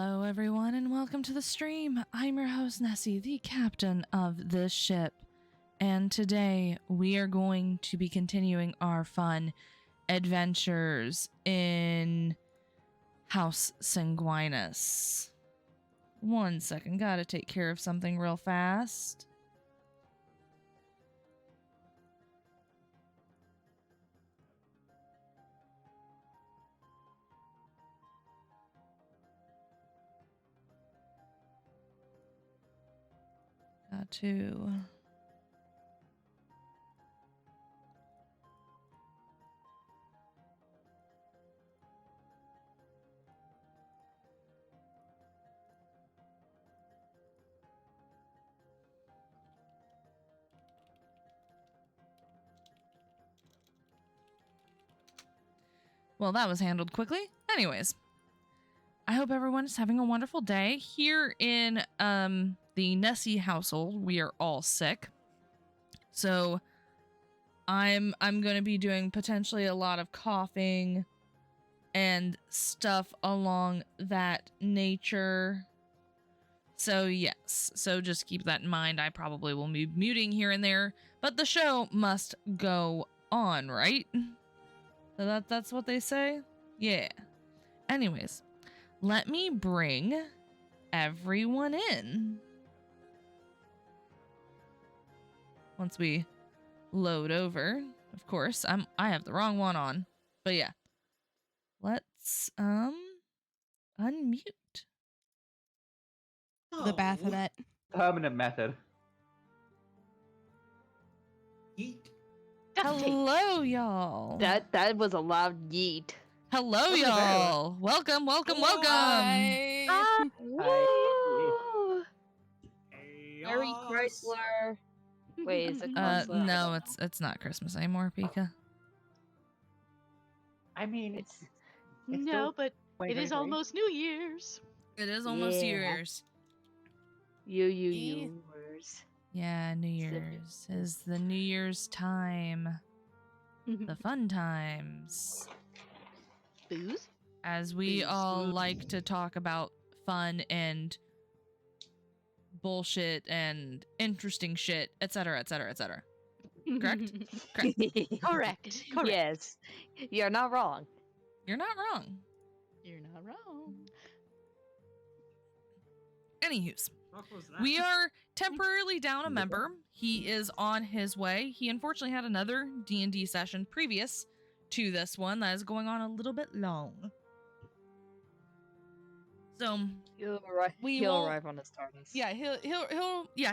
Hello everyone and welcome to the stream. I'm your host Nessie, the captain of this ship. And today we are going to be continuing our fun adventures in House Sanguinis. One second, gotta take care of something real fast. Got to... Well, that was handled quickly. Anyways, I hope everyone is having a wonderful day. Here in the Nessie household, we are all sick. So I'm going to be doing potentially a lot of coughing and stuff along that nature. So yes, so just keep that in mind. I probably will be muting here and there, but the show must go on, right? So that's what they say? Yeah. Anyways, let me bring everyone in. Once we load over, of course, I have the wrong one on. But yeah. Let's unmute. The Baphomet. Permanent method. Yeet. Hello, y'all. That was a loud yeet. Hello, y'all. Welcome. Hi. Ah, Hi. woo! Merry Chrysler. Wait, is it Chrysler? No, it's not Christmas anymore, Pika. I mean, It's it's No, still but it is 2023. almost New Year's. It is almost Yeah. yours. yours. Yeah, New Year's is the New Year's time. The fun times. Booze? As we Booze. all like to talk about fun and bullshit and interesting shit, etc., etc., etc. Correct? Correct. Correct. Yes, you're not wrong. You're not wrong. You're not wrong. Anywho's, What was that? we are temporarily down a member. He is on his way. He unfortunately had another D&D session previous to this one that is going on a little bit long. So He'll arrive. We He'll won't- arrive on his TARDIS. yeah,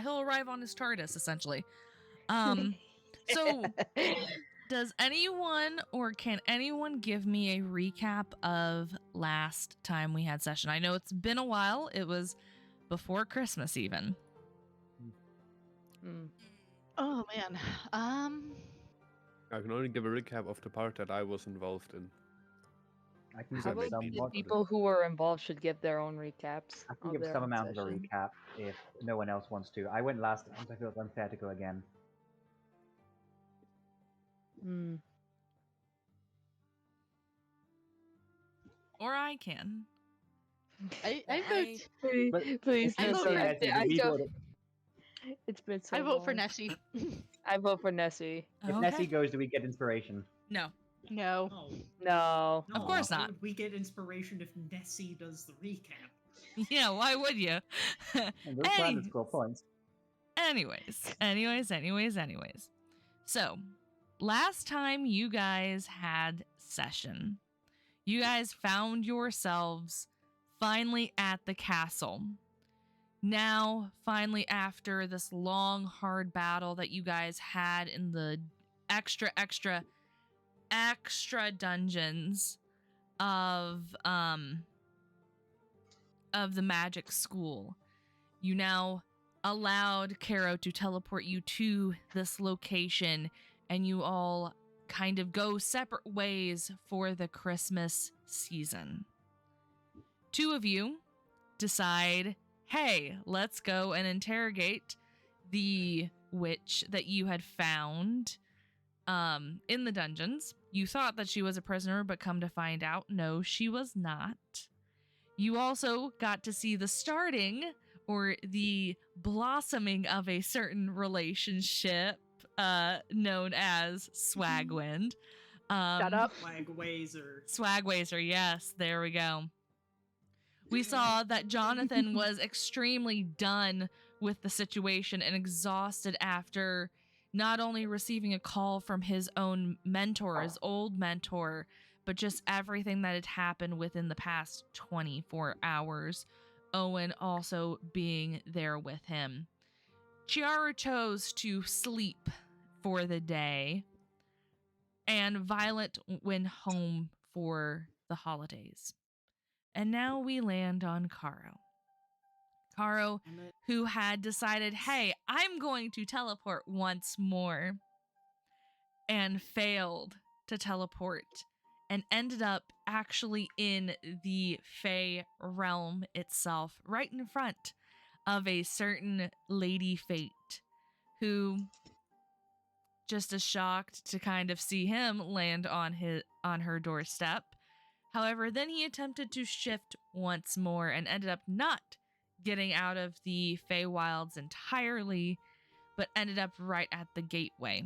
he'll arrive on his TARDIS essentially. So does anyone or can anyone give me a recap of last time we had session? I know it's been a while. It was before Christmas even. Mm. Oh man. I can only give a recap of the part that I was involved in. I can How give about the somewhat. people who were involved should give their own recaps? I can of give their some own amount of a session? recap if no one else wants to. I went last time, so I feel it's unfair to go again. Hmm. Or I can. I vote. Please, I no, vote sorry, for Nessie, I we don't- voted- It's been so I vote for long. Nessie. I vote for Nessie. If Okay. Nessie goes, do we get inspiration? No. No. No. No. Of course Why not. would we get inspiration if Nessie does the recap? Yeah, why would you? And those planets score points. Anyways. So, last time you guys had session, you guys found yourselves finally at the castle. Now, finally, after this long, hard battle that you guys had in the extra dungeons of the magic school, you now allowed Caro to teleport you to this location, and you all kind of go separate ways for the Christmas season. Two of you decide, hey, let's go and interrogate the witch that you had found in the dungeons. You thought that she was a prisoner, but come to find out, no, she was not. You also got to see the starting or the blossoming of a certain relationship known as Swagwind. Shut up. Swagwazer. Swagwazer, yes, there we go. We saw that Jonathan was extremely done with the situation and exhausted after not only receiving a call from his own mentor, his old mentor, but just everything that had happened within the past 24 hours. Owen also being there with him. Chiara chose to sleep for the day, and Violet went home for the holidays. And now we land on Caro. Caro, who had decided, hey, I'm going to teleport once more, and failed to teleport, and ended up actually in the Fae realm itself, right in front of a certain Lady Fate, who just as shocked to kind of see him land on her doorstep. However, then he attempted to shift once more and ended up not getting out of the Feywilds entirely, but ended up right at the gateway,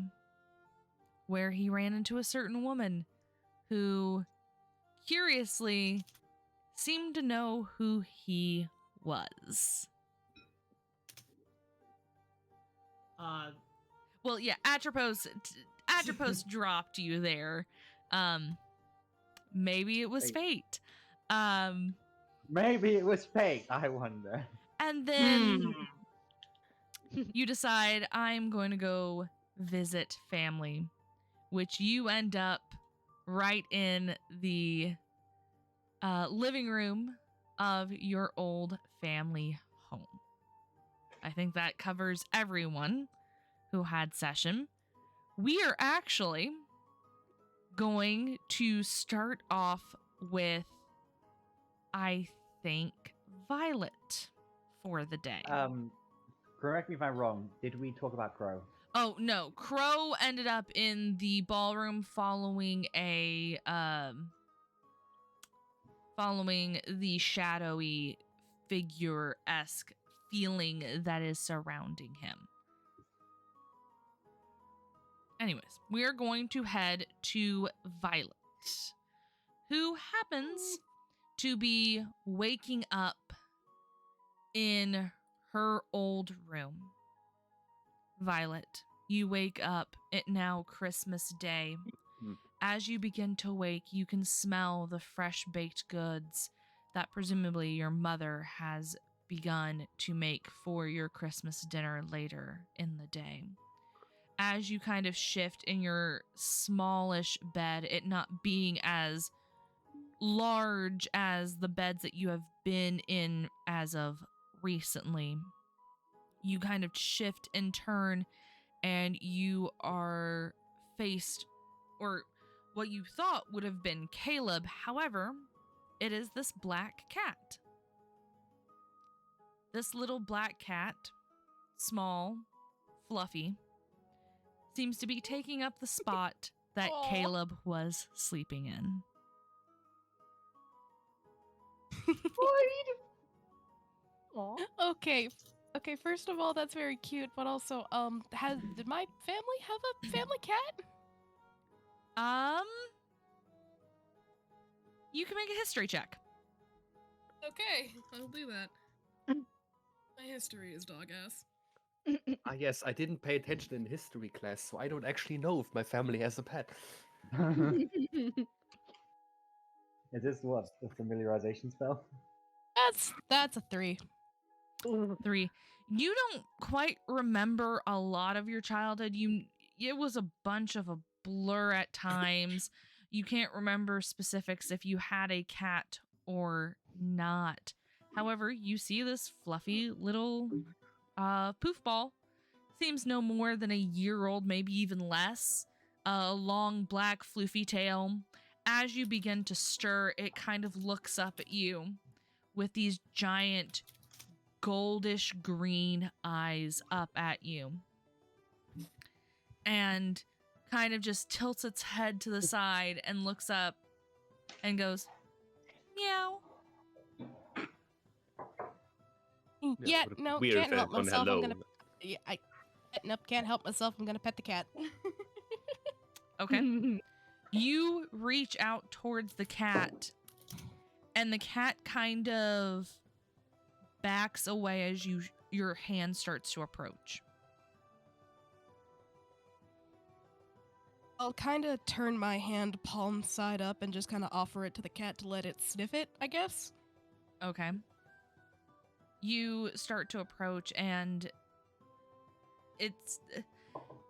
where he ran into a certain woman who, curiously, seemed to know who he was. Well, yeah, Atropos dropped you there. Maybe it was fate. Maybe it was fate, I wonder. And then you decide, I'm going to go visit family, which you end up right in the living room of your old family home. I think that covers everyone who had session. We are actually going to start off with, I think, Violet for the day. Correct me if I'm wrong. Did we talk about Crow? Oh no, Crow ended up in the ballroom following the shadowy figure-esque feeling that is surrounding him. Anyways, we are going to head to Violet, who happens to be waking up in her old room. Violet, you wake up at now Christmas Day. As you begin to wake, you can smell the fresh baked goods that presumably your mother has begun to make for your Christmas dinner later in the day. As you kind of shift in your smallish bed, it not being as large as the beds that you have been in as of recently, you kind of shift and turn, and you are faced, or what you thought would have been Caleb. However, it is this black cat. This little black cat, small, fluffy, seems to be taking up the spot that Caleb was sleeping in. Okay, first of all, that's very cute, but also, did my family have a family cat? You can make a history check. Okay, I'll do that. My history is dog ass. Yes, I didn't pay attention in history class, so I don't actually know if my family has a pet. Is this what? The familiarization spell? That's a 3. 3. You don't quite remember a lot of your childhood. It was a bunch of a blur at times. You can't remember specifics if you had a cat or not. However, you see this fluffy little poof ball. Seems no more than a year old, maybe even less. A long black floofy tail. As you begin to stir, it kind of looks up at you with these giant goldish green eyes up at you, and kind of just tilts its head to the side and looks up and goes, meow. Yeah, would be no, weird can't if I help had gone myself. I'm hello. gonna. Yeah, nope, can't help myself. I'm gonna pet the cat. Okay. You reach out towards the cat, and the cat kind of backs away as your hand starts to approach. I'll kind of turn my hand palm side up and just kind of offer it to the cat to let it sniff it, I guess. Okay. You start to approach, and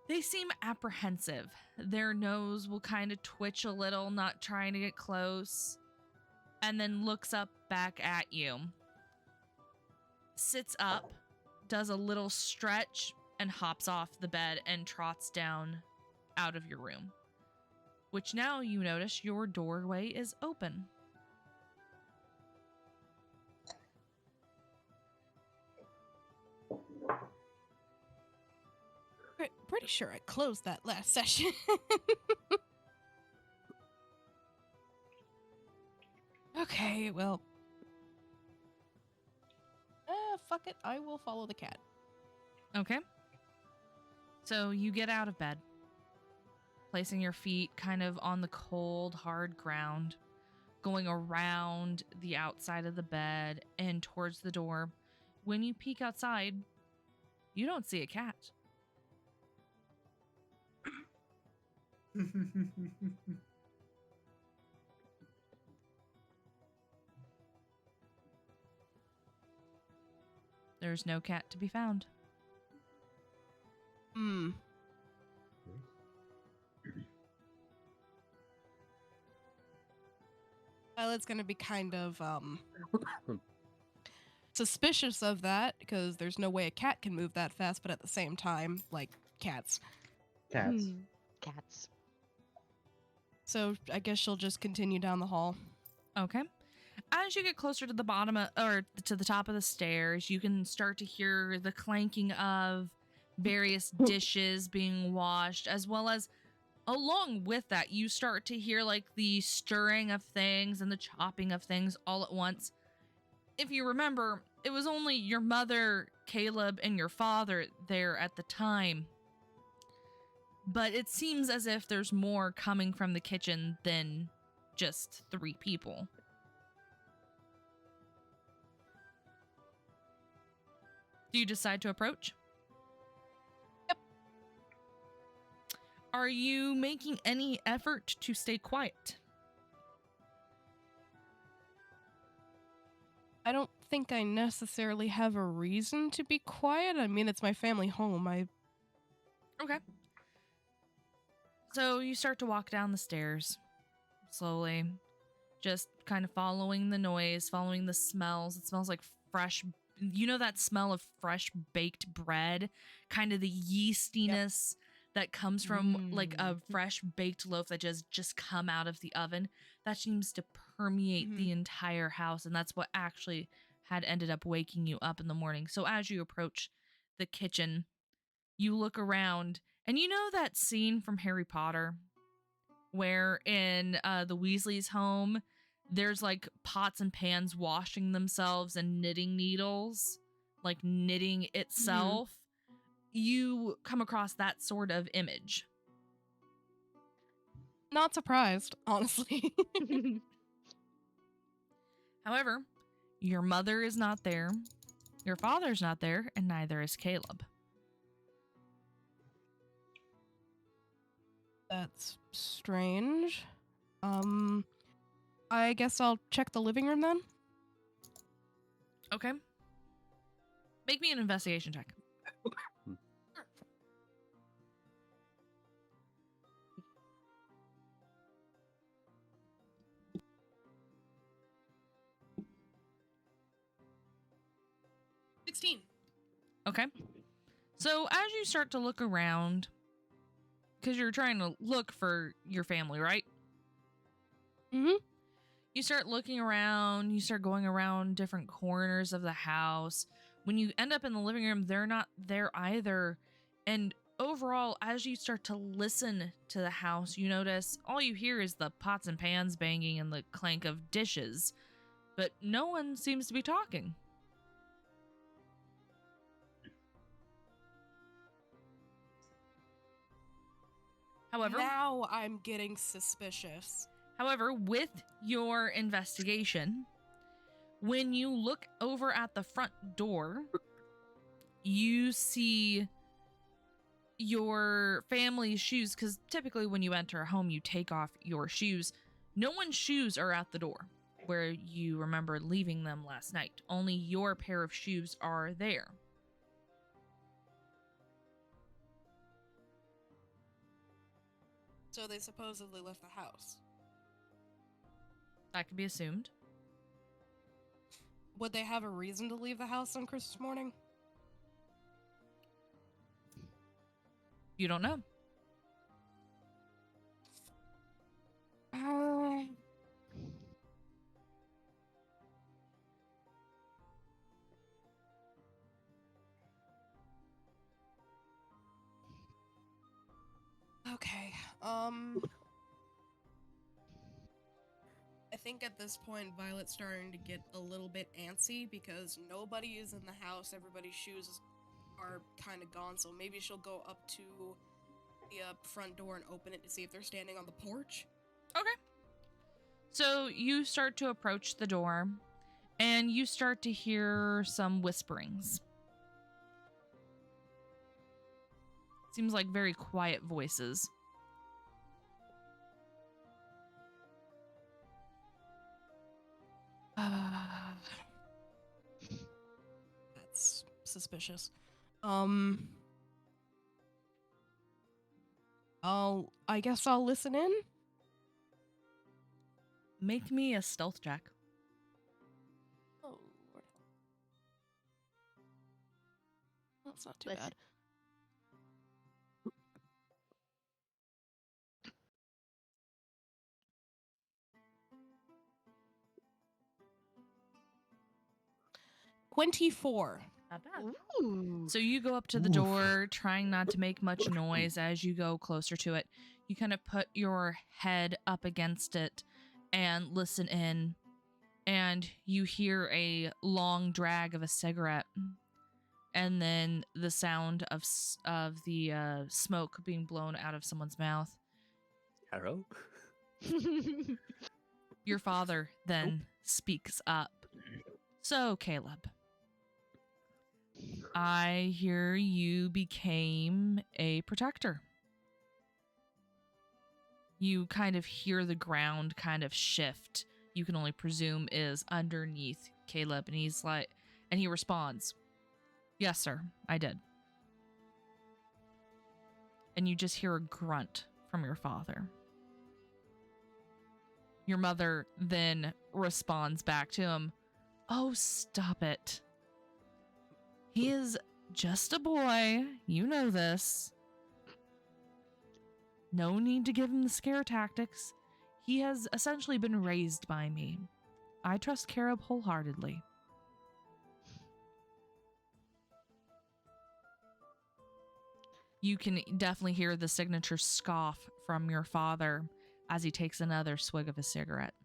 they seem apprehensive. Their nose will kind of twitch a little, not trying to get close, and then looks up back at you. Sits up, does a little stretch, and hops off the bed and trots down out of your room. Which now you notice your doorway is open. Pretty sure I closed that last session. Okay, well. Fuck it. I will follow the cat. Okay. So you get out of bed, placing your feet kind of on the cold, hard ground, going around the outside of the bed and towards the door. When you peek outside, you don't see a cat. There's no cat to be found. Hmm. Well, it's gonna be kind of, suspicious of that, because there's no way a cat can move that fast, but at the same time, like, cats. Cats. Cats. So I guess she'll just continue down the hall. Okay. As you get closer to the bottom or to the top of the stairs, you can start to hear the clanking of various dishes being washed, as well as along with that, you start to hear like the stirring of things and the chopping of things all at once. If you remember, it was only your mother, Caleb, and your father there at the time. But it seems as if there's more coming from the kitchen than just 3 people. Do you decide to approach? Yep. Are you making any effort to stay quiet? I don't think I necessarily have a reason to be quiet. I mean, it's my family home. Okay. So you start to walk down the stairs slowly, just kind of following the noise, following the smells. It smells like fresh, you know, that smell of fresh baked bread, kind of the yeastiness that comes from like a fresh baked loaf that just come out of the oven. That seems to permeate the entire house, and that's what actually had ended up waking you up in the morning. So as you approach the kitchen, you look around, and you know that scene from Harry Potter where in the Weasley's home, there's like pots and pans washing themselves and knitting needles, like knitting itself. You come across that sort of image. Not surprised, honestly. However, your mother is not there, your father's not there, and neither is Caleb. That's strange. I guess I'll check the living room then. Okay. Make me an investigation check. Okay. So as you start to look around, because you're trying to look for your family, right? Mm-hmm. You start looking around, you start going around different corners of the house. When you end up in the living room, they're not there either. And overall, as you start to listen to the house, you notice all you hear is the pots and pans banging and the clank of dishes. But no one seems to be talking. However, Now I'm getting suspicious. with your investigation, when you look over at the front door, you see your family's shoes, because typically when you enter a home, you take off your shoes. No one's shoes are at the door where you remember leaving them last night. Only your pair of shoes are there. So they supposedly left the house. That could be assumed. Would they have a reason to leave the house on Christmas morning? You don't know. Okay. I think at this point Violet's starting to get a little bit antsy because nobody is in the house. Everybody's shoes are kind of gone, so maybe she'll go up to the front door and open it to see if they're standing on the porch. Okay. So you start to approach the door, and you start to hear some whisperings. Seems like very quiet voices. That's suspicious. I guess I'll listen in. Make me a stealth check. Oh, Lord. That's not too Listen. bad. $24. Not bad. Ooh. So you go up to the Oof. door, trying not to make much noise as you go closer to it. You kind of put your head up against it and listen in, and you hear a long drag of a cigarette, and then the sound of the smoke being blown out of someone's mouth. Harrow? Your father then speaks up. So, Caleb, I hear you became a protector. You kind of hear the ground kind of shift. You can only presume is underneath Caleb, and he's like, and he responds, "Yes, sir, I did." And you just hear a grunt from your father. Your mother then responds back to him, "Oh, stop it. He is just a boy. You know this. No need to give him the scare tactics. He has essentially been raised by me. I trust Caleb wholeheartedly." You can definitely hear the signature scoff from your father as he takes another swig of his cigarette,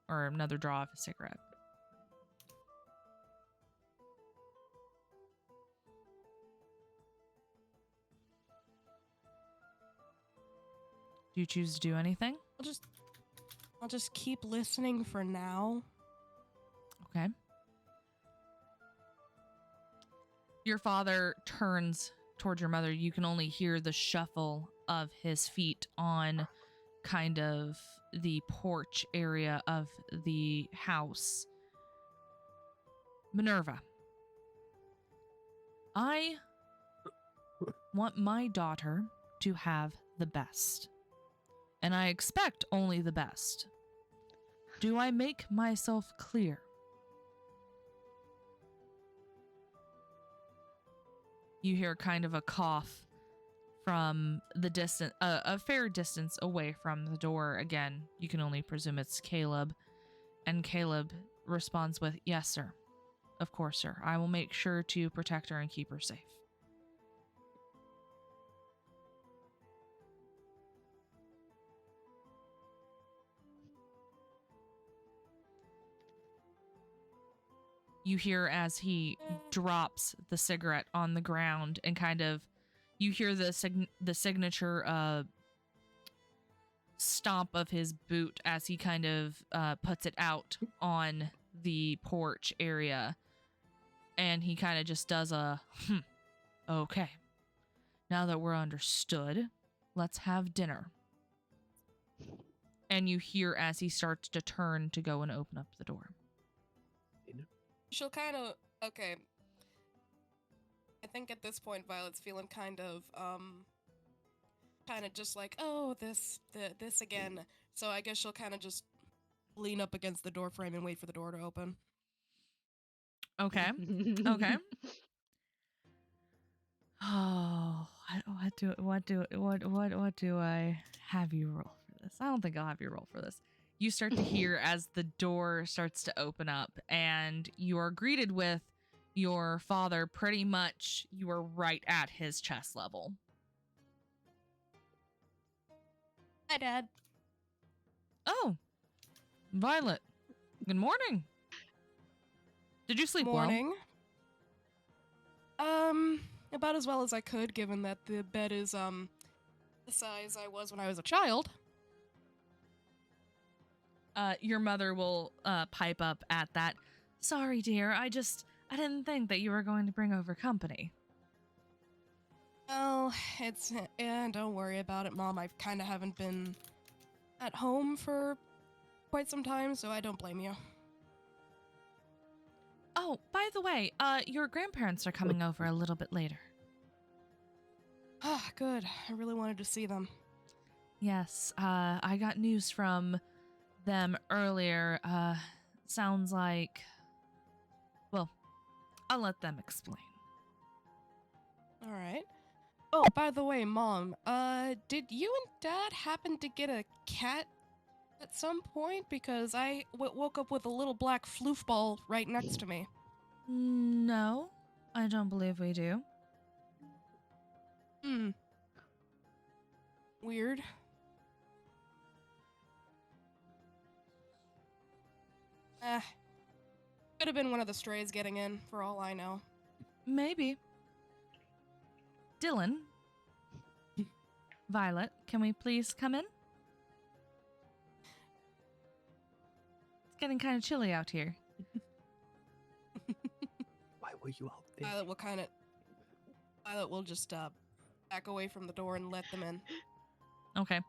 or another draw of his cigarette. Do you choose to do anything? I'll just keep listening for now. Okay. Your father turns towards your mother. You can only hear the shuffle of his feet on kind of the porch area of the house. Minerva, I want my daughter to have the best, and I expect only the best. Do I make myself clear? You hear kind of a cough from the distance, a fair distance away from the door. Again, you can only presume it's Caleb. And Caleb responds with, "Yes, sir. Of course, sir. I will make sure to protect her and keep her safe." You hear as he drops the cigarette on the ground, and kind of you hear the signature stomp of his boot as he kind of puts it out on the porch area. And he kind of just does a, okay. Now that we're understood, let's have dinner. And you hear as he starts to turn to go and open up the door. She'll kind of, okay. I think at this point, Violet's feeling kind of just like, oh, this again. So I guess she'll kind of just lean up against the door frame and wait for the door to open. Okay. Okay. Oh, what do I have you roll for this? I don't think I'll have you roll for this. You start to hear as the door starts to open up, and you are greeted with your father. Pretty much, you are right at his chest level. Hi, Dad. Oh, Violet. Good morning. Did you sleep Morning. About as well as I could, given that the bed is the size I was when I was a child. Your mother will pipe up at that. Sorry, dear. I didn't think that you were going to bring over company. Well, don't worry about it, Mom. I kind of haven't been at home for quite some time, so I don't blame you. Oh, by the way, your grandparents are coming over a little bit later. Ah, good. I really wanted to see them. Yes, I got news from them earlier. Sounds like... Well, I'll let them explain. Alright. Oh, by the way, Mom, did you and Dad happen to get a cat at some point? Because I woke up with a little black floofball right next to me. No, I don't believe we do. Weird. Could have been one of the strays getting in, for all I know. Maybe. Dylan? Violet, can we please come in? It's getting kind of chilly out here. Why were you out there? Violet will just back away from the door and let them in. Okay.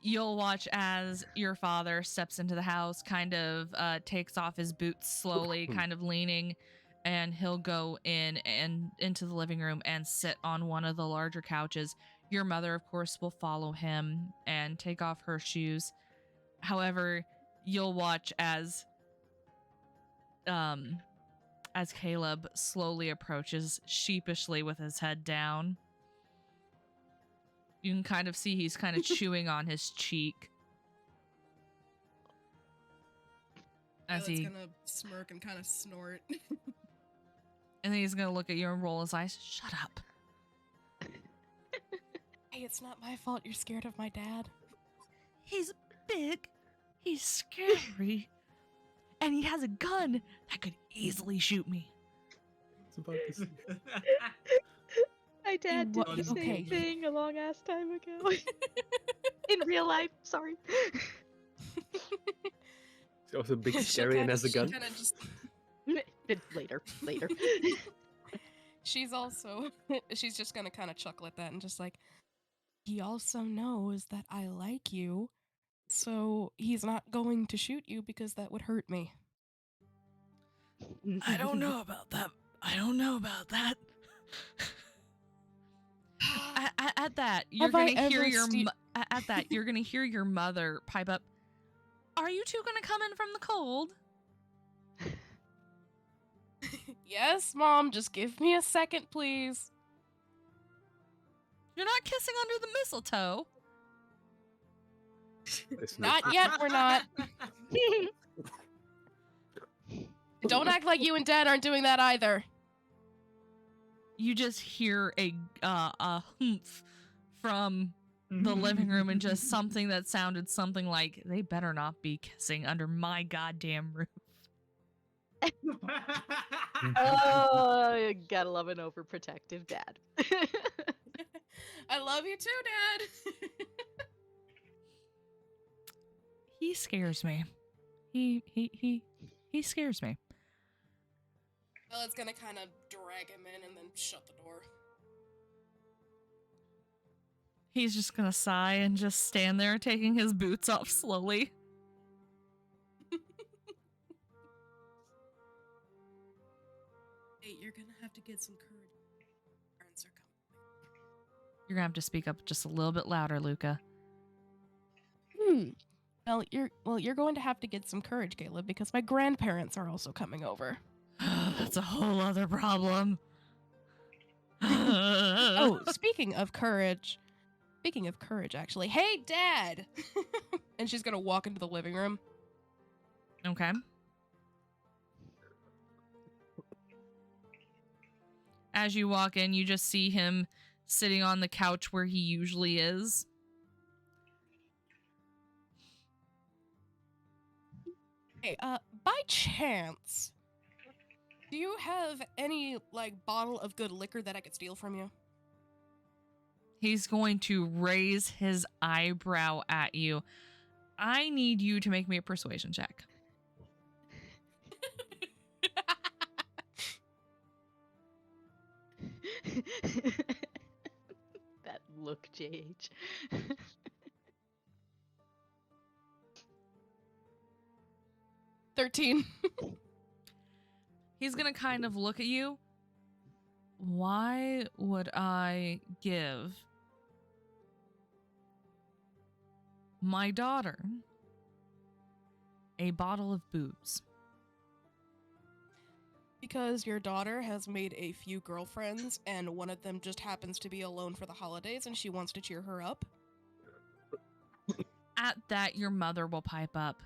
You'll watch as your father steps into the house, kind of takes off his boots slowly, kind of leaning, and he'll go in and into the living room and sit on one of the larger couches. Your mother, of course, will follow him and take off her shoes. However, you'll watch as Caleb slowly approaches sheepishly with his head down. You can kind of see he's kind of chewing on his cheek. As Violet's he gonna smirk and kind of snort. and then he's gonna look at you and roll his eyes. Shut up. Hey, it's not my fault you're scared of my dad. He's big. He's scary. And he has a gun that could easily shoot me. It's about to say. My dad did the same Okay. thing a long ass time ago. In real life, sorry. He's also big, She'll scary, and kinda- has a gun. she'll kinda just- Later. she's just gonna kind of chuckle at that and just like, he also knows that I like you, so he's not going to shoot you because that would hurt me. I don't know about that. At that, you're Have I gonna hear ever your ste- at that you're gonna hear your mother pipe up. Are you two gonna come in from the cold? Yes, Mom, just give me a second, please. You're not kissing under the mistletoe. It's Not yet, we're not. Don't act like you and Dad aren't doing that either. You just hear a humph from the living room and just something that sounded something like, they better not be kissing under my goddamn roof. Oh, you gotta love an overprotective dad. I love you too, Dad. He scares me. He scares me. Violet's gonna kind of drag him in and then shut the door. He's just gonna sigh and just stand there taking his boots off slowly. Hey, you're gonna have to get some courage. Parents are coming. You're gonna have to speak up just a little bit louder, Luka. Well, you're going to have to get some courage, Caleb, because my grandparents are also coming over. That's a whole other problem. Oh, speaking of courage, actually. Hey, Dad! And she's gonna walk into the living room. Okay. As you walk in, you just see him sitting on the couch where he usually is. Hey, by chance, do you have any, bottle of good liquor that I could steal from you? He's going to raise his eyebrow at you. I need you to make me a persuasion check. That look, JH. 13. He's going to kind of look at you. Why would I give my daughter a bottle of booze? Because your daughter has made a few girlfriends, and one of them just happens to be alone for the holidays, and she wants to cheer her up. At that, your mother will pipe up.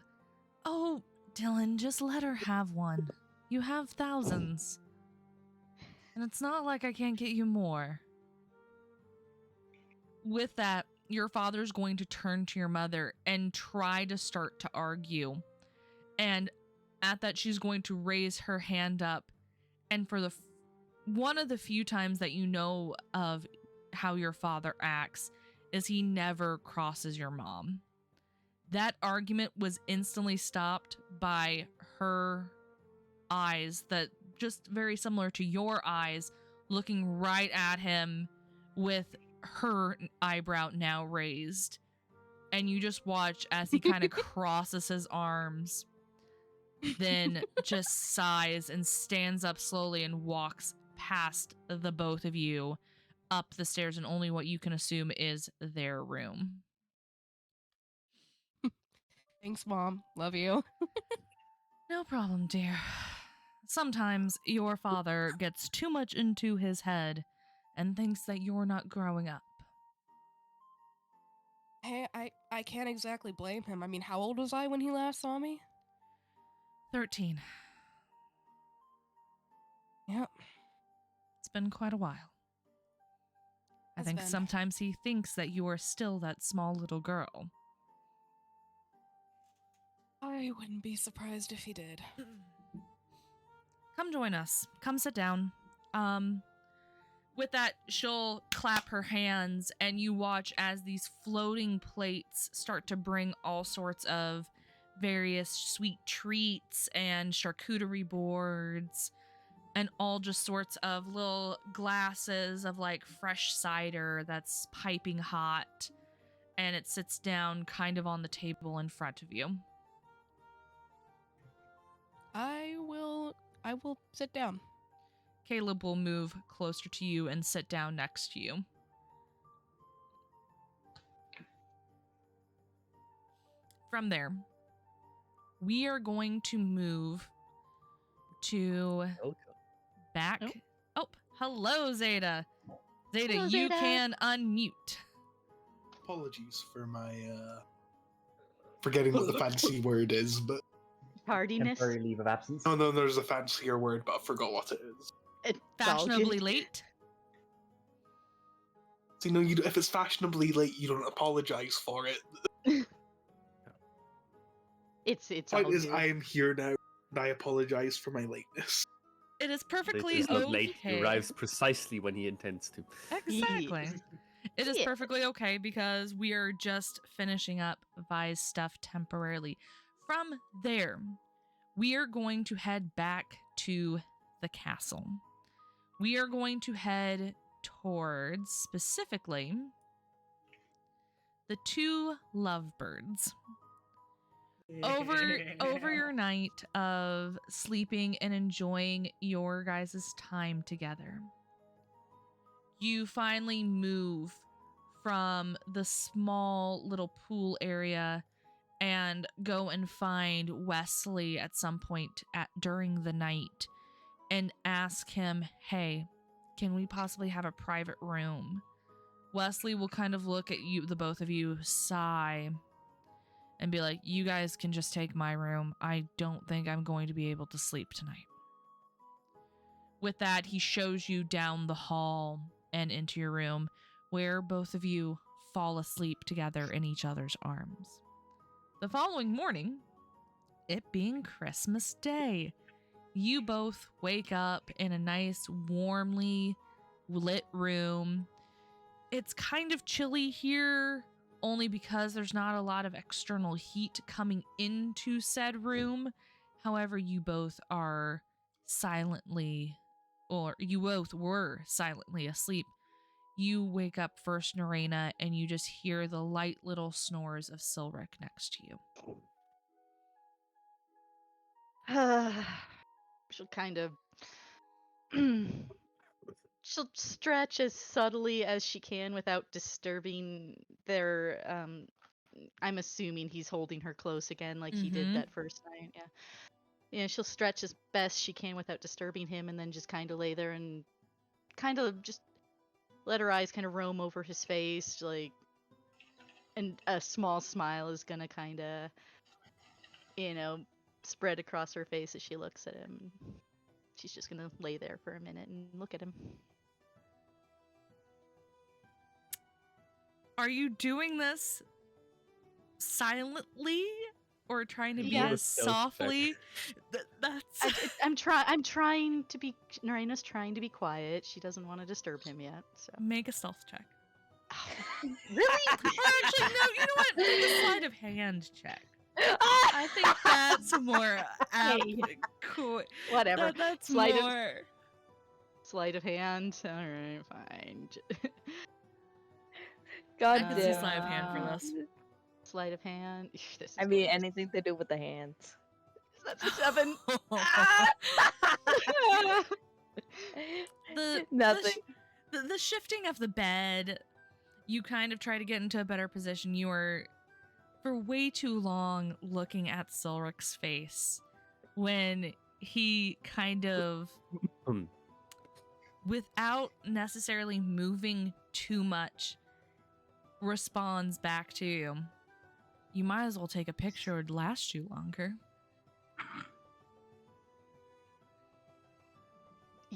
Oh, Dylan, just let her have one. You have thousands. And it's not like I can't get you more. With that, your father's going to turn to your mother and try to start to argue. And at that, she's going to raise her hand up. And for one of the few times that you know of how your father acts is he never crosses your mom. That argument was instantly stopped by her eyes that just very similar to your eyes, looking right at him with her eyebrow now raised. And you just watch as he kind of crosses his arms, then just sighs and stands up slowly and walks past the both of you up the stairs and only what you can assume is their room. Thanks, Mom. Love you. No problem, dear. Sometimes your father gets too much into his head and thinks that you're not growing up. Hey, I can't exactly blame him. I mean, how old was I when he last saw me? 13. Yep. It's been quite a while. I think sometimes he thinks that you are still that small little girl. I wouldn't be surprised if he did. Come join us. Come sit down. With that, she'll clap her hands and you watch as these floating plates start to bring all sorts of various sweet treats and charcuterie boards and all just sorts of little glasses of fresh cider that's piping hot, and it sits down kind of on the table in front of you. I will sit down. Caleb will move closer to you and sit down next to you. From there, we are going to move to back. Oh, hello, Zeta. Zeta, Hello, you Zeta. can unmute. Apologies for my forgetting what the fancy word is, but Tardiness. Temporary leave of absence. no, there's a fancier word, but I forgot what it is. It's Fashionably all late. So, if it's fashionably late, you don't apologize for it. good. It's all Point is, good. I am here now, and I apologize for my lateness. It is perfectly It's not late. He okay. arrives precisely when he intends to. Exactly. Yes. It is Yeah. perfectly okay because we are just finishing up Vi's stuff temporarily. From there, we are going to head back to the castle. We are going to head towards, specifically, the two lovebirds. Over your night of sleeping and enjoying your guys' time together, you finally move from the small little pool area and go and find Wesley at some point during the night and ask him, hey, can we possibly have a private room? Wesley will kind of look at you, the both of you, sigh, and be like, you guys can just take my room. I don't think I'm going to be able to sleep tonight. With that, he shows you down the hall and into your room, where both of you fall asleep together in each other's arms. The following morning, it being Christmas Day, you both wake up in a nice, warmly lit room. It's kind of chilly here, only because there's not a lot of external heat coming into said room. However, you both are silently, or you both were silently asleep. You wake up first, Neraina, and you just hear the light little snores of Silric next to you. She'll kind of she'll stretch as subtly as she can without disturbing their I'm assuming he's holding her close again like he did that first night. Yeah, she'll stretch as best she can without disturbing him, and then just kind of lay there and kind of just let her eyes kind of roam over his face, like, and a small smile is gonna kind of, spread across her face as she looks at him. She's just gonna lay there for a minute and look at him. Are you doing this silently or trying to be Yeah. as softly? That's I'm trying to be. Neraina's trying to be quiet. She doesn't want to disturb him yet. So make a stealth check. really? Or actually, no. You know what? Make a sleight of hand check. I think that's more apt. Cool. Whatever. That's Sleight of- more. Sleight of hand. All right, fine. God I can see sleight of hand for this. Sleight of hand. This is I mean, going- anything to do with the hands. That's a 7. Nothing. The shifting of the bed, you kind of try to get into a better position. You are, for way too long, looking at Silric's face when he kind of, without necessarily moving too much, responds back to you. You might as well take a picture, it'd last you longer.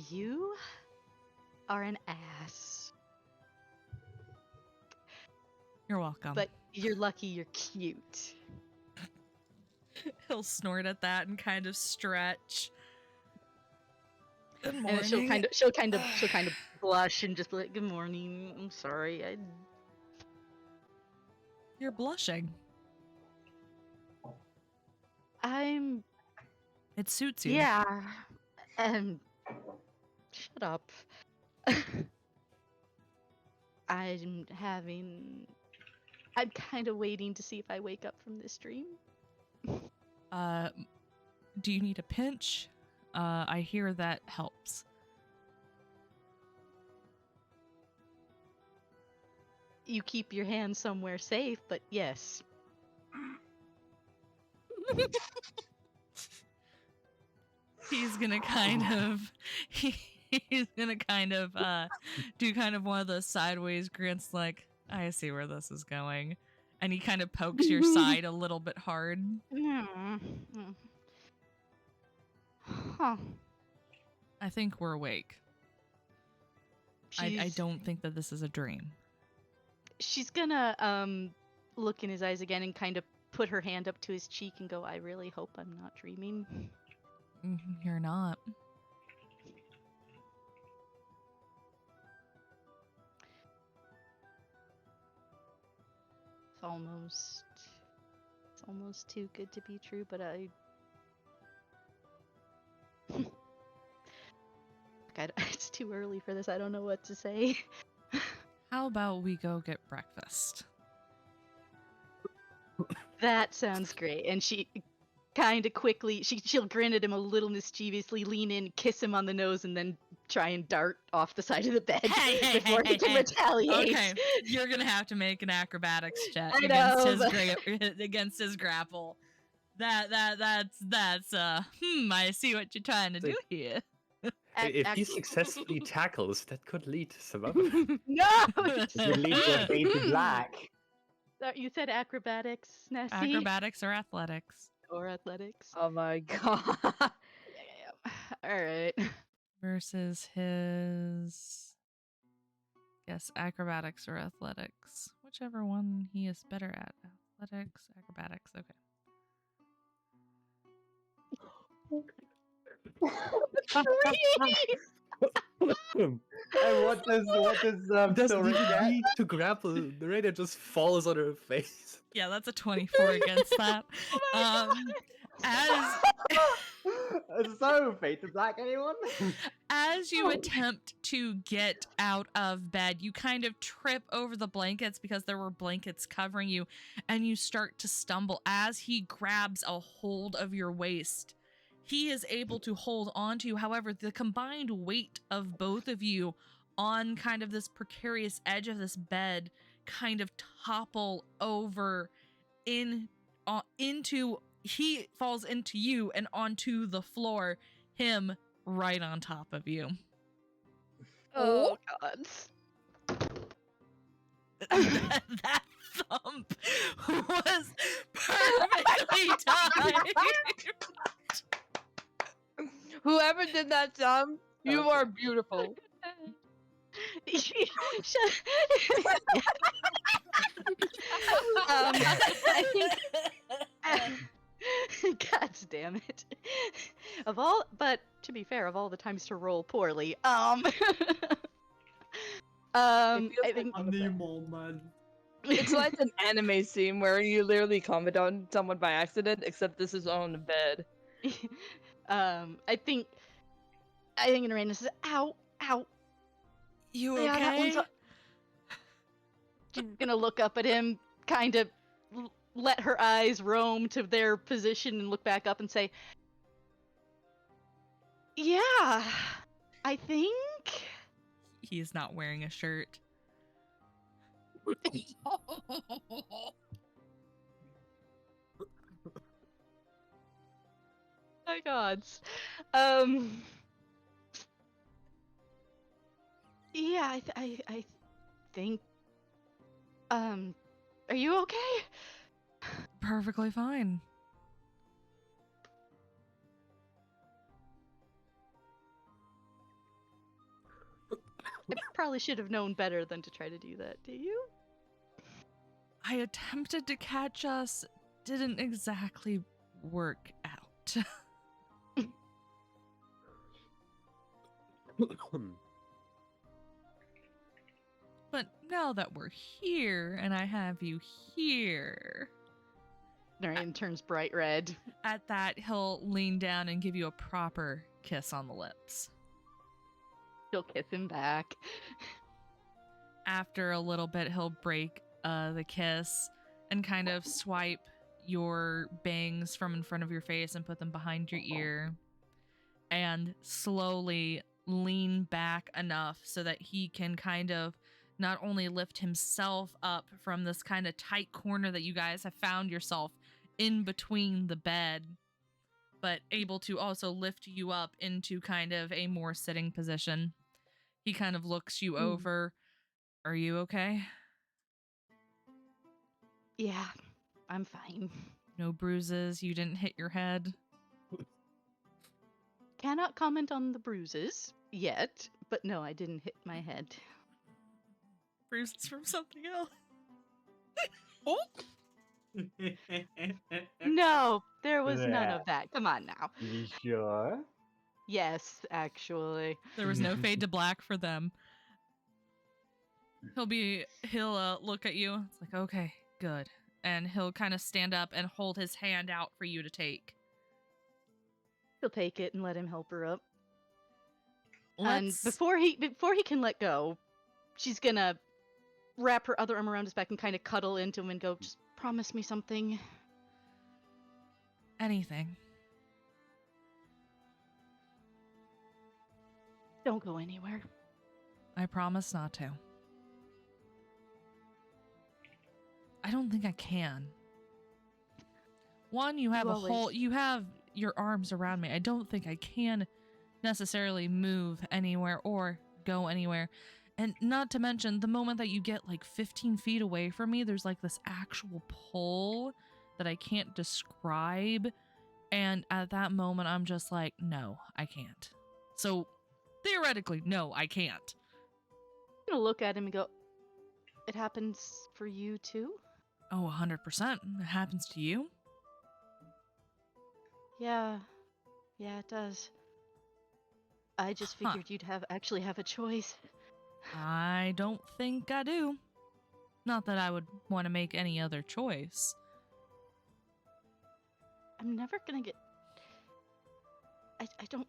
You are an ass. You're welcome. But you're lucky you're cute. He'll snort at that and kind of stretch. Good morning. And then she'll kind of blush and just be like, "Good morning. I'm sorry. You're blushing. I'm It suits you. yeah. Shut up. I'm kind of waiting to see if I wake up from this dream. Do you need a pinch? I hear that helps. You keep your hand somewhere safe, but yes. He's gonna kind of do kind of one of those sideways grins, like, I see where this is going, and he kind of pokes your side a little bit hard. Huh. I think we're awake. I don't think that this is a dream. She's gonna look in his eyes again and kind of put her hand up to his cheek and go, I really hope I'm not dreaming. You're not. almost too good to be true, but it's too early for this. I don't know what to say. How about we go get breakfast? That sounds great. And she kind of quickly, she'll grin at him a little mischievously, lean in, kiss him on the nose, and then try and dart off the side of the bed before he can retaliate. Okay, you're gonna have to make an acrobatics check I against know, against his grapple. That's I see what you're trying to do here. If he successfully tackles, that could lead to some other. No! It could lead to a fade to black. You said acrobatics, Nessie? Acrobatics or athletics? Or athletics. Oh my god. Yeah. Alright. Versus his... Yes, acrobatics or athletics. Whichever one he is better at. Athletics, acrobatics, okay. And what does Sorcerer get? Need to grapple. Neraina just falls on her face. Yeah, that's a 24 against that. So, fade to black, anyone? As you attempt to get out of bed, you kind of trip over the blankets because there were blankets covering you, and you start to stumble as he grabs a hold of your waist. He is able to hold on to you. However, the combined weight of both of you on kind of this precarious edge of this bed kind of topple over into he falls into you and onto the floor, him right on top of you. Oh god. that thump was perfectly timed. Whoever did that jump, you are beautiful. I think God damn it. But to be fair, of all the times to roll poorly, I think On the moment. It's like an anime scene where you literally comment on someone by accident, except this is on the bed. I think Neraina says, "Ow, ow." You Yeah, that okay? one's She's gonna look up at him, kind of let her eyes roam to their position and look back up and say, "Yeah, I think." He is not wearing a shirt. My gods. Yeah, I think. Are you okay? Perfectly fine. I probably should have known better than to try to do that. Do you? I attempted to catch us. Didn't exactly work out. But now that we're here and I have you here. Neraina turns bright red. At that, he'll lean down and give you a proper kiss on the lips. She'll kiss him back. After a little bit, he'll break the kiss and kind of swipe your bangs from in front of your face and put them behind your ear. And slowly lean back enough so that he can kind of not only lift himself up from this kind of tight corner that you guys have found yourself in between the bed, but able to also lift you up into kind of a more sitting position. He kind of looks you over. Are you okay? Yeah, I'm fine. No bruises? You didn't hit your head? Cannot comment on the bruises yet, but no, I didn't hit my head. Bruises from something else? No, there was none of that. Come on now. You sure? Yes, actually. There was no fade to black for them. He'll look at you. It's like, okay, good. And he'll kind of stand up and hold his hand out for you to take. He'll take it and let him help her up. Let's... And before he can let go, she's gonna wrap her other arm around his back and kind of cuddle into him and go, "Just promise me something." Anything. Don't go anywhere. I promise not to. I don't think I can. One, you have you have your arms around me. I don't think I can necessarily move anywhere or go anywhere. And not to mention, the moment that you get like 15 feet away from me, there's like this actual pull that I can't describe. And at that moment, I'm just like, no, I can't. So theoretically, no, I can't. I'm gonna look at him and go, "It happens for you too?" Oh, 100%. It happens to you? Yeah, it does. I just figured you'd actually have a choice. I don't think I do. Not that I would want to make any other choice. I'm never gonna get... I don't...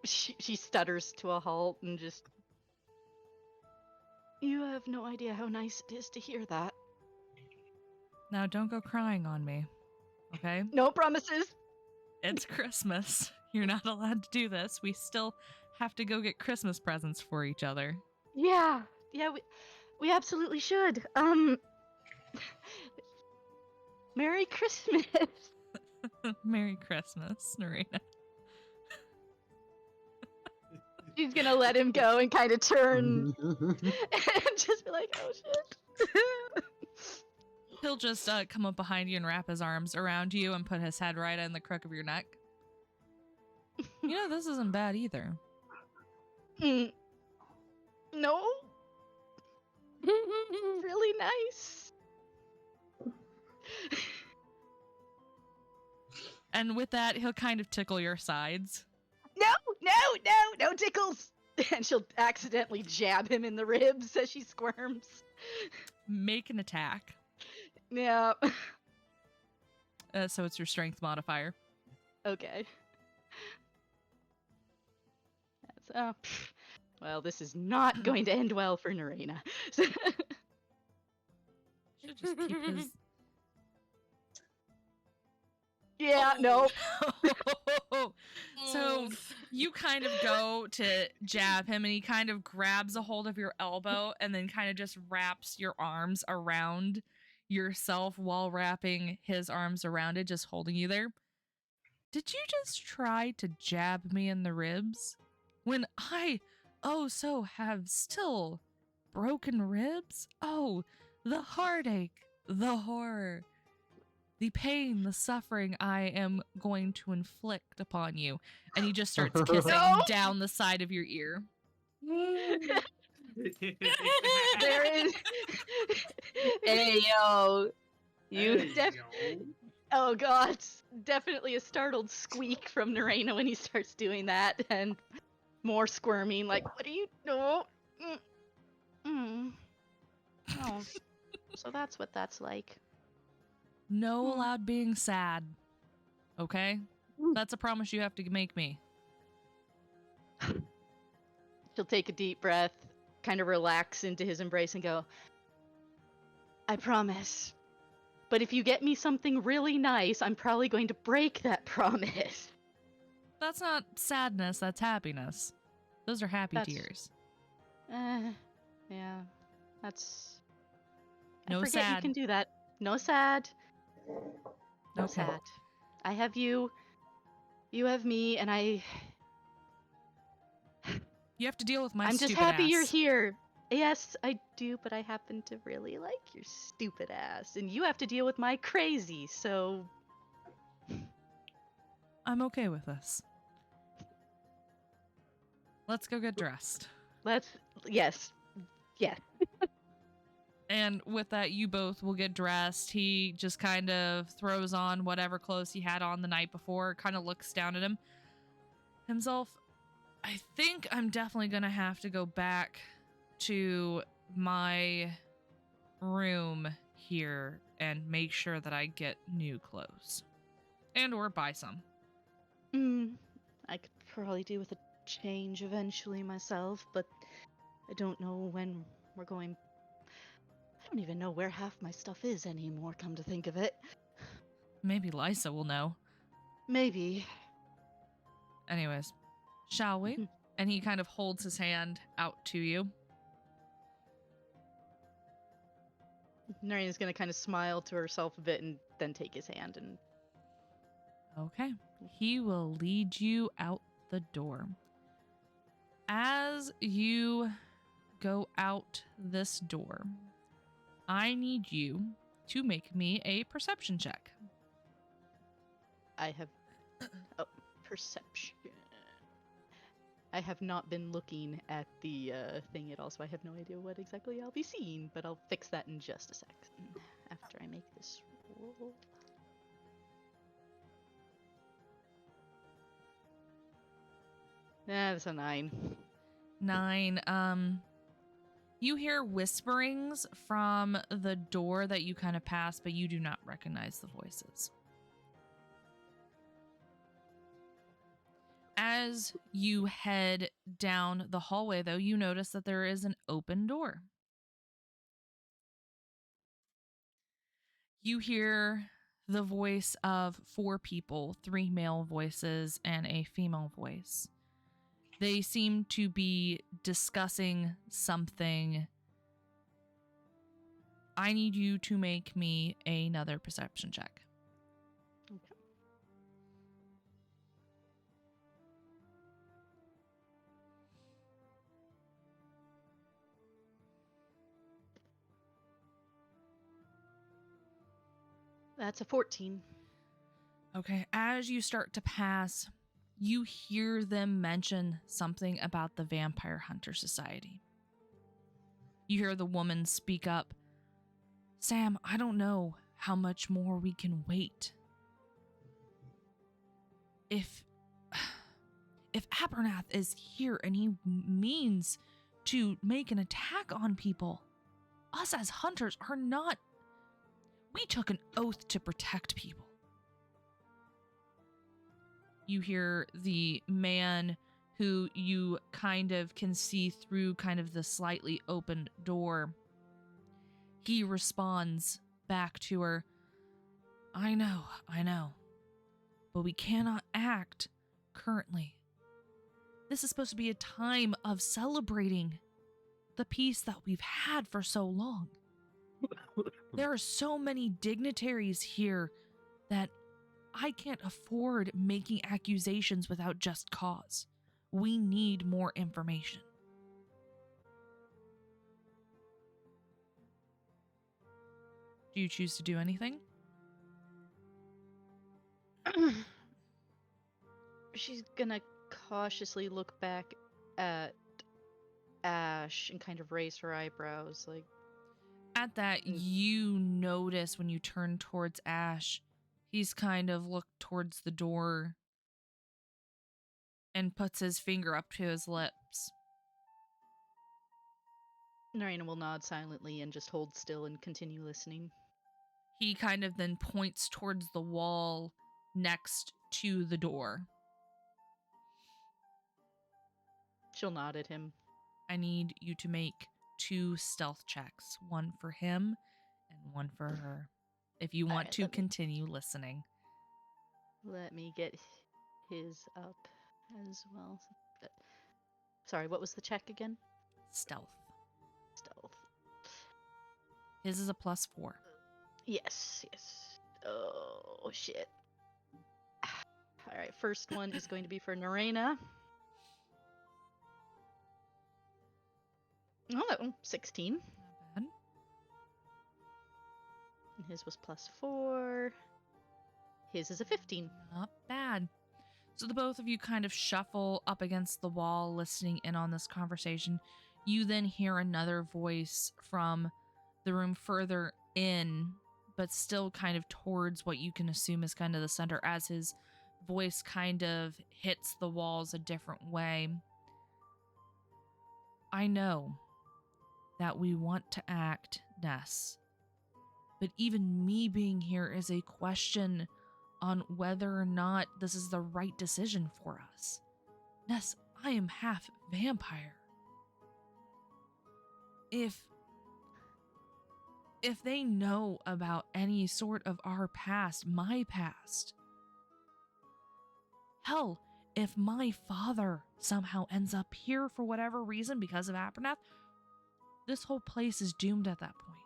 She stutters to a halt and just... You have no idea how nice it is to hear that. Now don't go crying on me, okay? No promises! It's Christmas. You're not allowed to do this. We still have to go get Christmas presents for each other. Yeah, we absolutely should. Merry Christmas! Merry Christmas, Neraina. She's gonna let him go and kind of turn and just be like, "Oh shit." He'll just come up behind you and wrap his arms around you and put his head right in the crook of your neck. You know, this isn't bad either. No? Really nice. And with that, he'll kind of tickle your sides. No tickles! And she'll accidentally jab him in the ribs as she squirms. Make an attack. Yeah. So it's your strength modifier. Okay. So, well, this is not going to end well for Neraina. Should just keep his... Yeah, no. So you kind of go to jab him and he kind of grabs a hold of your elbow and then kind of just wraps your arms around yourself while wrapping his arms around it, just holding you there. Did you just try to jab me in the ribs? When I, have still broken ribs? Oh, the heartache, the horror, the pain, the suffering I am going to inflict upon you. And he just starts kissing down the side of your ear. There is... Hey, yo. Oh god, definitely a startled squeak from Neraina when he starts doing that, and more squirming, like, what are you... No. Oh. So that's what that's like. No loud being sad. Okay? That's a promise you have to make me. She'll take a deep breath, kind of relax into his embrace and go, "I promise. But if you get me something really nice, I'm probably going to break that promise." That's not sadness, that's happiness. Those are happy tears. Yeah. That's... No I forget sad. you can do that. No sad. No Okay. sad. I have you. You have me, and I... You have to deal with my I'm stupid just happy ass. you're here. Yes, I do, but I happen to really like your stupid ass. And you have to deal with my crazy, so... I'm okay with this. Let's go get dressed. Yes. And with that, you both will get dressed. He just kind of throws on whatever clothes he had on the night before, kind of looks down at himself. I think I'm definitely going to have to go back to my room here and make sure that I get new clothes. And or buy some. I could probably do with a change eventually myself, but I don't know when we're going. I don't even know where half my stuff is anymore, come to think of it. Maybe Lysa will know. Maybe. Anyways, shall we? And he kind of holds his hand out to you. Neraina's gonna kind of smile to herself a bit and then take his hand and... Okay. He will lead you out the door. As you go out this door, I need you to make me a perception check. I have... Oh, perception. I have not been looking at the thing at all, so I have no idea what exactly I'll be seeing, but I'll fix that in just a second after I make this roll. That's a 9. 9. You hear whisperings from the door that you kind of pass, but you do not recognize the voices. As you head down the hallway, though, you notice that there is an open door. You hear the voice of 4 people, 3 male voices and a female voice. They seem to be discussing something. I need you to make me another perception check. Okay. That's a 14. Okay, as you start to pass, you hear them mention something about the Vampire Hunter Society. You hear the woman speak up. Sam, I don't know how much more we can wait. If Abernath is here and he means to make an attack on people, us as hunters are not... We took an oath to protect people. You hear the man who you kind of can see through kind of the slightly opened door. He responds back to her, I know, but we cannot act currently. This is supposed to be a time of celebrating the peace that we've had for so long. There are so many dignitaries here that I can't afford making accusations without just cause. We need more information. Do you choose to do anything? She's gonna cautiously look back at Ash and kind of raise her eyebrows, like... At that, you notice when you turn towards Ash, he's kind of looked towards the door and puts his finger up to his lips. Neraina will nod silently and just hold still and continue listening. He kind of then points towards the wall next to the door. She'll nod at him. I need you to make 2 stealth checks, one for him and one for her, if you want to continue listening. Let me get his up as well. Sorry, what was the check again? Stealth. Stealth. His is a +4. Yes. Oh, shit. Alright, first one is going to be for Neraina. Oh, 16. Not bad. And his was +4. His is a 15. Not bad. So the both of you kind of shuffle up against the wall, listening in on this conversation. You then hear another voice from the room further in, but still kind of towards what you can assume is kind of the center, as his voice kind of hits the walls a different way. I know. that we want to act, Ness. But even me being here is a question on whether or not this is the right decision for us. Ness, I am half vampire. If they know about any sort of our past, my past, hell, if my father somehow ends up here for whatever reason because of Apernath, this whole place is doomed at that point.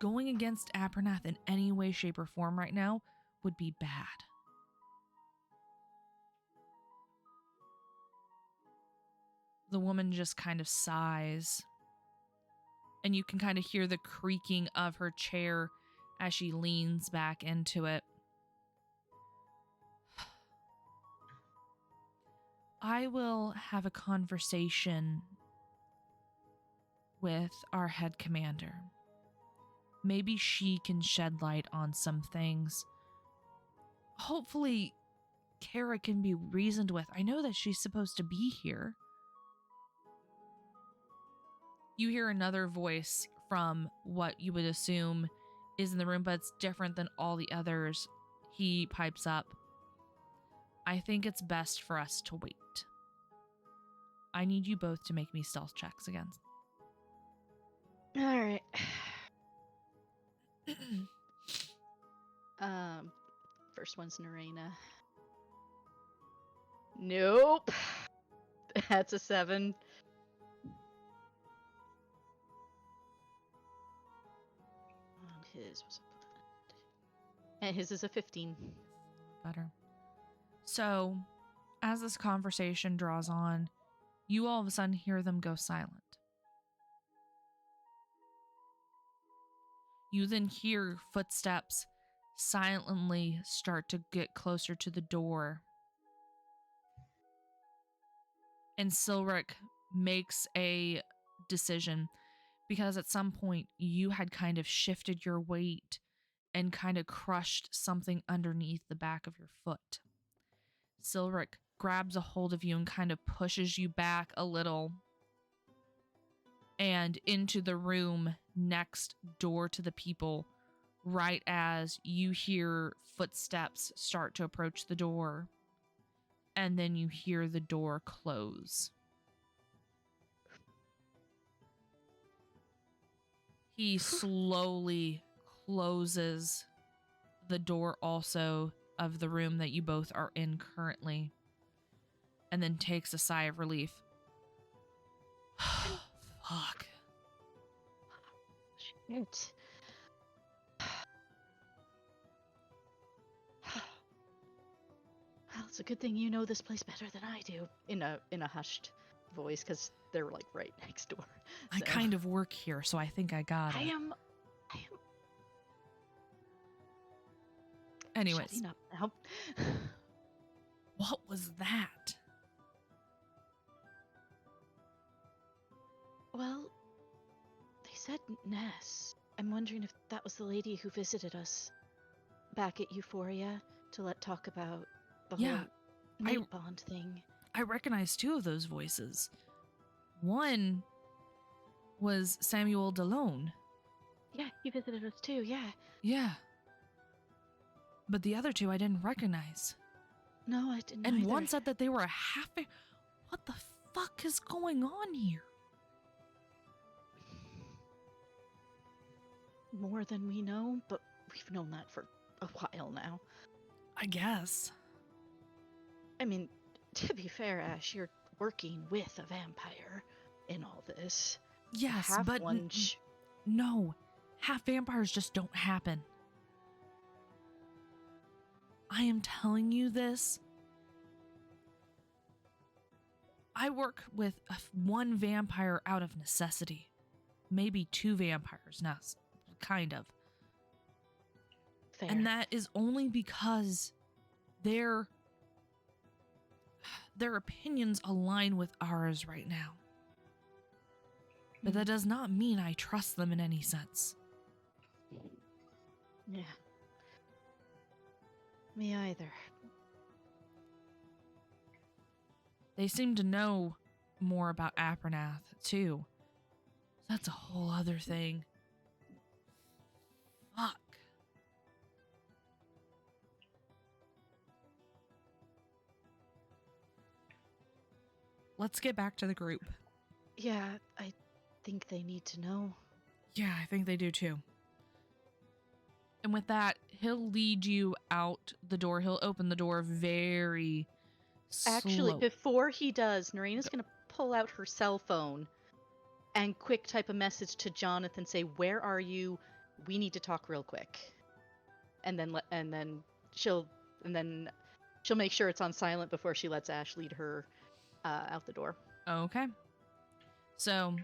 Going against Apernath in any way, shape, or form right now would be bad. The woman just kind of sighs, and you can kind of hear the creaking of her chair as she leans back into it. I will have a conversation with our head commander. Maybe she can shed light on some things. Hopefully, Kara can be reasoned with. I know that she's supposed to be here. You hear another voice from what you would assume is in the room, but it's different than all the others. He pipes up. I think it's best for us to wait. I need you both to make me stealth checks again. All right. First one's Neraina. Nope. That's a 7. And his was and his is a 15. Better. So, as this conversation draws on, you all of a sudden hear them go silent. You then hear footsteps silently start to get closer to the door. And Silric makes a decision because at some point you had kind of shifted your weight and kind of crushed something underneath the back of your foot. Silric grabs a hold of you and kind of pushes you back a little and into the room next door to the people, right as you hear footsteps start to approach the door, and then you hear the door close. He slowly closes the door also of the room that you both are in currently, and then takes a sigh of relief. Fuck. Shit. Well, it's a good thing you know this place better than I do. In a hushed voice, because they're like right next door. I kind of work here, so I think I got it. I am. Anyways. Shutting up now. What was that? Well, they said Ness. I'm wondering if that was the lady who visited us back at Euphoria to talk about the whole night bond thing. I recognize 2 of those voices. One was Samuel Delone. Yeah, he visited us too, yeah. Yeah. But the other 2 I didn't recognize. No, I didn't And either. one said that they were a half... What the fuck is going on here? More than we know, but we've known that for a while now. I guess. I mean, to be fair, Ash, you're working with a vampire in all this. Yes, but no. Half vampires just don't happen. I am telling you this. I work with one vampire out of necessity. Maybe 2 vampires, now, kind of. Fair. And that is only because their opinions align with ours right now. But that does not mean I trust them in any sense. Yeah. Me either. They seem to know more about Apernath, too. That's a whole other thing. Fuck. Let's get back to the group. Yeah, I think they need to know. Yeah, I think they do too. And with that, he'll lead you out the door. He'll open the door very Actually, slow. before he does, Neraina's going to pull out her cell phone and quick type a message to Jonathan, say, "Where are you? We need to talk real quick." And then she'll make sure it's on silent before she lets Ash lead her out the door. Okay. So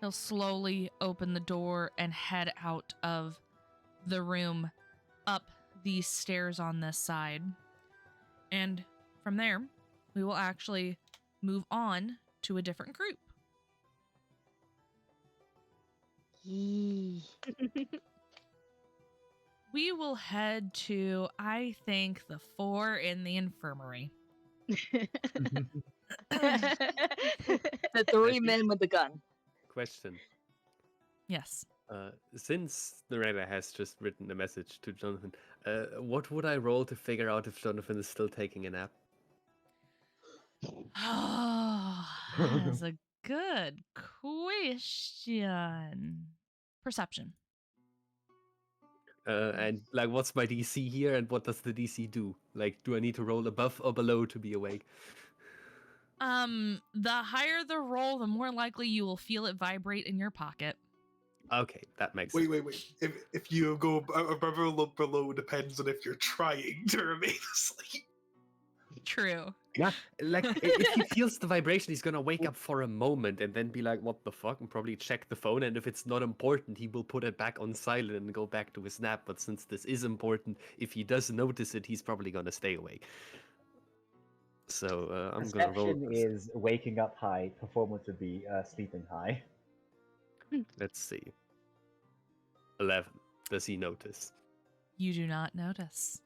he'll slowly open the door and head out of the room, up these stairs on this side. And from there, we will actually move on to a different group. Yee. We will head to, I think, the 4 in the infirmary. The 3 men with the gun. Question. Yes. Since Neraina has just written a message to Jonathan, what would I roll to figure out if Jonathan is still taking a nap? Oh, that's a good question. Perception. And like, what's my DC here, and what does the DC do? Like, do I need to roll above or below to be awake? The higher the roll, the more likely you will feel it vibrate in your pocket. Okay, that makes sense. Wait. If you go above or below, depends on if you're trying to remain asleep. True. Yeah, like if he feels the vibration, he's gonna wake up for a moment and then be like, "What the fuck?" and probably check the phone. And if it's not important, he will put it back on silent and go back to his nap. But since this is important, if he does notice it, he's probably gonna stay awake. So I'm gonna roll. Perception is waking up high. Performance would be sleeping high. Let's see. 11. Does he notice? You do not notice.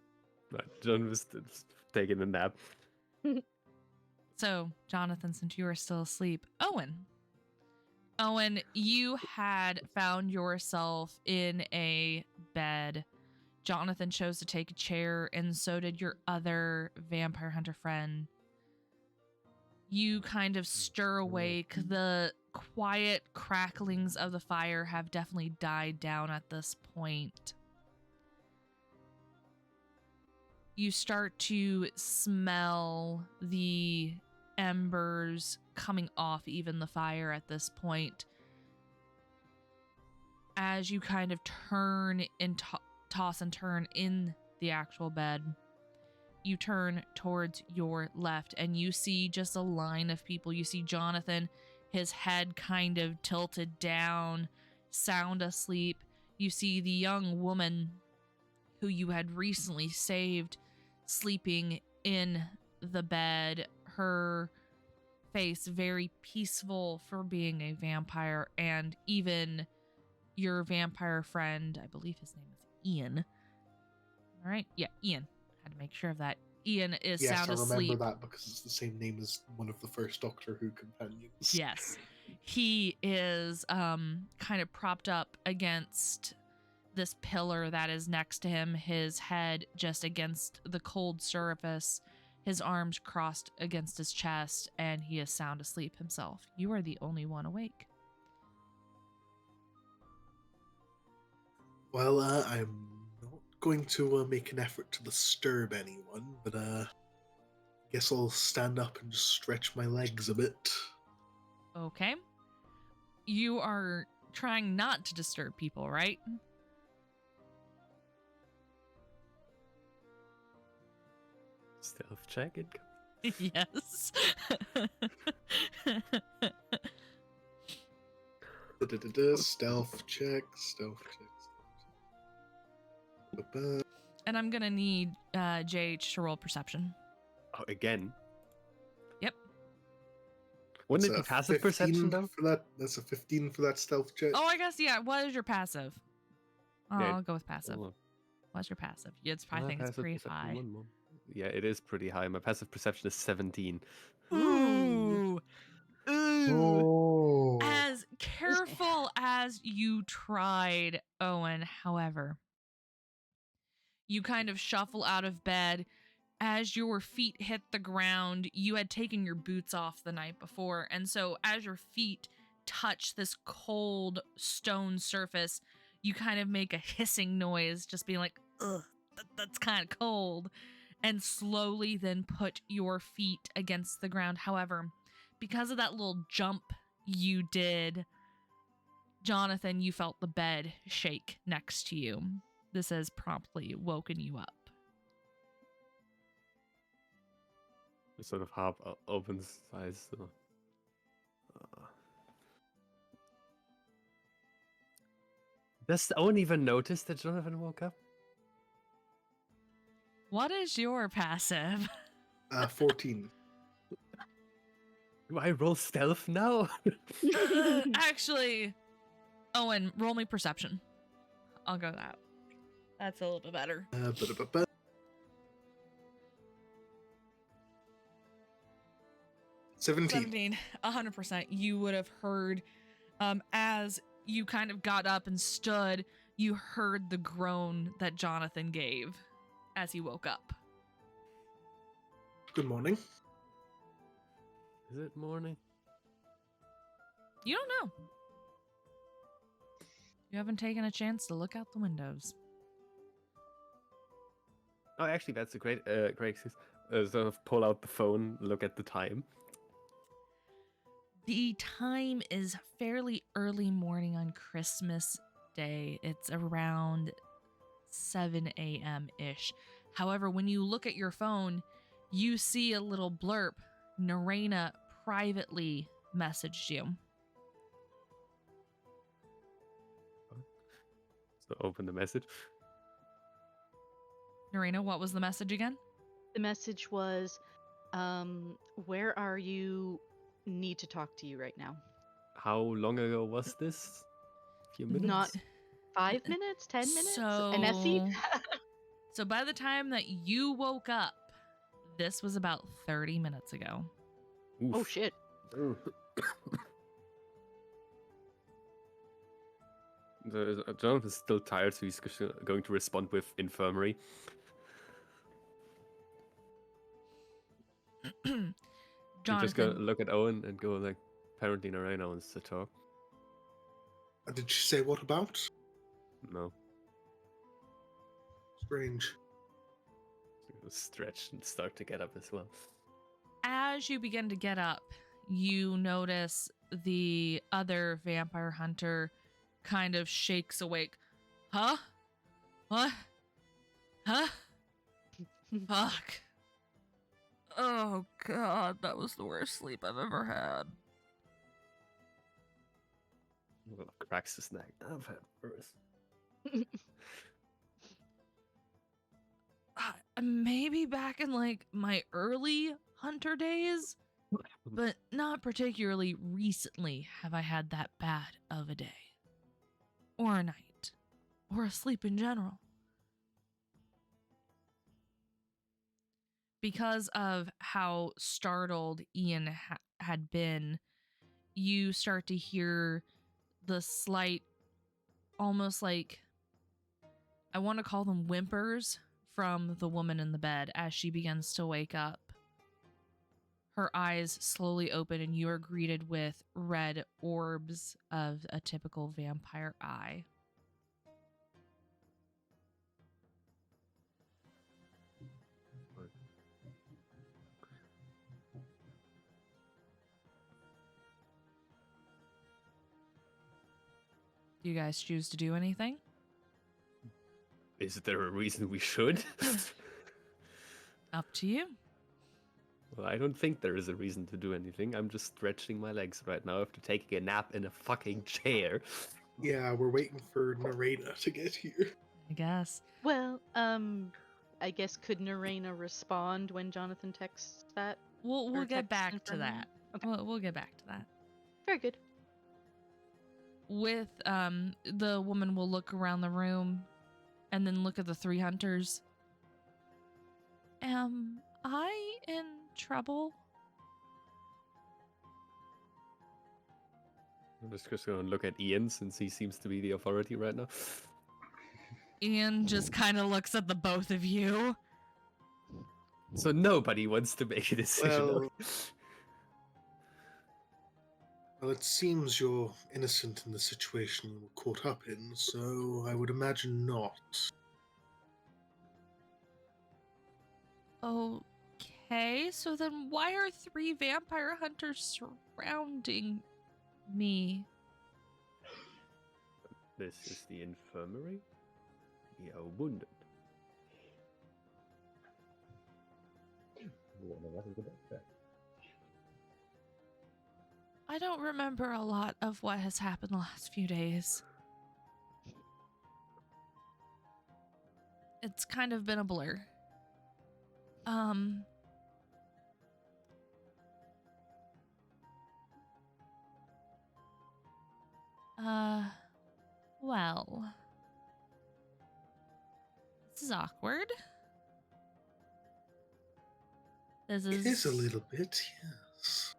Right, John was taking a nap. So, Jonathan, since you are still asleep, Owen, you had found yourself in a bed. Jonathan chose to take a chair, and so did your other vampire hunter friend. You kind of stir awake. The quiet cracklings of the fire have definitely died down at this point. You start to smell the embers coming off even the fire at this point. As you kind of turn and toss and turn in the actual bed, you turn towards your left and you see just a line of people. You see Jonathan, his head kind of tilted down, sound asleep. You see the young woman who you had recently saved sleeping in the bed, her face very peaceful for being a vampire, and even your vampire friend, I believe his name is Ian. All right? Yeah, Ian. Had to make sure of that. Ian is sound asleep. Yes, I remember that because it's the same name as one of the first Doctor Who companions. Yes. He is kind of propped up against this pillar that is next to him, his head just against the cold surface, his arms crossed against his chest, and he is sound asleep himself. You are the only one awake. Well, I'm not going to make an effort to disturb anyone, but guess I'll stand up and just stretch my legs a bit. Okay. You are trying not to disturb people, right? Stealth check it. Yes. Stealth check. And I'm gonna need JH to roll perception. Oh, again? Yep. Wouldn't it be passive perception though? For that, that's a 15 for that stealth check. Oh, I guess, yeah. What is your passive? Oh, Yeah, I'll go with passive. What's your passive? Yeah, I think it's pretty high. Yeah, it is pretty high. My passive perception is 17. Ooh. Oh. As careful as you tried, Owen, however, you kind of shuffle out of bed. As your feet hit the ground, you had taken your boots off the night before, and so as your feet touch this cold stone surface, you kind of make a hissing noise, just being like, ugh, that's kind of cold, and slowly then put your feet against the ground. However, because of that little jump you did, Jonathan, you felt the bed shake next to you. This has promptly woken you up. He sort of half opens his eyes. So. Does Owen even notice that Jonathan woke up? What is your passive? 14. Do I roll stealth now? Actually, Owen, roll me perception. I'll go that. That's a little bit better. 17. 100%. You would have heard, as you kind of got up and stood, you heard the groan that Jonathan gave as he woke up. Good morning. Is it morning? You don't know. You haven't taken a chance to look out the windows. Oh, actually, that's a great excuse. Sort of pull out the phone, look at the time. The time is fairly early morning on Christmas Day. It's around 7 a.m.-ish. However, when you look at your phone, you see a little blurb. Neraina privately messaged you. So open the message. Neraina, what was the message again? The message was, where are you? Need to talk to you right now. How long ago was this? A few minutes? Not 5 minutes, 10 minutes? So, An SE? so by the time that you woke up, this was about 30 minutes ago. Oof. Oh, shit. Jonathan's still tired, so he's going to respond with infirmary. I'm just gonna look at Owen and go like, apparently Neraina wants to talk. Did she say what about? No. Strange. Stretch and start to get up as well. As you begin to get up, you notice the other vampire hunter kind of shakes awake. Huh? What? Huh? Fuck. Oh god, that was the worst sleep I've ever had. Cracks his neck. I've had worse. Maybe back in like my early hunter days, but not particularly recently have I had that bad of a day. Or a night. Or a sleep in general. Because of how startled Ian had been, you start to hear the slight, almost like, I want to call them whimpers from the woman in the bed as she begins to wake up. Her eyes slowly open and you are greeted with red orbs of a typical vampire eye. Do you guys choose to do anything? Is there a reason we should? Up to you. Well, I don't think there is a reason to do anything. I'm just stretching my legs right now after taking a nap in a fucking chair. Yeah, we're waiting for Neraina to get here. I guess. Well, I guess could Neraina respond when Jonathan texts that? We'll get text back to information? that. Okay. We'll get back to that. Very good. With the woman will look around the room and then look at the three hunters. Am I in trouble? I'm just going to look at Ian since he seems to be the authority right now. Ian just kind of looks at the both of you. So nobody wants to make a decision. Well, well, it seems you're innocent in the situation you were caught up in, so I would imagine not. Okay, so then why are 3 vampire hunters surrounding me? This is the infirmary. We are wounded. I don't remember a lot of what has happened the last few days. It's kind of been a blur. Well. This is awkward. This It is a little bit, yes.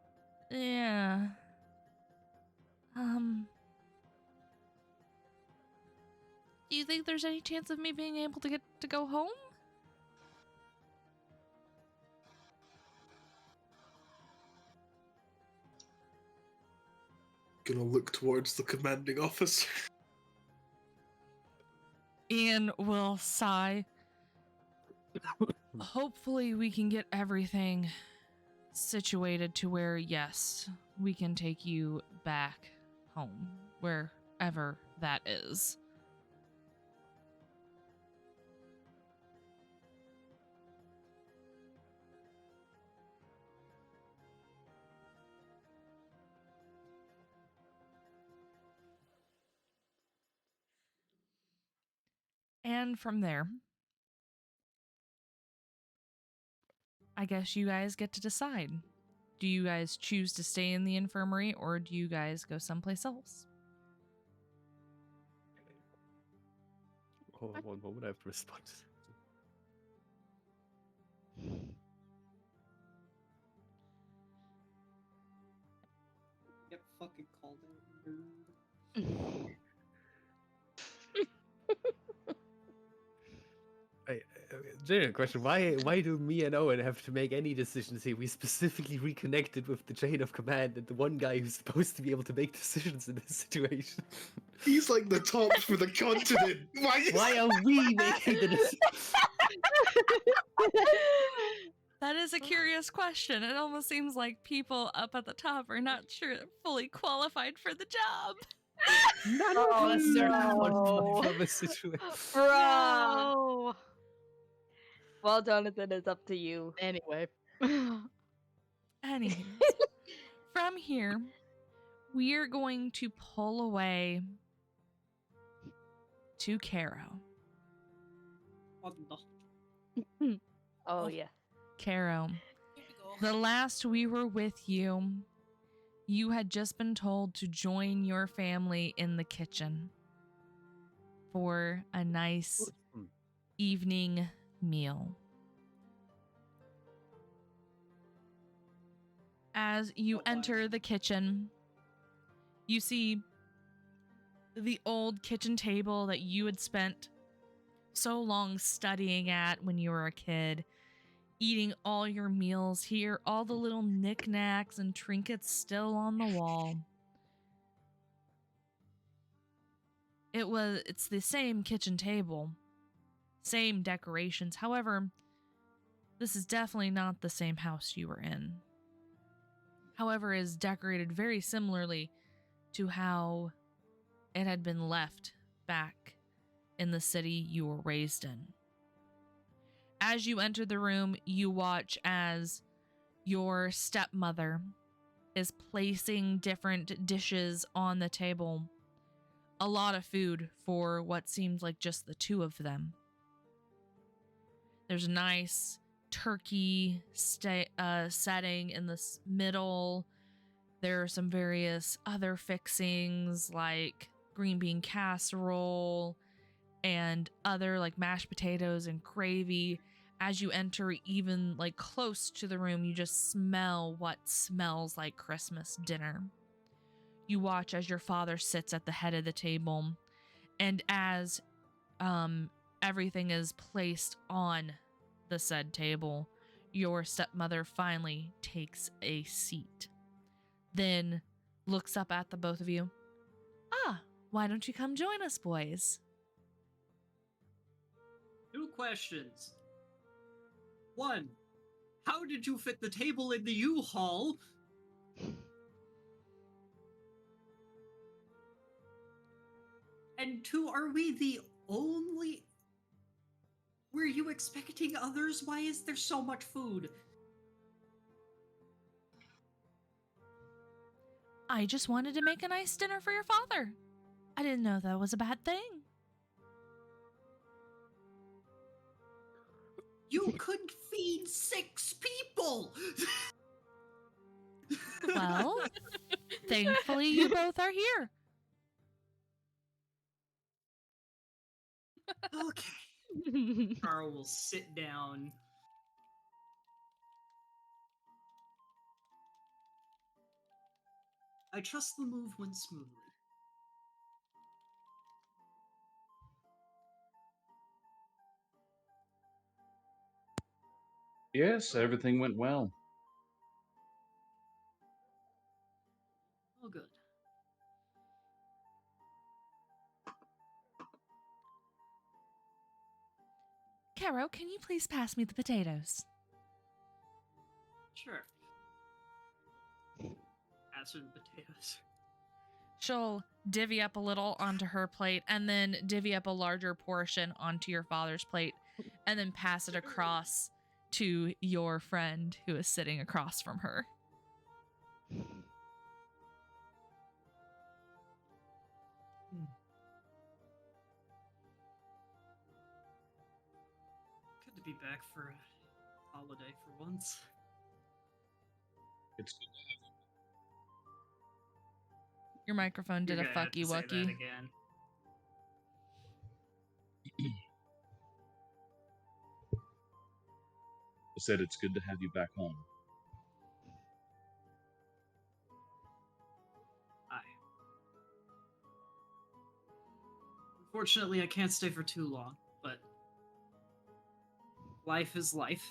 Yeah. Do you think there's any chance of me being able to get to go home? Gonna look towards the commanding officer. Ian will sigh. Hopefully we can get everything situated to where, yes, we can take you back home, wherever that is. And from there, I guess you guys get to decide. Do you guys choose to stay in the infirmary, or do you guys go someplace else? Hold on one moment, I have to respond. Get fucking called out. Genuine question: Why do me and Owen have to make any decisions here? We specifically reconnected with the chain of command and the one guy who's supposed to be able to make decisions in this situation. He's like the top for the continent. Why are we making the decision? That is a curious question. It almost seems like people up at the top are not sure fully qualified for the job. None of us are qualified for the situation. Bruh. No. Well, Jonathan, it's up to you. Anyway. Anyways, from here, we are going to pull away to Caro. What the? Oh, yeah. Caro, the last we were with you, you had just been told to join your family in the kitchen for a nice evening meal. As you enter the kitchen, you see the old kitchen table that you had spent so long studying at when you were a kid, eating all your meals here, all the little knickknacks and trinkets still on the wall. It's the same kitchen table, same decorations. However, this is definitely not the same house you were in. However, it is decorated very similarly to how it had been left back in the city you were raised in. As you enter the room, you watch as your stepmother is placing different dishes on the table. A lot of food for what seems like just the two of them. There's a nice turkey setting in the middle. There are some various other fixings like green bean casserole and other like mashed potatoes and gravy. As you enter even like close to the room, you just smell what smells like Christmas dinner. you watch as your father sits at the head of the table, and as everything is placed on the said table, your stepmother finally takes a seat, then looks up at the both of you. Ah, why don't you come join us, boys? 2 questions. 1. How did you fit the table in the U-Haul? And 2, are we the only... Were you expecting others? Why is there so much food? I just wanted to make a nice dinner for your father. I didn't know that was a bad thing. You could feed 6 people! Well, thankfully you both are here. Okay. Carl will sit down. I trust the move went smoothly. Yes, everything went well. Oh, good. Caro, can you please pass me the potatoes? Sure. Pass her the potatoes. She'll divvy up a little onto her plate and then divvy up a larger portion onto your father's plate and then pass it across to your friend who is sitting across from her. Good to be back for a holiday for once. It's good to have Your microphone did You're a gonna have fucky to say wucky. that again. I said it's good to have you back home. Hi. Unfortunately, I can't stay for too long, but life is life.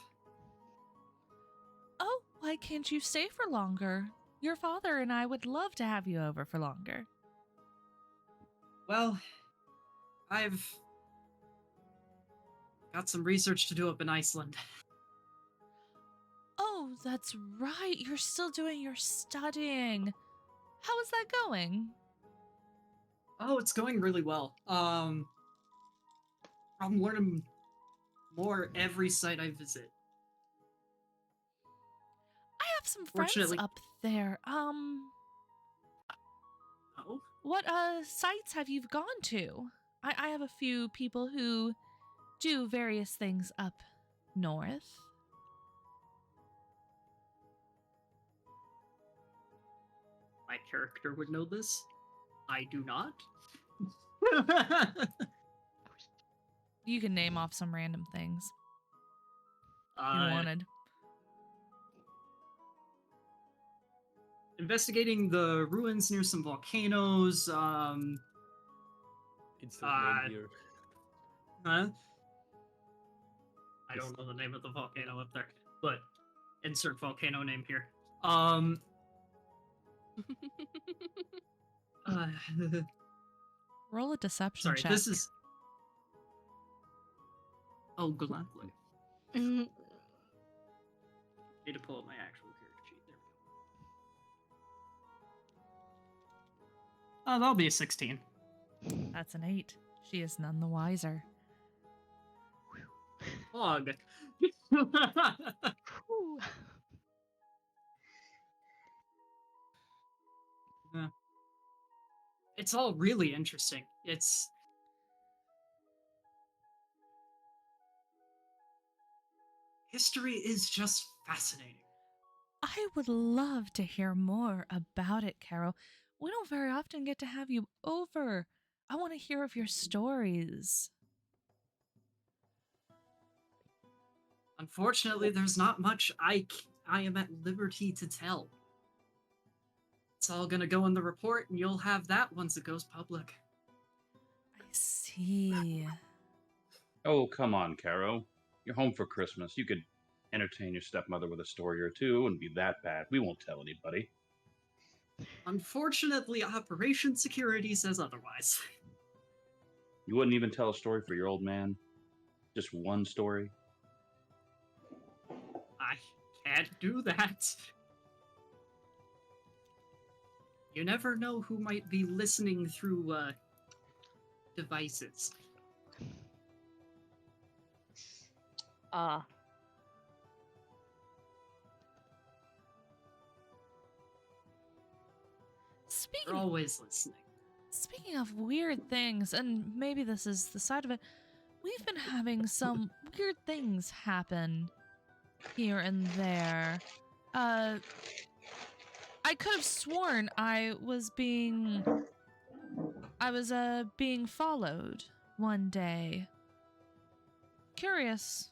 Oh, why can't you stay for longer? Your father and I would love to have you over for longer. Well, I've got some research to do up in Iceland. Oh, that's right. You're still doing your studying. How is that going? Oh, it's going really well. I'm learning more every site I visit. I have some friends Fortunately- up there. Oh? What sites have you gone to? I have a few people who do various things up north. My character would know this. I do not. You can name off some random things you wanted. Investigating the ruins near some volcanoes. Instant name here. Huh? I don't know the name of the volcano up there, but insert volcano name here. Roll a deception Sorry, check. this is. Oh, gladly. Mm, Need to pull up my actual character sheet. There we go. That'll be a 16. That's an 8. She is none the wiser. Ugh. whew. Yeah. It's all really interesting. It's history is just fascinating. I would love to hear more about it, Carol. We don't very often get to have you over. I want to hear of your stories. Unfortunately, there's not much I am at liberty to tell. It's all gonna go in the report, and you'll have that once it goes public. I see. Oh, come on, Caro. You're home for Christmas. You could entertain your stepmother with a story or two and be that bad. We won't tell anybody. Unfortunately, Operation Security says otherwise. You wouldn't even tell a story for your old man? Just one story? I can't do that. You never know who might be listening through, devices. They're always listening. Speaking of weird things, and maybe this is the side of it, we've been having some weird things happen here and there. I could have sworn I was being followed one day. Curious.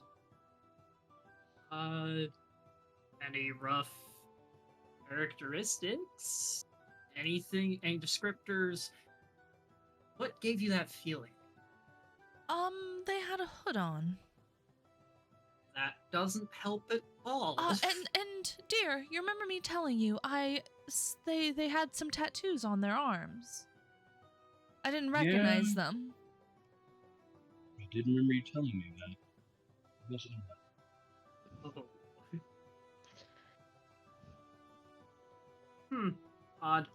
Any rough characteristics? Anything, any descriptors? What gave you that feeling? They had a hood on. That doesn't help at all. And dear, you remember me telling you they had some tattoos on their arms. I didn't recognize them. I did remember you telling me that. It wasn't that. Odd.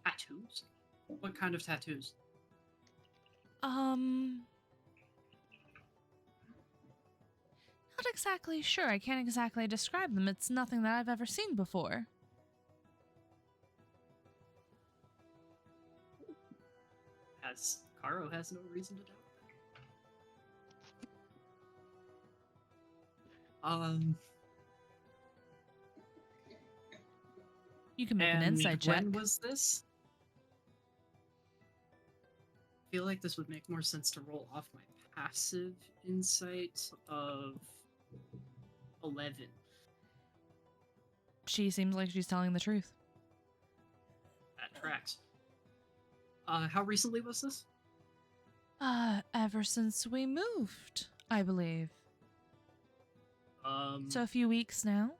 Tattoos? What kind of tattoos? Not exactly sure. I can't exactly describe them. It's nothing that I've ever seen before. Caro has no reason to doubt that. You can make an insight check. When was this? I feel like this would make more sense to roll off my passive insight of 11. She seems like she's telling the truth. That tracks. How recently was this? Ever since we moved, I believe. So a few weeks now.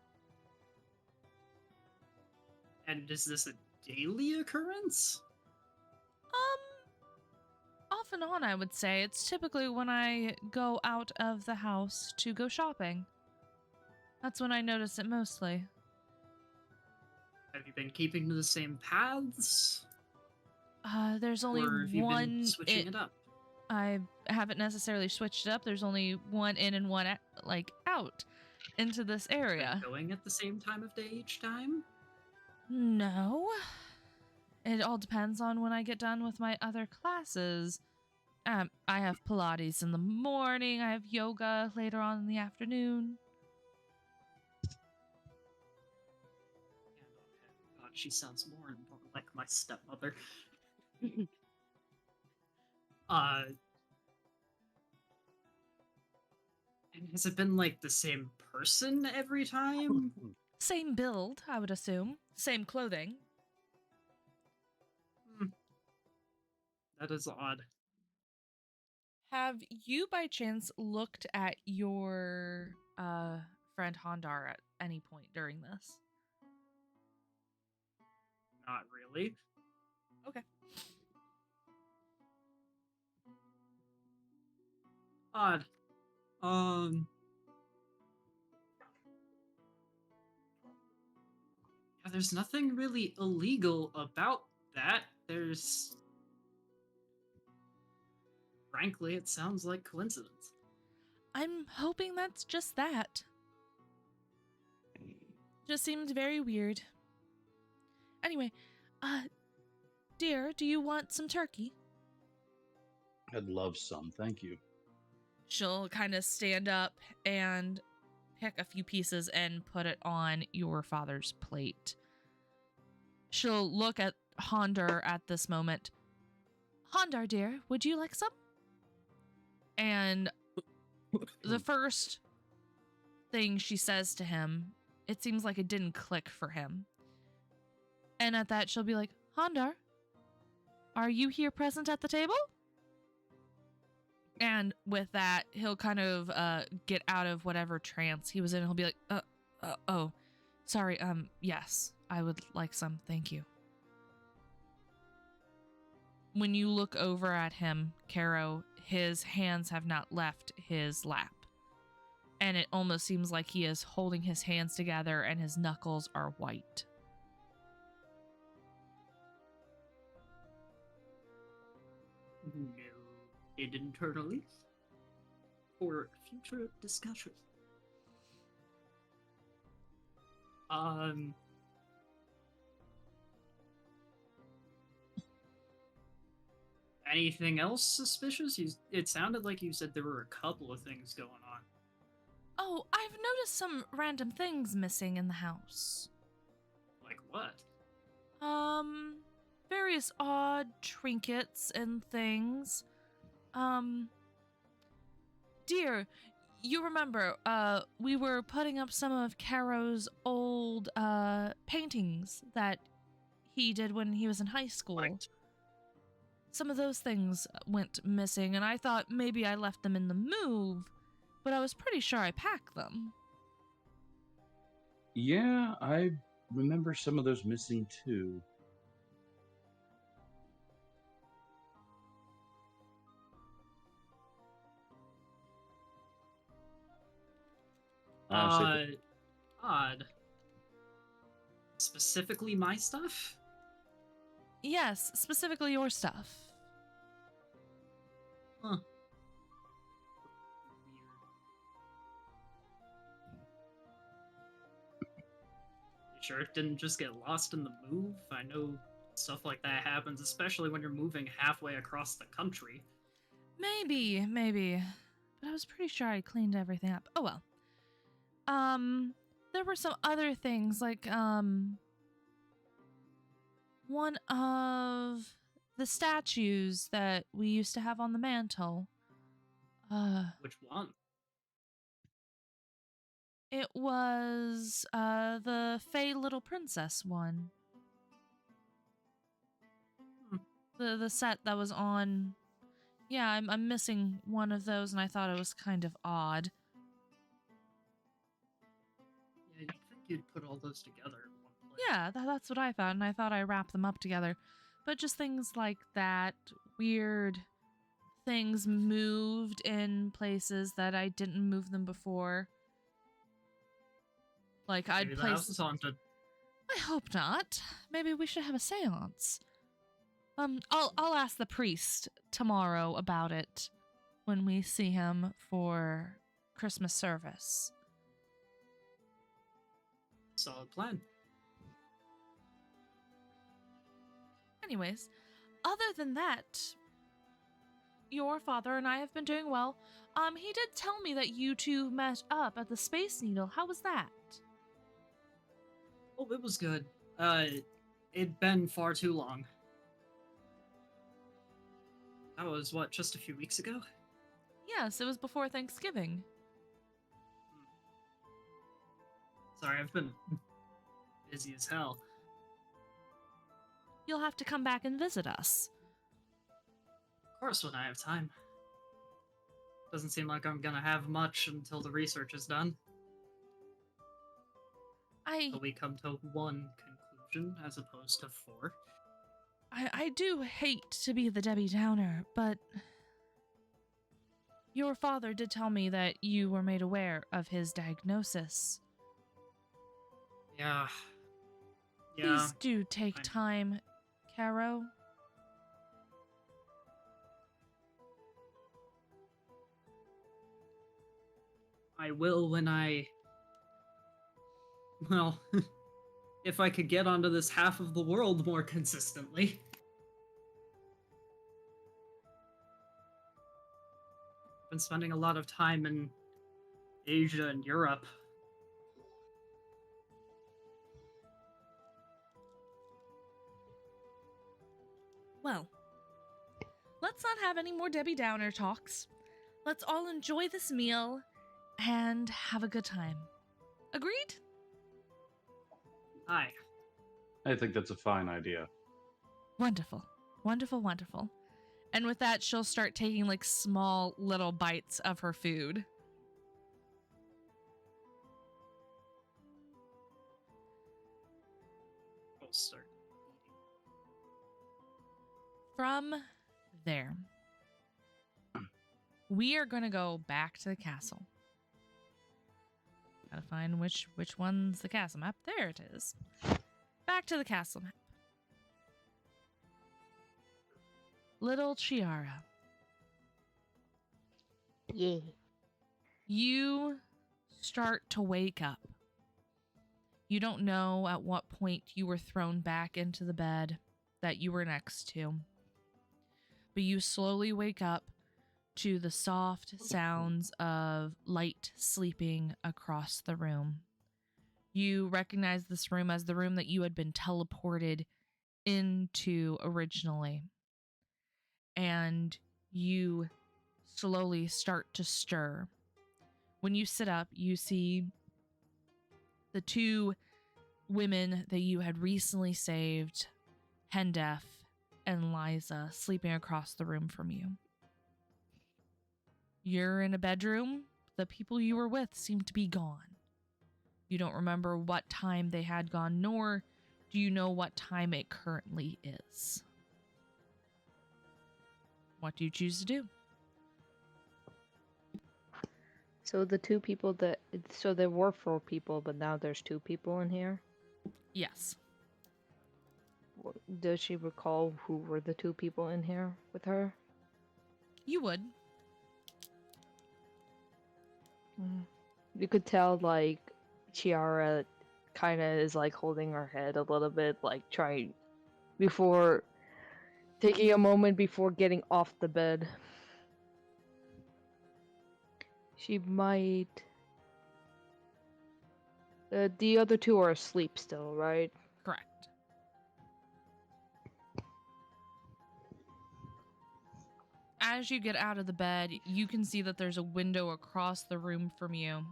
And is this a daily occurrence? Off and on, I would say. It's typically when I go out of the house to go shopping. That's when I notice it mostly. Have you been keeping to the same paths? There's only or have you one. Been switching it up? I haven't necessarily switched it up. There's only one in and one out into this area. Going at the same time of day each time? No. It all depends on when I get done with my other classes. I have Pilates in the morning. I have yoga later on in the afternoon. God, she sounds more and more like my stepmother. And has it been like the same person every time? Same build, I would assume. Same clothing. That is odd. Have you by chance looked at your friend Hondar at any point during this? Not really. Okay. Odd. Yeah, there's nothing really illegal about that. Frankly, it sounds like coincidence. I'm hoping that's just that. Just seemed very weird. Anyway, dear, do you want some turkey? I'd love some, thank you. She'll kind of stand up and pick a few pieces and put it on your father's plate. She'll look at Hondar at this moment. Hondar, dear, would you like some? And the first thing she says to him, it seems like it didn't click for him. And at that, she'll be like, Hondar, are you here present at the table? And with that, he'll kind of get out of whatever trance he was in. He'll be like, oh, sorry, yes, I would like some, thank you. When you look over at him, Caro, his hands have not left his lap. And it almost seems like he is holding his hands together and his knuckles are white. Noted internally for future discussion. Anything else suspicious? It sounded like you said there were a couple of things going on. Oh, I've noticed some random things missing in the house. Like what? Various odd trinkets and things. Dear, you remember, we were putting up some of Caro's old, paintings that he did when he was in high school. Right. Some of those things went missing, and I thought maybe I left them in the move, but I was pretty sure I packed them. Yeah, I remember some of those missing too. Odd. Specifically my stuff? Yes, specifically your stuff. Huh. You sure it didn't just get lost in the move? I know stuff like that happens, especially when you're moving halfway across the country. Maybe. But I was pretty sure I cleaned everything up. Oh well. There were some other things, like, one of the statues that we used to have on the mantle. Which one? It was, the Fey Little Princess one. The set that was on... Yeah, I'm missing one of those, and I thought it was kind of odd. Yeah, you'd think you'd put all those together in one place. Yeah, that's what I thought, and I thought I wrapped them up together. But just things like that, weird things moved in places that I didn't move them before. Like, Maybe the house is haunted. I hope not. Maybe we should have a seance. I'll ask the priest tomorrow about it when we see him for Christmas service. Solid plan. Anyways, other than that, your father and I have been doing well. He did tell me that you two met up at the Space Needle. How was that? Oh, it was good. It'd been far too long. That was, what, just a few weeks ago? Yes, it was before Thanksgiving. Sorry, I've been busy as hell. You'll have to come back and visit us. Of course, when I have time. Doesn't seem like I'm gonna have much until the research is done. So we come to one conclusion as opposed to four. I do hate to be the Debbie Downer, but your father did tell me that you were made aware of his diagnosis. Yeah. Please do take time, Caro. I will when well, if I could get onto this half of the world more consistently. Been spending a lot of time in Asia and Europe. Well, let's not have any more Debbie Downer talks. let's all enjoy this meal and have a good time. Agreed? Aye. I think that's a fine idea. Wonderful. Wonderful, wonderful. And with that, she'll start taking like small little bites of her food. We'll start eating. From there, we are going to go back to the castle. Gotta find which one's the castle map. There it is. Back to the castle map. Little Chiara. Yeah. You start to wake up. You don't know at what point you were thrown back into the bed that you were next to. But you slowly wake up to the soft sounds of light sleeping across the room. You recognize this room as the room that you had been teleported into originally. And you slowly start to stir. When you sit up, you see the two women that you had recently saved, Hendef and Liza, sleeping across the room from you. You're in a bedroom. The people you were with seem to be gone. You don't remember what time they had gone, nor do you know what time it currently is. What do you choose to do? So the two people so there were 4 people, but now there's 2 people in here. Yes. Does she recall who were the 2 people in here with her? You would. You could tell, like, Chiara kind of is, like, holding her head a little bit, like, taking a moment before getting off the bed. She might... the other 2 are asleep still, right? Correct. As you get out of the bed, you can see that there's a window across the room from you,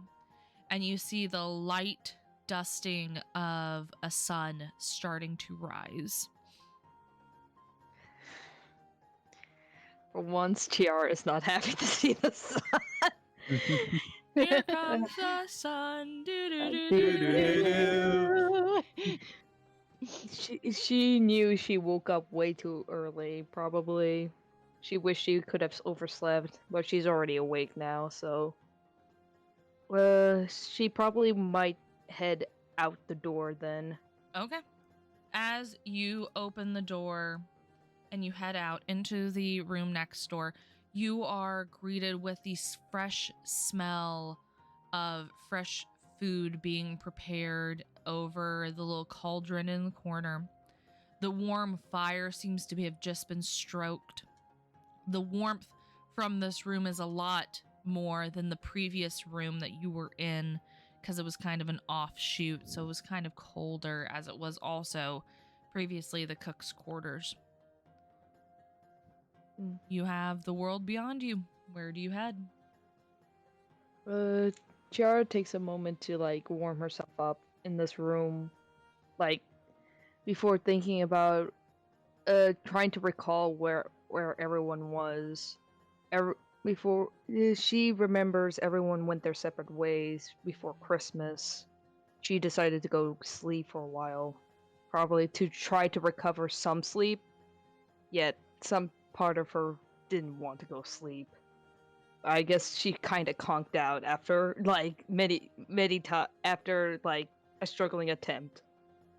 and you see the light dusting of a sun starting to rise. For once, Chiara is not happy to see the sun. Here comes the sun. Do-do-do-do-do. She knew she woke up way too early, probably. She wished she could have overslept, but she's already awake now, so... she probably might head out the door then. Okay. As you open the door and you head out into the room next door, you are greeted with the fresh smell of fresh food being prepared over the little cauldron in the corner. The warm fire seems to have just been stroked. The warmth from this room is a lot more than the previous room that you were in, because it was kind of an offshoot, so it was kind of colder, as it was also previously the cook's quarters. You have the world beyond you. Where do you head? Chiara takes a moment to, like, warm herself up in this room, like, before thinking about, trying to recall where everyone was. Before she remembers everyone went their separate ways before Christmas. She decided to go sleep for a while, probably to try to recover some sleep, yet some part of her didn't want to go sleep. I guess she kind of conked out after, like, after, like, a struggling attempt.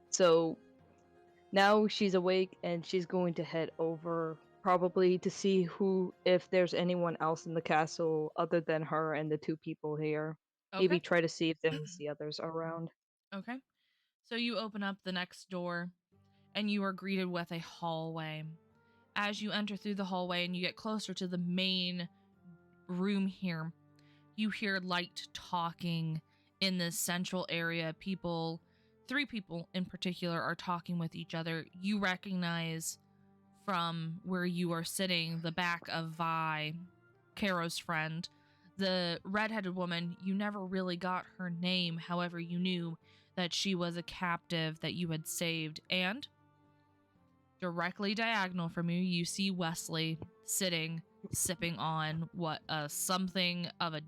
So now she's awake and she's going to head over, probably to see if there's anyone else in the castle other than her and the 2 people here. Okay. Maybe try to see if there's the others around. Okay. So you open up the next door and you are greeted with a hallway. As you enter through the hallway and you get closer to the main room here, you hear light talking in this central area. 3 people in particular are talking with each other. You recognize from where you are sitting the back of Vi Caro's friend. The redheaded woman, you never really got her name. However, you knew that she was a captive that you had saved. And directly diagonal from you, you see Wesley sitting, sipping on something of a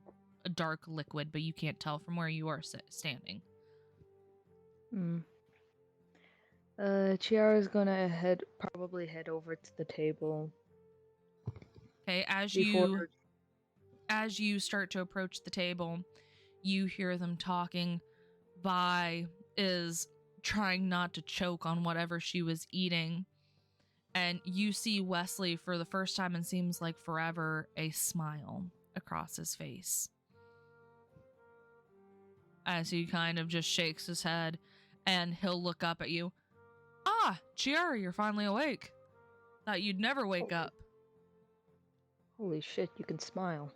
dark liquid, but you can't tell from where you are standing. Chiara's gonna probably head over to the table. Okay, as you start to approach the table, you hear them talking. Vi is trying not to choke on whatever she was eating. And you see Wesley for the first time and seems like forever, a smile across his face. As he kind of just shakes his head and he'll look up at you. Ah, Chiara, you're finally awake. Thought you'd never wake up. Holy shit, you can smile.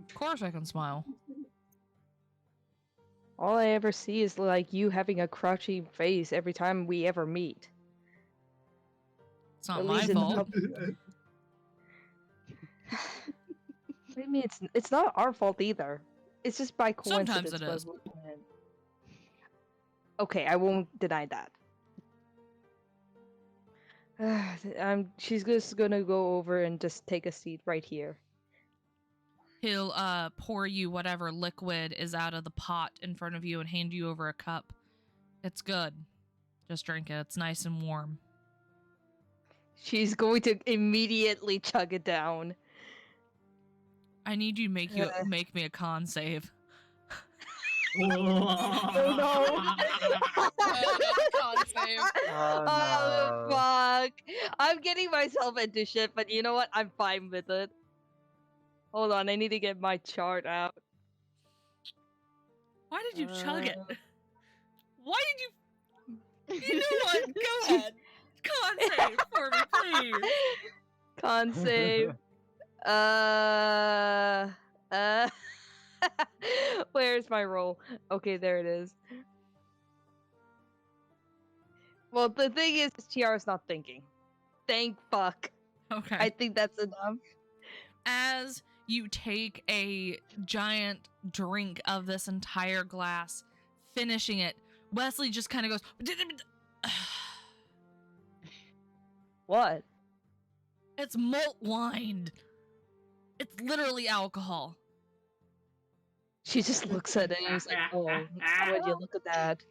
Of course I can smile. All I ever see is like you having a crouching face every time we ever meet. It's not At my least in the fault. What do you mean it's not our fault either? It's just by coincidence. Sometimes it is. Okay, I won't deny that. She's just gonna go over and just take a seat right here. He'll pour you whatever liquid is out of the pot in front of you and hand you over a cup. It's good. Just drink it. It's nice and warm. She's going to immediately chug it down. I need you to make me a con save. Oh no! Oh fuck! I'm getting myself into shit, but you know what? I'm fine with it. Hold on, I need to get my chart out. Why did you chug it? Why did you? You know what? Go ahead. Con save for me, please. Con save. Where's my roll? Okay, there it is. Well, the thing is, Chiara's not thinking. Thank fuck. Okay. I think that's enough. As you take a giant drink of this entire glass, finishing it, Wesley just kind of goes, What? It's malt wine. It's literally alcohol. She just looks at it and is like, oh, would you look at that?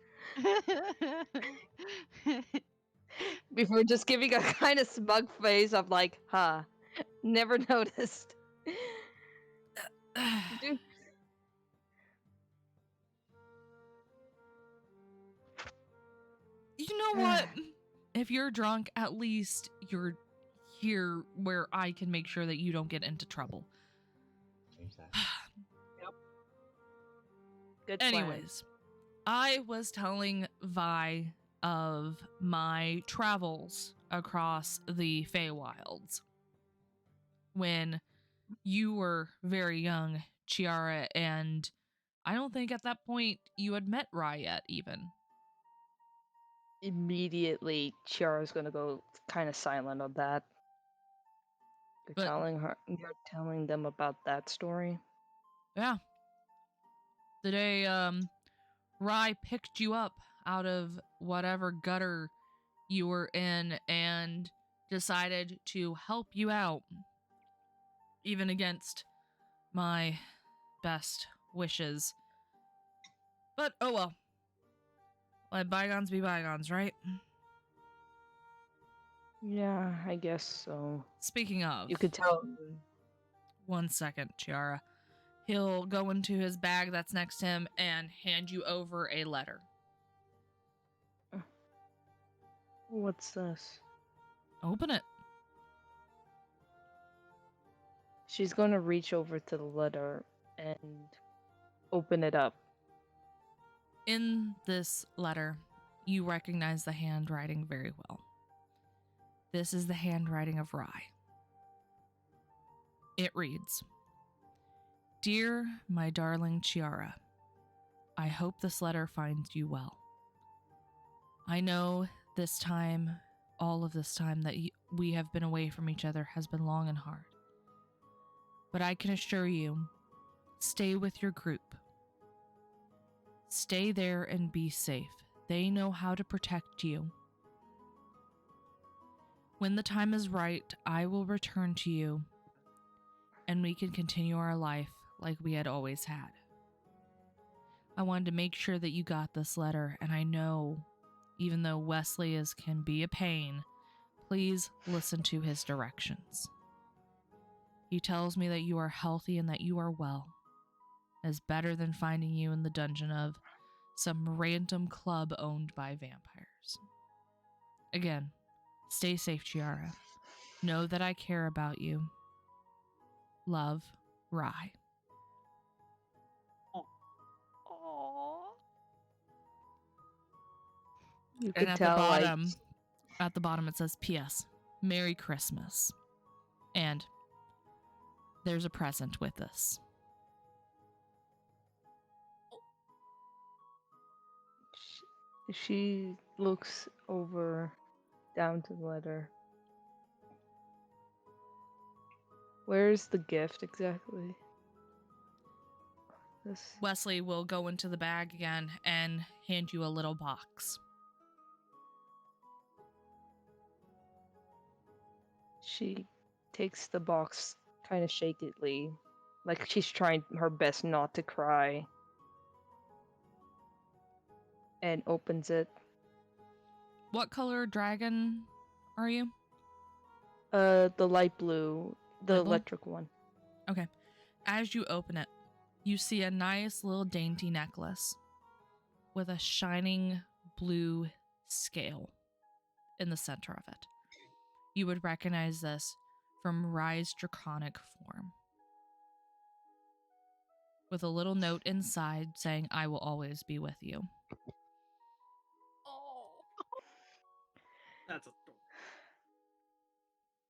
Before just giving a kind of smug face of like, huh, never noticed. Dude. You know what? If you're drunk, at least you're here where I can make sure that you don't get into trouble. Yep. Good plan. Anyways, I was telling Vi of my travels across the Feywilds when you were very young, Chiara, and I don't think at that point you had met Rai yet, even. Immediately, Chiara's gonna go kind of silent on that. You're telling them about that story? Yeah. The day Rai picked you up out of whatever gutter you were in and decided to help you out, even against my best wishes. But oh well. Let bygones be bygones, right? Yeah, I guess so. Speaking of, You could tell. 1 second, Chiara. He'll go into his bag that's next to him and hand you over a letter. What's this? Open it. She's gonna reach over to the letter and open it up. In this letter, you recognize the handwriting very well. This is the handwriting of Rai. It reads, "Dear my darling Chiara, I hope this letter finds you well. I know this time, all of this time that we have been away from each other has been long and hard. But I can assure you, stay with your group. Stay there and be safe. They know how to protect you. When the time is right, I will return to you, and we can continue our life like we had always had. I wanted to make sure that you got this letter, and I know, even though Wesley can be a pain, please listen to his directions. He tells me that you are healthy and that you are well. It's better than finding you in the dungeon of some random club owned by vampires. Again, stay safe, Chiara. Know that I care about you. Love, Rye. You And could at tell, the bottom it says P.S. Merry Christmas. And there's a present with this. she looks over down to the letter. Where's the gift exactly? This. Wesley will go into the bag again and hand you a little box. She takes the box kind of shakily, like she's trying her best not to cry, and opens it. What color dragon are you? The light blue, the Light blue? electric one. Okay. As you open it, you see a nice little dainty necklace with a shining blue scale in the center of it. You would recognize this from Rye's draconic form, with a little note inside saying, I will always be with you. Oh, That's adorable.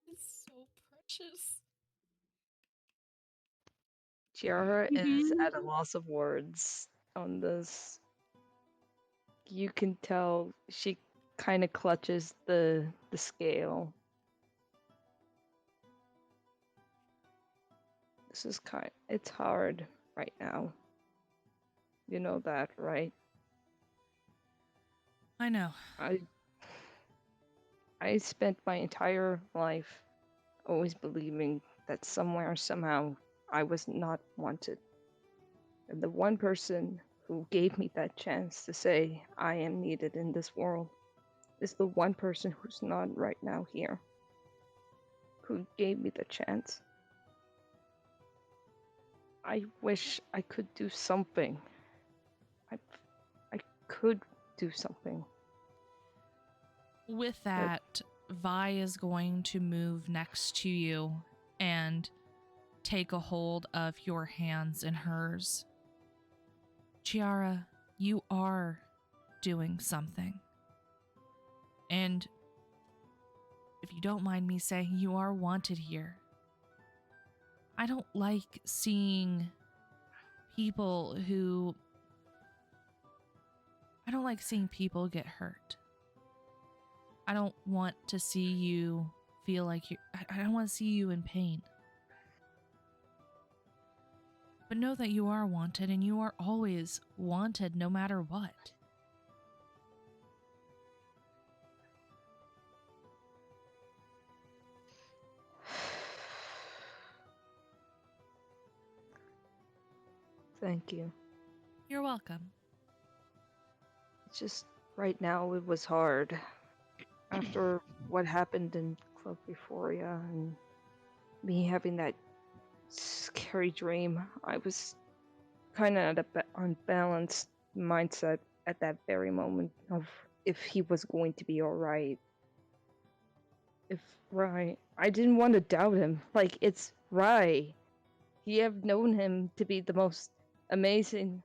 it's so precious. Chiara is at a loss of words on this. You can tell she kind of clutches the scale. It's hard right now. You know that, right? I know. I spent my entire life always believing that somewhere, somehow, I was not wanted. And the one person who gave me that chance to say I am needed in this world is the one person who's not right now here. Who gave me the chance. I wish I could do something. I could do something. With that, Vi is going to move next to you and take a hold of your hands in hers. Chiara, you are doing something. And if you don't mind me saying, you are wanted here. I don't like seeing people get hurt. I don't want to see you feel like I don't want to see you in pain. But know that you are wanted, and you are always wanted no matter what. Thank you. You're welcome. It's just right now it was hard. After what happened in Club Euphoria and me having that scary dream, I was kind of at an unbalanced mindset at that very moment of if he was going to be alright. I didn't want to doubt him. Like, it's Rai. You have known him to be the most amazing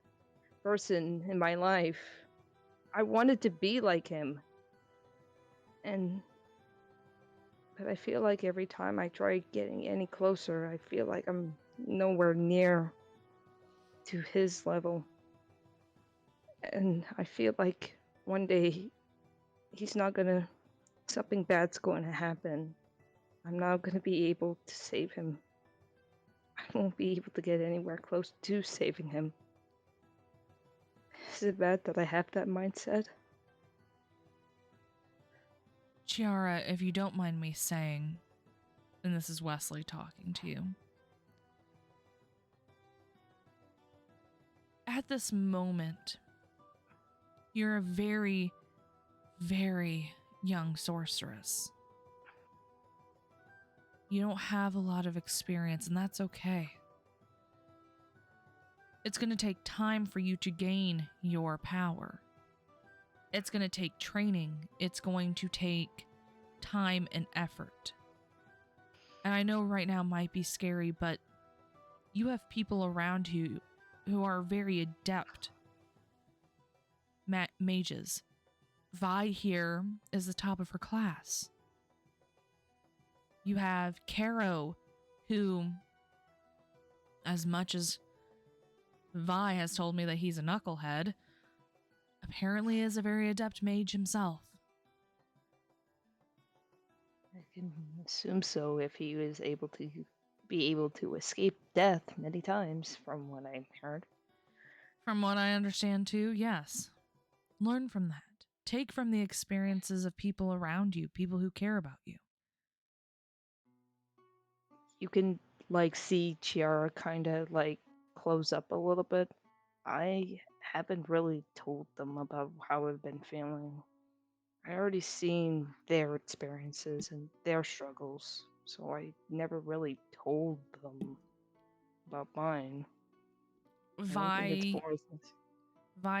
person in my life. I wanted to be like him. But I feel like every time I try getting any closer, I feel like I'm nowhere near to his level. And I feel like one day something bad's going to happen. I'm not gonna be able to save him. I'm won't be able to get anywhere close to saving him. Is it bad that I have that mindset? Chiara, if you don't mind me saying, and this is Wesley talking to you, at this moment, you're a very, very young sorceress. You don't have a lot of experience, and that's okay. It's going to take time for you to gain your power. It's going to take training. It's going to take time and effort. And I know right now might be scary, but you have people around you who are very adept mages. Vi here is the top of her class. You have Caro, who, as much as Vi has told me that he's a knucklehead, apparently is a very adept mage himself. I can assume so if he was able to escape death many times, from what I heard. From what I understand too, yes. Learn from that. Take from the experiences of people around you, people who care about you. You can, see Chiara kind of, close up a little bit. I haven't really told them about how I've been feeling. I already seen their experiences and their struggles, so I never really told them about mine. Vi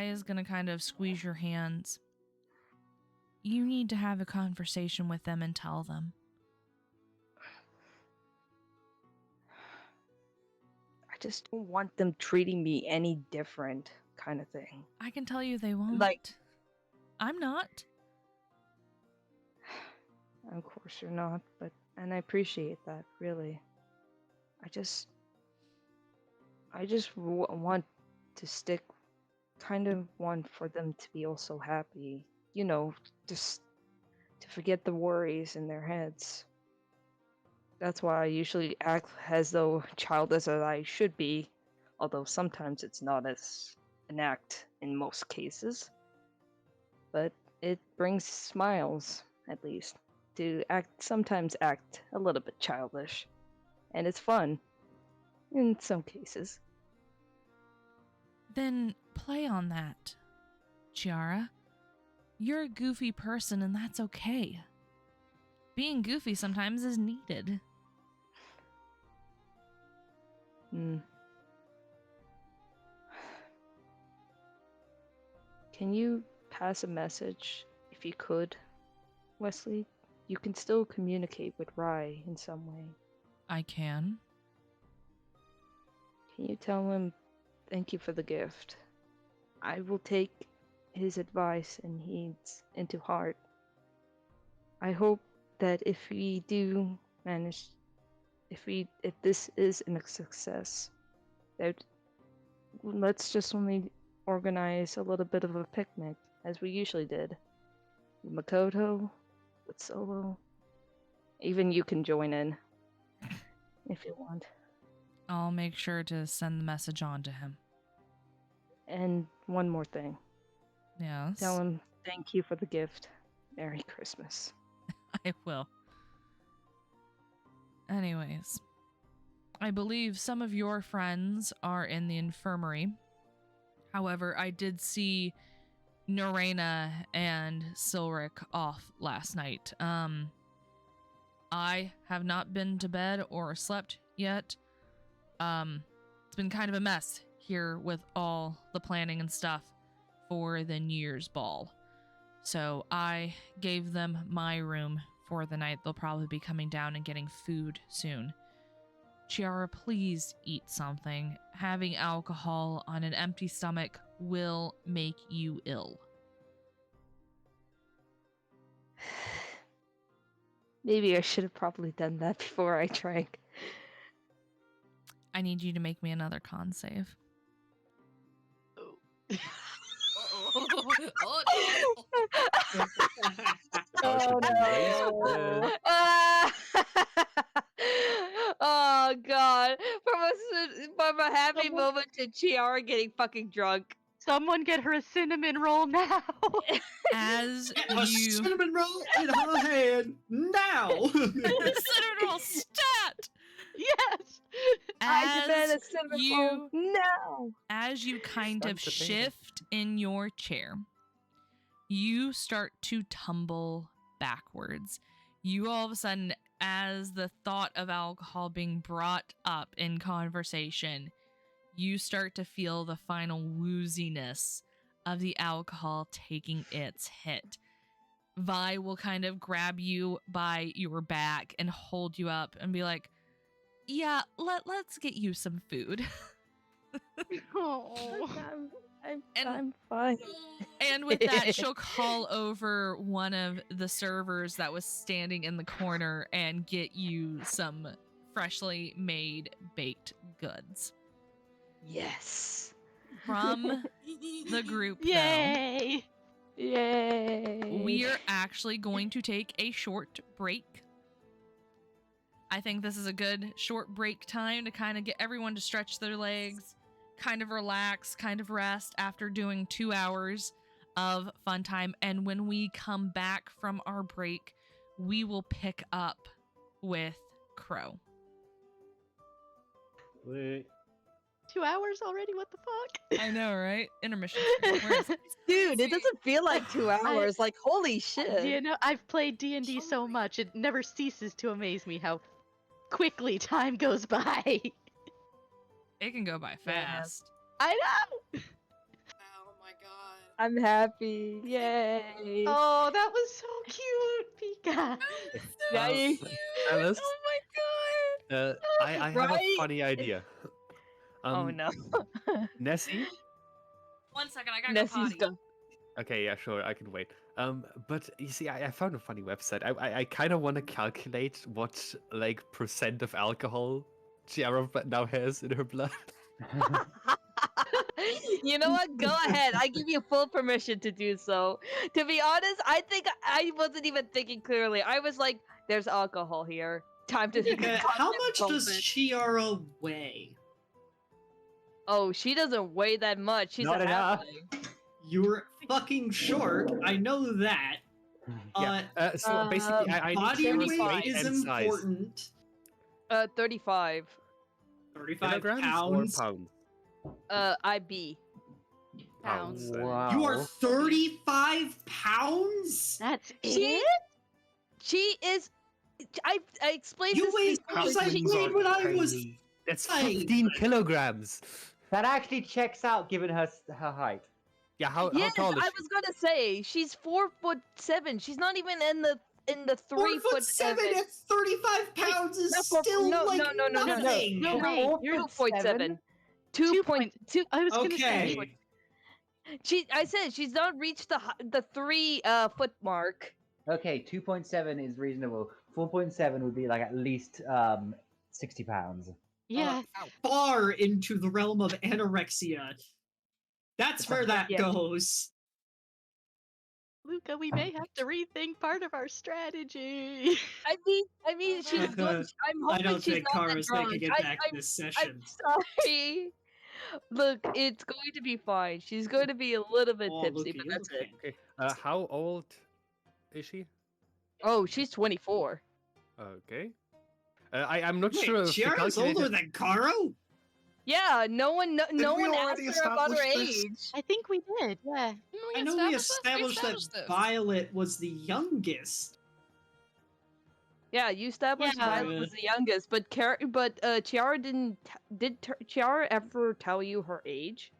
is gonna kind of squeeze your hands. You need to have a conversation with them and tell them. I just don't want them treating me any different, kind of thing. I can tell you they won't. I'm not. Of course you're not, and I appreciate that, really. I just want to stick, kind of want for them to be also happy, just to forget the worries in their heads. That's why I usually act as though childish as I should be, although sometimes it's not as an act in most cases. But it brings smiles, at least, to sometimes act a little bit childish. And it's fun, in some cases. Then play on that, Chiara. You're a goofy person, and that's okay. Being goofy sometimes is needed. Can you pass a message, if you could, Wesley? You can still communicate with Rai in some way. I can. Can you tell him thank you for the gift? I will take his advice and heeds into heart. I hope that if we do manage, if this is a success, that let's just only organize a little bit of a picnic, as we usually did. With Makoto, with Solo. Even you can join in, if you want. I'll make sure to send the message on to him. And one more thing. Yes? Tell him thank you for the gift. Merry Christmas. I will. Anyways, I believe some of your friends are in the infirmary. However, I did see Neraina and Silric off last night. I have not been to bed or slept yet. It's been kind of a mess here with all the planning and stuff for the New Year's ball. So I gave them my room for the night. They'll probably be coming down and getting food soon. Chiara, please eat something. Having alcohol on an empty stomach will make you ill. Maybe I should have probably done that before I drank. I need you to make me another con save. Oh no! Oh Oh god. From a happy moment to Chiara getting fucking drunk. Someone get her a cinnamon roll now. As Get a you cinnamon roll in her hand now. cinnamon roll stat. Yes. I demand As a cinnamon you roll now. as you kind of Start debating. shift in your chair, you start to tumble backwards. You all of a sudden, as the thought of alcohol being brought up in conversation, you start to feel the final wooziness of the alcohol taking its hit. Vi will kind of grab you by your back and hold you up and be like, yeah, let's get you some food. Oh. I'm fine. And with that, she'll call over one of the servers that was standing in the corner and get you some freshly made baked goods. Yes. From the group, Yay! Yay. we're actually going to take a short break. I think this is a good short break time to kind of get everyone to stretch their legs, kind of relax, kind of rest after doing 2 hours of fun time. And when we come back from our break, we will pick up with Crow. Wait. 2 hours already? What the fuck? I know, right? Intermission. Where is it? Dude, it doesn't feel like 2 hours. Like, holy shit. You know, I've played D&D so much, it never ceases to amaze me how quickly time goes by. It can go by fast. I know! Oh my god. I'm happy. Yay. Oh, that was so cute, Pika. Yay. Alice, Oh my god. I have Right? a funny idea. Oh no. Nessie? 1 second, I gotta go Nessie's potty. done. Okay, yeah, sure, I can wait. But you see, I found a funny website. I kind of want to calculate what like percent of alcohol Chiara now has in her blood. You know what? Go ahead. I give you full permission to do so. To be honest, I think I wasn't even thinking clearly. I was like, there's alcohol here. Time to Okay, time how to much pump does it. Chiara weigh? Oh, she doesn't weigh that much. She's Not a enough. halfling. You're fucking short. I know that. Yeah. So basically, I need Body Chiara's weight weight is and size. important. 35. 35 Kilograms pounds. or pounds? IB. Pounds. Wow. You are 35 pounds? That's She it? She is. I explained You this weigh before. as I She- weighed when I was Crazy. That's Hey. 15 kilograms. That actually checks out given her height. Yeah, how Yes, tall is I she? was gonna say she's 4'7". She's not even in the 3'7". 4'7" at 35 pounds is No, still no, like no, nothing. No, wait, you're 2.7. 2.2. I was gonna Okay. say. I said she's not reached the 3 foot mark. Okay, 2.7 is reasonable. 4.7 would be like at least 60 pounds. Yeah. Far into the realm of anorexia. That's where that Yeah. goes. Luka, we may have to rethink part of our strategy. I mean, she's good. I'm I hoping don't she's think not that Kara's drunk. making it back this I'm session. sorry. Look, it's going to be fine. She's going to be a little bit Oh, tipsy, Luka, but you're that's it. okay. Okay. How old is she? Oh, she's 24. Okay. I'm not Wait, sure. If the Chiara's older calculator- than Karo? Yeah, no one we asked already her about her establish this? age. I think we did, yeah. I know we established that Violet was the youngest. Yeah, you established Yeah. Violet was the youngest, but Chiara didn't. Did Chiara ever tell you her age?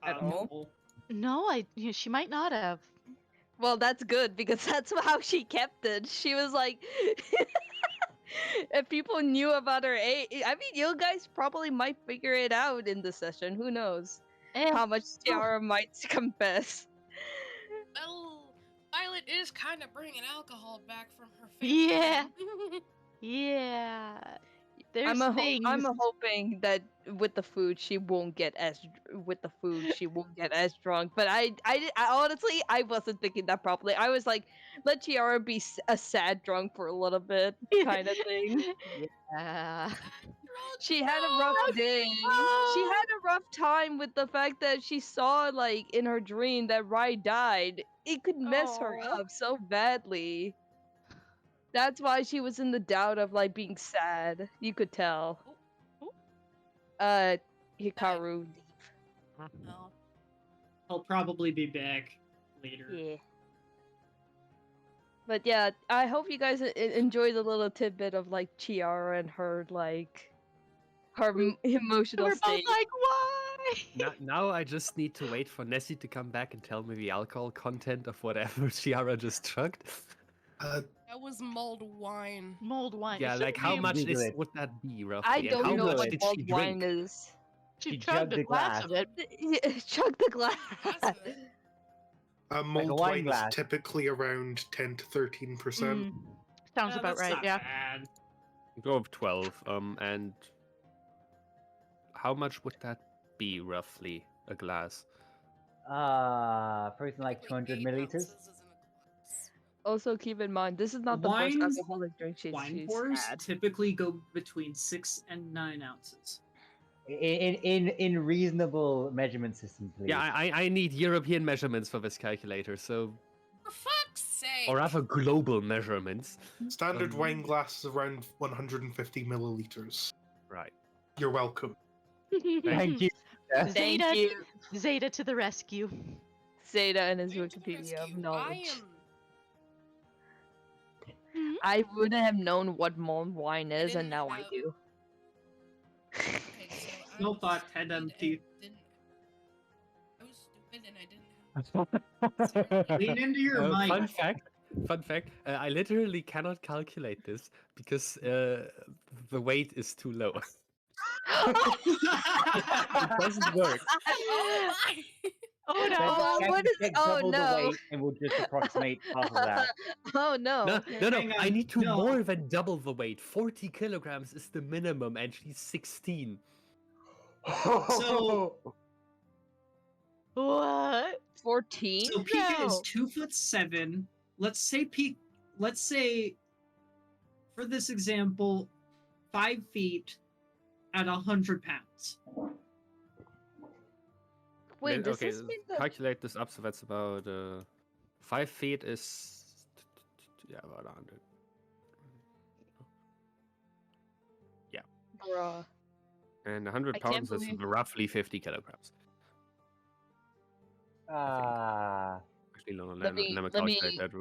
At all? No. No, she might not have. Well, that's good because that's how she kept it. She was like, if people knew about her age, I mean, you guys probably might figure it out in the session. Who knows how much Chiara might confess? Well, Violet is kind of bringing alcohol back from her family. Yeah. Yeah. There's things. I'm hoping that with the food she won't get as drunk. But I honestly I wasn't thinking that properly. I was like, let Chiara be a sad drunk for a little bit, kind of thing. Yeah. She had a rough day. She had a rough time with the fact that she saw, like, in her dream that Rai died. It could mess her Aw. up so badly. That's why she was in the doubt of, like, being sad. You could tell. Hikaru. No. I'll probably be back later. Yeah. But yeah, I hope you guys enjoy the little tidbit of, like, Chiara and her, like, her emotional We're both state. like, why? Now I just need to wait for Nessie to come back and tell me the alcohol content of whatever Chiara just chugged. That was mulled wine. Mulled wine. Yeah, It like shouldn't how be much Google it. would that be roughly? I and don't how know much what did mulled she wine drink? is. She She chugged chugged a a glass glass. of it. Chug the glass. Glass of it. Mulled wine wine is glass. typically around 10 to 13%. Sounds about that's right, not yeah. bad. Go of 12. And how much would that be roughly a glass? Probably something like Typically 200 8 milliliters. ounces is in a glass. Also, keep in mind, this is not the first Wines- alcoholic drink Wine she's pours had. typically go between 6 and 9 ounces. In reasonable measurement systems, please. Yeah, I need European measurements for this calculator, so For fuck's sake! or rather global measurements. Standard wine glass is around 150 milliliters. Right. You're welcome. Thank you. Thank Zeta, you, Zeta to the rescue. Zeta and his Wait to the Wikipedia of rescue. knowledge. I I wouldn't have known what mulled wine is, and didn't now I have- do. Okay, so I No was thought, head stupid and empty. I was stupid and I didn't have. Lean into your mic. Fun fact, I literally cannot calculate this because the weight is too low. It doesn't work. Oh my! Oh no! Oh, Check- what is- check oh, double the no. weight and we'll just approximate half of that. Oh no. No, Hang I on, need to no. more than double the weight. 40 kilograms is the minimum, and she's 16. So- What? 14? So Pika is No. 2'7". Let's say for this example, 5 feet at 100 pounds. Wait, does okay, this mean that calculate this up, so that's about 5 feet is about 100. Bruh. And 100 I can't pounds is believe- roughly 50 kilograms. Actually, no, let me let calculate me- that.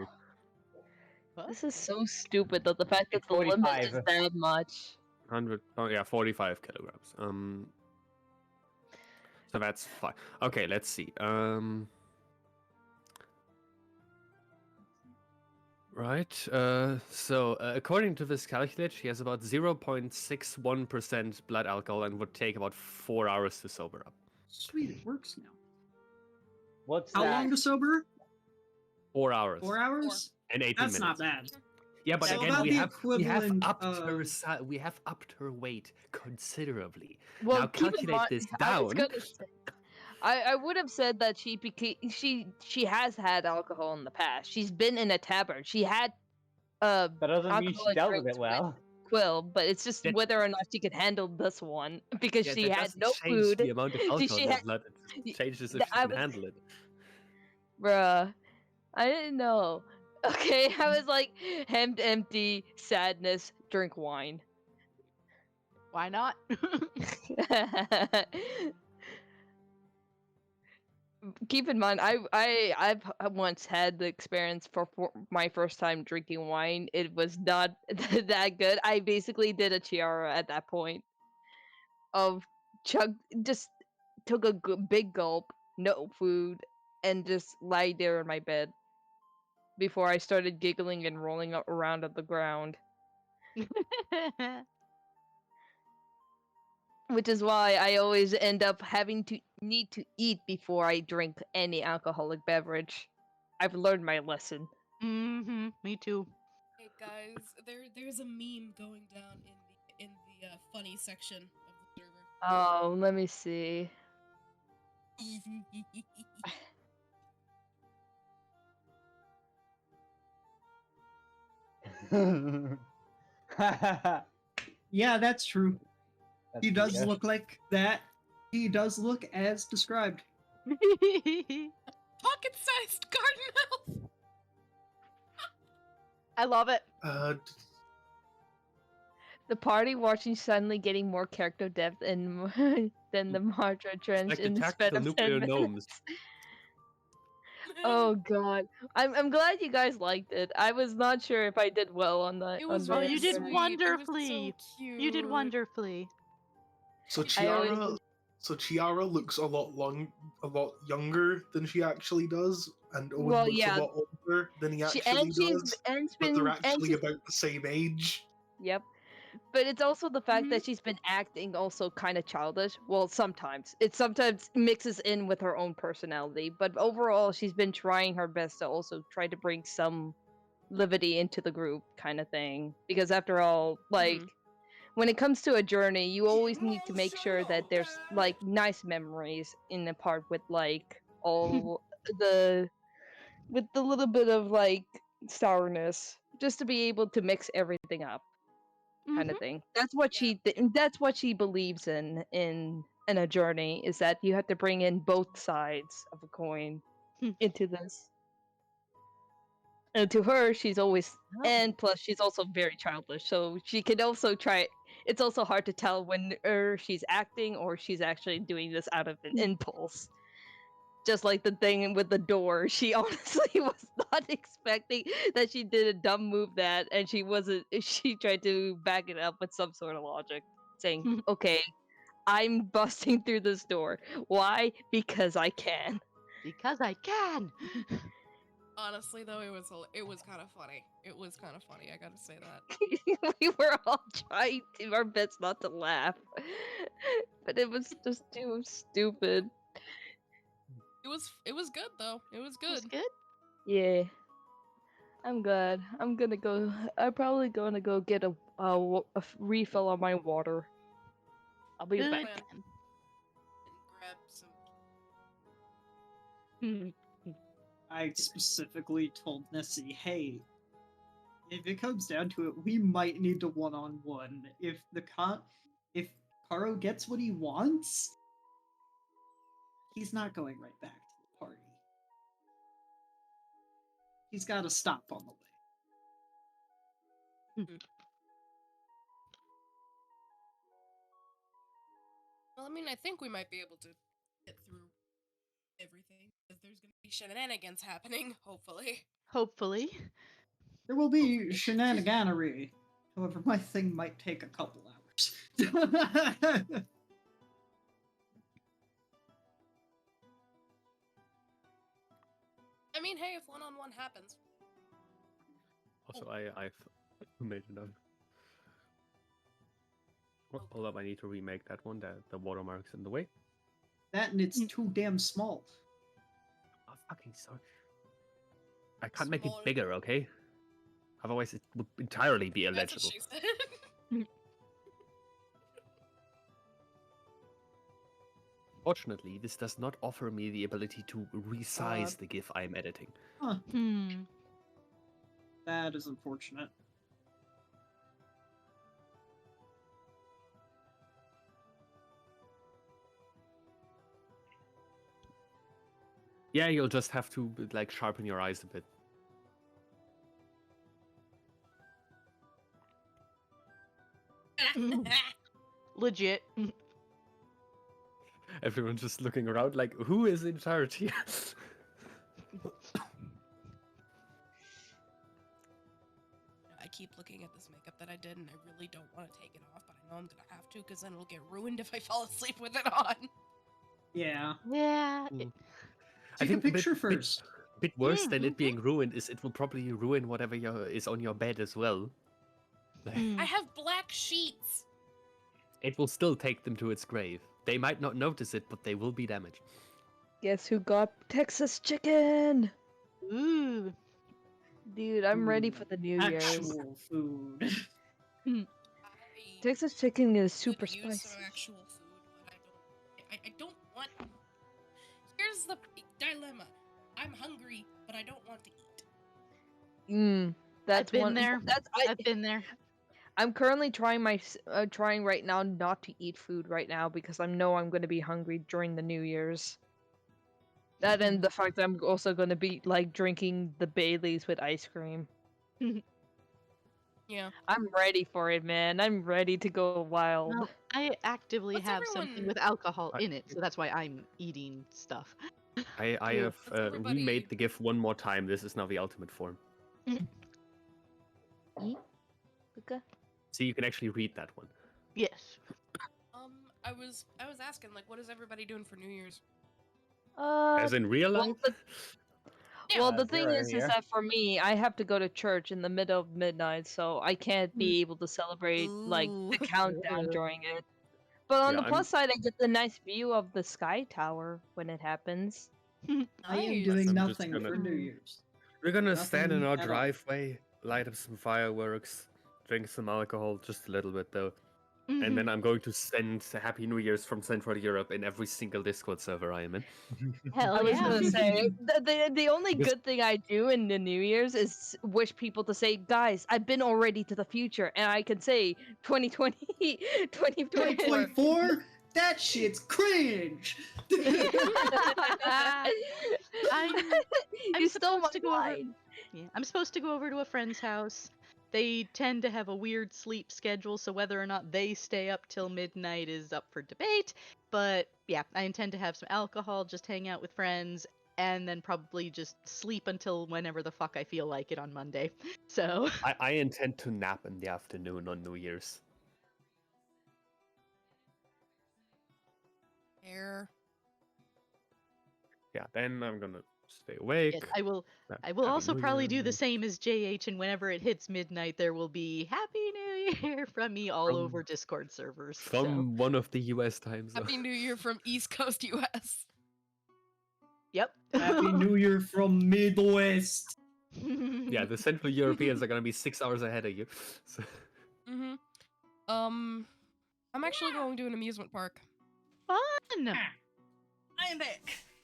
This is so stupid that the fact that It's the limit is 45. that much. 100, 45 kilograms. So that's fine. Okay, let's see. Right. So according to this calculator, she has about 0.61% blood alcohol and would take about 4 hours to sober up. Sweet, it works now. What's How that? long to sober? 4 hours. 4 hours? And 18 That's minutes. not bad. Yeah, but So again, about we the have equivalent upped of- we have upped her weight considerably. Well, Now keep in calculate mind- this I was down. gonna say- I would have said that she has had alcohol in the past. She's been in a tavern. She had That doesn't mean she alcoholic dealt with drinks it well. Quill, but it's just That- whether or not she could handle this one because Yeah, she that had doesn't no change food. the amount of alcohol she in her had- blood. It changes if Th- she I can was- handle it. Bruh, I didn't know. Okay, I was like, hemmed empty, sadness, drink wine. Why not? Keep in mind, I've once had the experience for my first time drinking wine. It was not that good. I basically did a Chiara at that point. Just took a big gulp, no food, and just lie there in my bed before I started giggling and rolling around on the ground. Which is why I always end up having to need to eat before I drink any alcoholic beverage. I've learned my lesson. Mm-hmm. Me too. Hey guys, there's a meme going down in the funny section of the server. Oh, let me see. Yeah, that's true. That's He does weird. look like that. He does look as described. Pocket-sized garden elf. I love it. The party watching suddenly getting more character depth than the Martra Trench Like the in the span tactical of 10 nuclear minutes. gnomes. Oh god. I'm glad you guys liked it. I was not sure if I did well on that. It was Oh, on really you the did sweet. It was wonderfully. so cute. You did wonderfully. So I always- Chiara looks a lot younger than she actually does, and Owen Well, looks yeah. a lot older than he She- actually and she's does. and But been they're and actually she's, about the same age. Yep. But it's also the fact that she's been acting also kind of childish. Well, sometimes. It sometimes mixes in with her own personality. But overall, she's been trying her best to also try to bring some levity into the group kind of thing. Because after all, like, when it comes to a journey, you always need to make sure that there's, like, nice memories in the part with, like, all with the little bit of, like, sourness. Just to be able to mix everything up. Kind of thing. That's what that's what she believes in a journey, is that you have to bring in both sides of a coin into this. And to her, she's always and plus she's also very childish, so she can also try. It's also hard to tell when she's acting or she's actually doing this out of an impulse. Just like the thing with the door, she honestly was not expecting that she did a dumb move that, and she wasn't. She tried to back it up with some sort of logic, saying, "Okay, I'm busting through this door. Why? Because I can." Because I can. Honestly, though, it was kind of funny. It was kind of funny. I gotta say that. We were all trying to our best not to laugh, but it was just too stupid. It was good though. It was good. It was good. Yeah. I'm glad. I'm gonna go. I'm probably gonna go get a refill on my water. I'll be Good. back. And grab some. I specifically told Nessie, hey, if it comes down to it, we might need to one-on-one. If Karo gets what he wants, he's not going right back to the party. He's got to stop on the way. Well, I mean, I think we might be able to get through everything, because there's gonna be shenanigans happening, hopefully. Hopefully. There will be shenaniganery. However, my thing might take a couple hours. I mean, hey, if one-on-one happens. Also, I've made it up. Well, hold up, I need to remake that one. The watermark's in the way. That and it's too damn small. Oh, fucking sorry. I can't make it bigger, okay? Otherwise, it would entirely be That's illegible. what she said. Fortunately, this does not offer me the ability to resize the GIF I'm editing. Huh. That is unfortunate. Yeah, you'll just have to like sharpen your eyes a bit. Legit. Everyone's just looking around like, who is in charge here? I keep looking at this makeup that I did, and I really don't want to take it off, but I know I'm gonna have to, because then it'll get ruined if I fall asleep with it on. Yeah. Yeah. Take a picture first. Bit worse than it being ruined is it will probably ruin whatever is on your bed as well. I have black sheets. It will still take them to its grave. They might not notice it, but they will be damaged. Guess who got Texas chicken? Ooh. Dude, I'm ready for the New Year's. Actual food. Texas chicken is super Could use spicy. some actual food, but I don't want. Here's the dilemma. I'm hungry, but I don't want to eat. That's I've been one. there. That's I've been there. I'm currently trying right now not to eat food right now because I know I'm going to be hungry during the New Year's. That and the fact that I'm also going to be like drinking the Baileys with ice cream. Yeah. I'm ready for it, man. I'm ready to go wild. Well, I actively What's have something everyone- with alcohol I- in it, so that's why I'm eating stuff. I Dude, have let's everybody- remade the GIF one more time. This is now the ultimate form. Luka? See, you can actually read that one. Yes. I was asking, like, what is everybody doing for New Year's? As in real well, life? Well, the thing Zero is here. that for me, I have to go to church in the middle of midnight, so I can't be able to celebrate like the Ooh. countdown during it. But on Yeah, the plus side, I get the nice view of the sky tower when it happens. I am Nice. doing I'm just nothing gonna- for New Year's. We're gonna stand in Nothing our at all. driveway, light up some fireworks, drink some alcohol, just a little bit though. Mm-hmm. And then I'm going to send Happy New Year's from Central Europe in every single Discord server I am in. Hell I was yeah. gonna say the only Because- good thing I do in the New Year's is wish people to say, guys, I've been already to the future, and I can say 2020, 2024. 2024? That shit's cringe! I'm You stole my supposed to go over. line. Yeah, I'm supposed to go over to a friend's house. They tend to have a weird sleep schedule, so whether or not they stay up till midnight is up for debate. But yeah, I intend to have some alcohol, just hang out with friends, and then probably just sleep until whenever the fuck I feel like it on Monday. So I intend to nap in the afternoon on New Year's. Air. Yeah, then I'm gonna stay awake. yes, I will. have I will Happy also New probably Year, do the and same as JH, and whenever it hits midnight, there will be Happy New Year from me all From- over Discord servers. From one of the US time zones. Happy New Year from East Coast US. Yep. Happy New Year from Midwest! Yeah, the Central Europeans are gonna be 6 hours ahead of you. So, Mm-hmm. I'm actually going to an amusement park. Fun. I am back.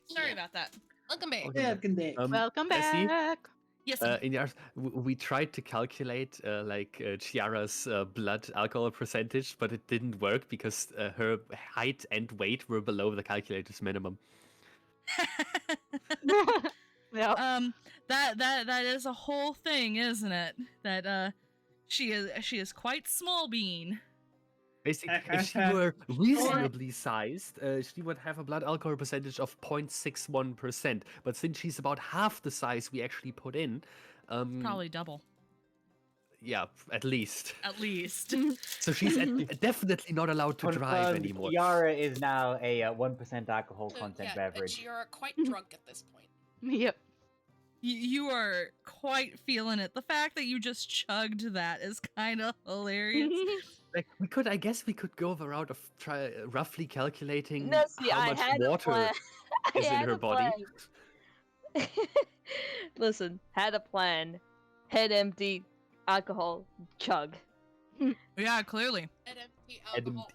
Sorry about that. Welcome back. Okay. Yeah, good day. Welcome Jesse? back. Yes. in the we tried to calculate Chiara's blood alcohol percentage, but it didn't work because her height and weight were below the calculator's minimum. Yeah. That is a whole thing, isn't it? That she is quite small bean. Basically, if she were reasonably sized, she would have a blood alcohol percentage of 0.61%. But since she's about half the size we actually put in, Probably double. yeah, at least. At least. So she's definitely not allowed to drive Confirmed, anymore. Yara is now a 1% alcohol So, content yeah, beverage. and you are quite drunk at this point. Yep. You are quite feeling it. The fact that you just chugged that is kind of hilarious. Like I guess we could go the route of roughly calculating No, see, how I much had a water plan. I is in had her a body. plan. Listen, had a plan. Head empty, alcohol, chug. Yeah, clearly. And empty Head alcohol.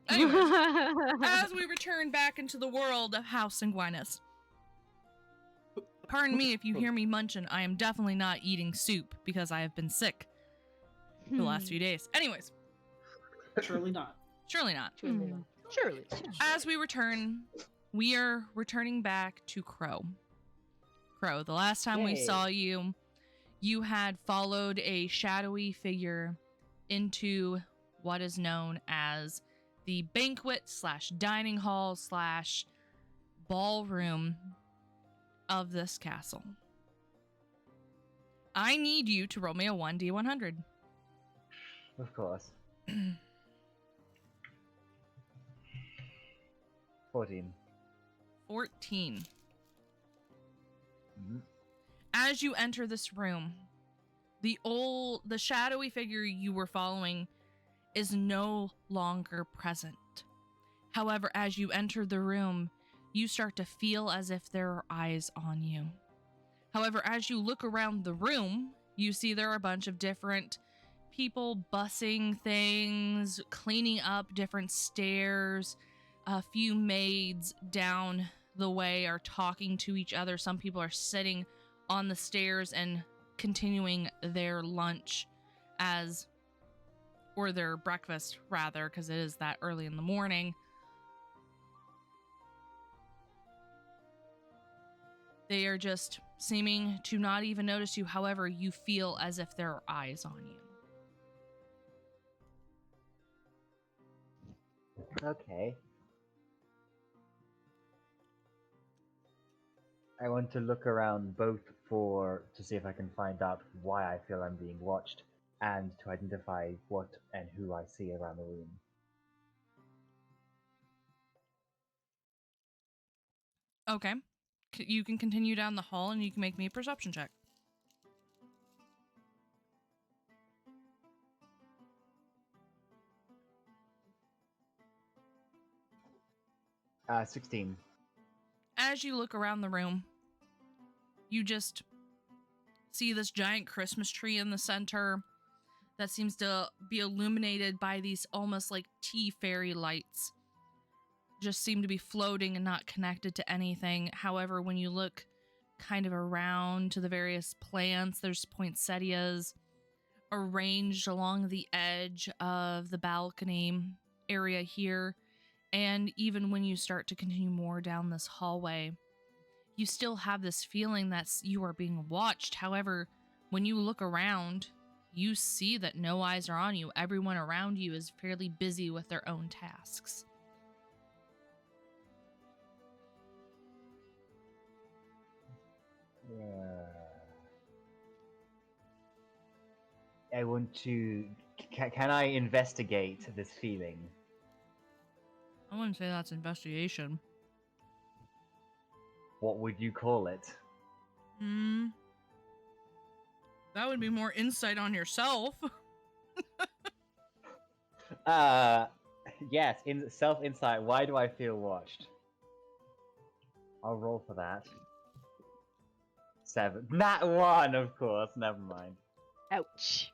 Anyways, as we return back into the world of House Sanguinis. Pardon me if you hear me munching. I am definitely not eating soup because I have been sick the last few days. Anyways, Surely not. surely not. Surely. As we return, we are returning back to Crow. Crow, the last time we Yay. saw you, you had followed a shadowy figure into what is known as the banquet / dining hall / ballroom of this castle. I need you to roll me a 1d100. Of course. 14. 14. Mhm. As you enter this room, the shadowy figure you were following is no longer present. However, as you enter the room, you start to feel as if there are eyes on you. However, as you look around the room, you see there are a bunch of different people bussing things, cleaning up different stairs. A few maids down the way are talking to each other. Some people are sitting on the stairs and continuing their lunch as or their breakfast rather, because it is that early in the morning. They are just seeming to not even notice you. However, you feel as if there are eyes on you. Okay. I want to look around both to see if I can find out why I feel I'm being watched, and to identify what and who I see around the room. Okay. You can continue down the hall and you can make me a perception check. 16. As you look around the room, you just see this giant Christmas tree in the center that seems to be illuminated by these almost like tea fairy lights. Just seem to be floating and not connected to anything. However, when you look kind of around to the various plants, there's poinsettias arranged along the edge of the balcony area here. And even when you start to continue more down this hallway, you still have this feeling that you are being watched. However, when you look around, you see that no eyes are on you. Everyone around you is fairly busy with their own tasks. I want to... Can I investigate this feeling? I wouldn't say that's investigation. What would you call it? That would be more insight on yourself. Yes, self-insight. Why do I feel watched? I'll roll for that. 7. Not 1, of course. Never mind. Ouch.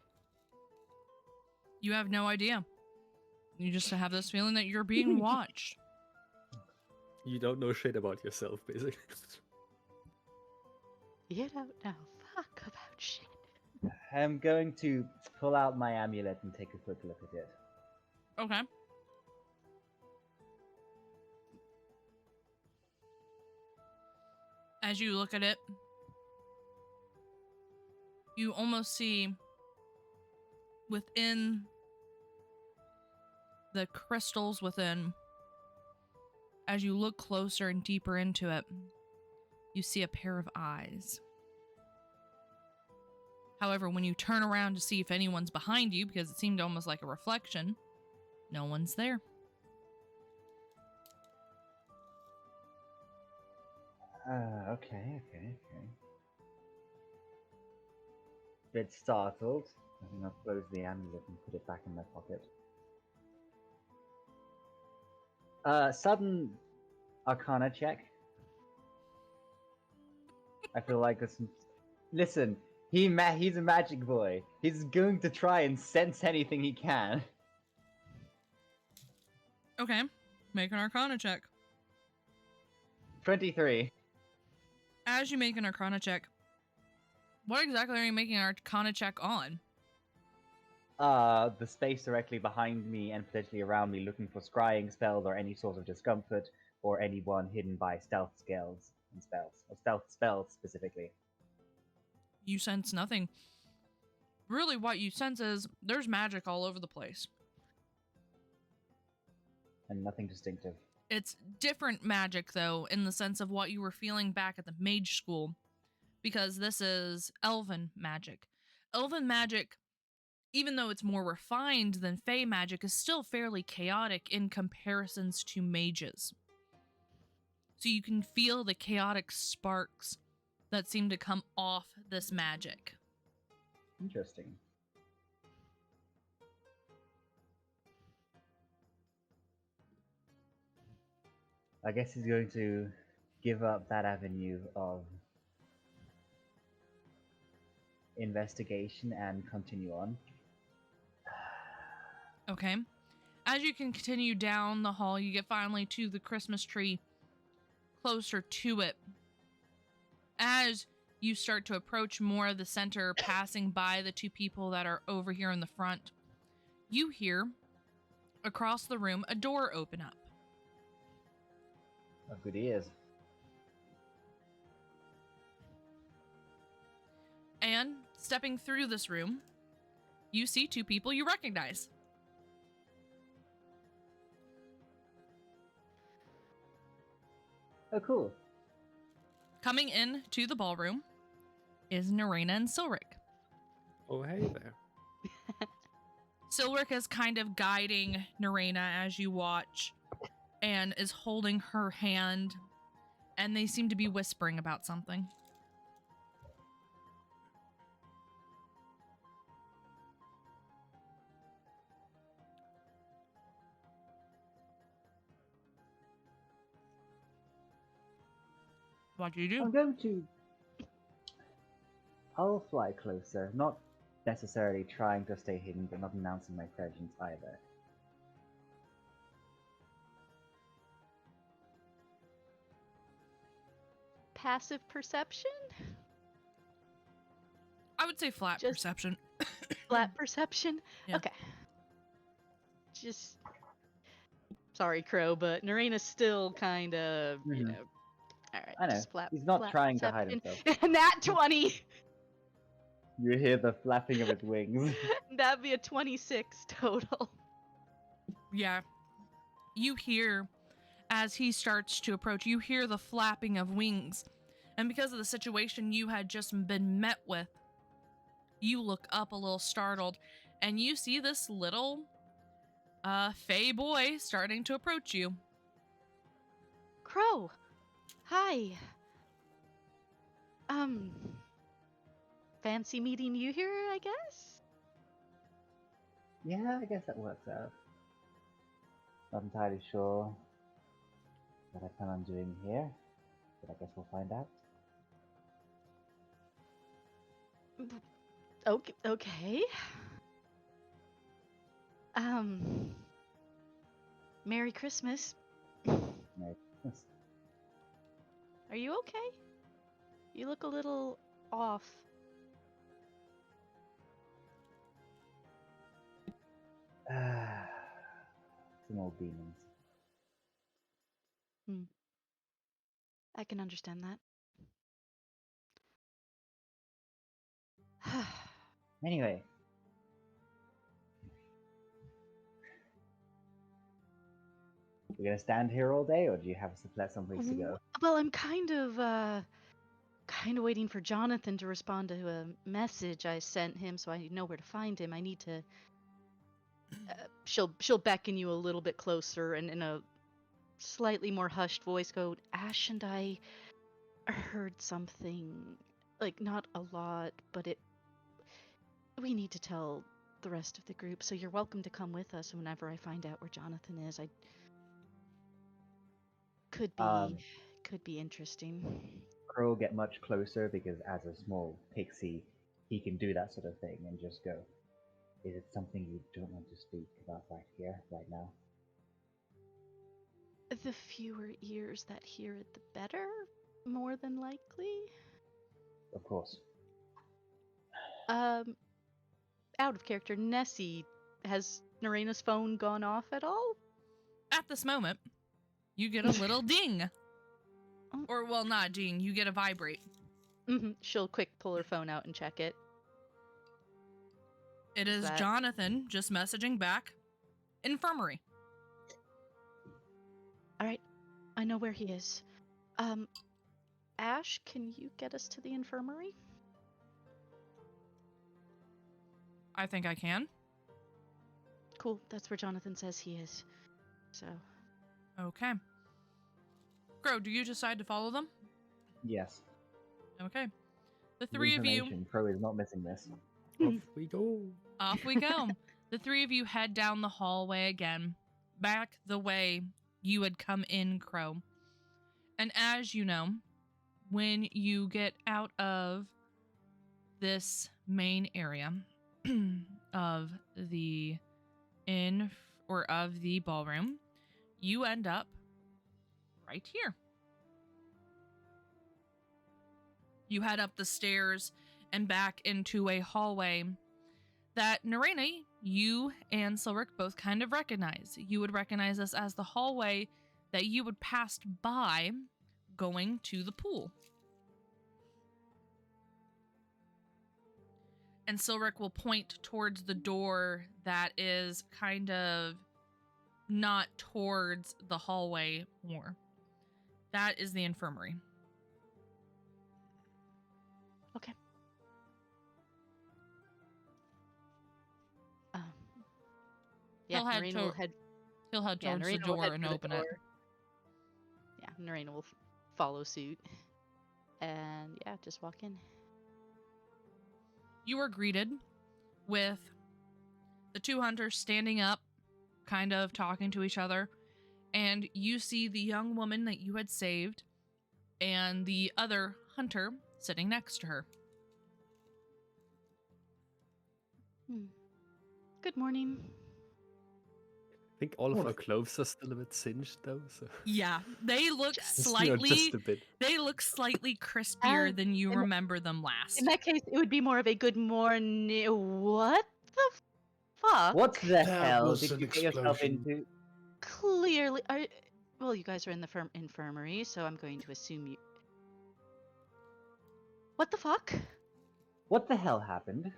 You have no idea. You just have this feeling that you're being watched. You don't know shit about yourself, basically. You don't know fuck about shit. I'm going to pull out my amulet and take a quick look at it. Okay. As you look at it, you almost see within the crystals within, as you look closer and deeper into it, you see a pair of eyes. However, when you turn around to see if anyone's behind you, because it seemed almost like a reflection, no one's there. Okay. Bit startled. I think I'll close the amulet and put it back in my pocket. Sudden Arcana check. I feel like this. Listen, he's a magic boy. He's going to try and sense anything he can. Okay, make an Arcana check. 23. As you make an Arcana check, what exactly are you making an Arcana check on? The space directly behind me and potentially around me, looking for scrying spells or any sort of discomfort, or anyone hidden by stealth skills and spells, or stealth spells specifically. You sense nothing. Really, what you sense is there's magic all over the place. And nothing distinctive. It's different magic, though, in the sense of what you were feeling back at the mage school, because this is elven magic. Elven magic, even though it's more refined than Fey magic, is still fairly chaotic in comparisons to mages. So you can feel the chaotic sparks that seem to come off this magic. Interesting. I guess he's going to give up that avenue of investigation and continue on. Okay. As you can continue down the hall, you get finally to the Christmas tree, closer to it. As you start to approach more of the center, passing by the two people that are over here in the front, you hear across the room a door open up. Oh, good ears. And stepping through this room, you see two people you recognize. Oh, cool. Coming in to the ballroom is Neraina and Silric. Oh, hey there. Silric is kind of guiding Neraina as you watch and is holding her hand, and they seem to be whispering about something. What do you do? I'm going to... I'll fly closer, not necessarily trying to stay hidden, but not announcing my presence either. Passive perception? I would say flat Just- perception. Flat perception? Yeah. Okay. Just sorry, Crow, but Neraina's still kind of, you Mhm. know. All right, I know. just flat. He's not flat trying to hide perception. Nat 20. You hear the flapping of its wings. That'd be a 26 total. Yeah. You hear, as he starts to approach, you hear the flapping of wings. And because of the situation you had just been met with, you look up a little startled, and you see this little fey boy starting to approach you. Crow. Hi. Fancy meeting you here, I guess? Yeah, I guess that works out. Not entirely sure what I plan on doing here, but I guess we'll find out. Okay. Merry Christmas. Merry Christmas. Are you okay? You look a little off. Some old demons. I can understand that. Anyway. We're gonna stand here all day, or do you have some place to go? Well, I'm kind of waiting for Jonathan to respond to a message I sent him, so I know where to find him. I need to. She'll beckon you a little bit closer, and in a slightly more hushed voice, go, Ash and I heard something, like not a lot, but we need to tell the rest of the group. So you're welcome to come with us whenever I find out where Jonathan is. I could be interesting. Crow will get much closer because as a small pixie, he can do that sort of thing and just go, is it something you don't want to speak about right here, right now? The fewer ears that hear it, the better, more than likely. Of course. Out of character, Nessie, has Neraina's phone gone off at all? At this moment, you get a little ding. Or, well, not ding, you get a vibrate. She'll quick pull her phone out and check it. It is Jonathan just messaging back. Infirmary. Alright, I know where he is. Ash, can you get us to the infirmary? I think I can. Cool, that's where Jonathan says he is. So. Okay. Crow, do you decide to follow them? Yes. Okay. The three of you... Crow is not missing this. Off we go. Off we go. The three of you head down the hallway again, back the way you had come in, Crow. And as you know, when you get out of this main area of the inn or of the ballroom, you end up right here. You head up the stairs and back into a hallway that Neraina, you and Silric both kind of recognize. You would recognize this as the hallway that you would pass by going to the pool. And Silric will point towards the door that is kind of not towards the hallway more. That is the infirmary. Okay. Yeah, Neraina will head. He'll head Yeah, towards the Neraina will door head and for the open door. it. Yeah, Neraina will follow suit. And yeah, just walk in. You are greeted with the two hunters standing up, kind of talking to each other, and you see the young woman that you had saved and the other hunter sitting next to her. Good morning. I think all of our clothes are still a bit singed though. So Yeah, they look just slightly a bit. They look slightly crispier than you in- remember them last. In that case, it would be more of a good morning. What the fuck? What the That hell was did an you get yourself explosion. into? Clearly, well, you guys are in the infirmary, so I'm going to assume you. What the fuck? What the hell happened?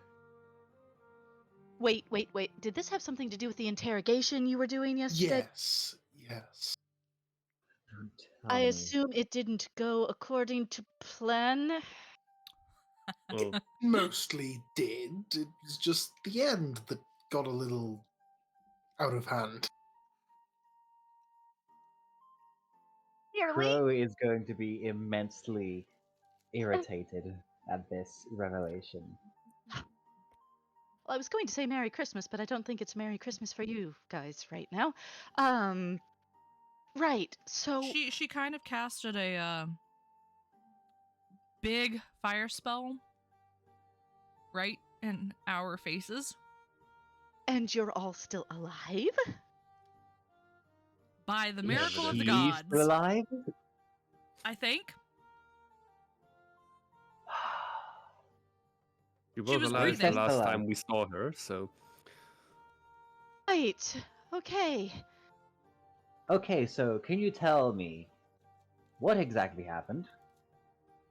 Wait. Did this have something to do with the interrogation you were doing yesterday? Yes. Don't I tell me. assume it didn't go according to plan. Well, Mostly did. It was just the end that got a little out of hand. Crow is going to be immensely irritated at this revelation. Well, I was going to say Merry Christmas, but I don't think it's Merry Christmas for you guys right now. Right. So She kind of casted a big fire spell right in our faces. And you're all still alive? By the Yeah, miracle but of the he's gods. Still alive? I think. she She was was alive the breathing. last Alive. time we saw her, so Right. Okay. Okay, so can you tell me what exactly happened?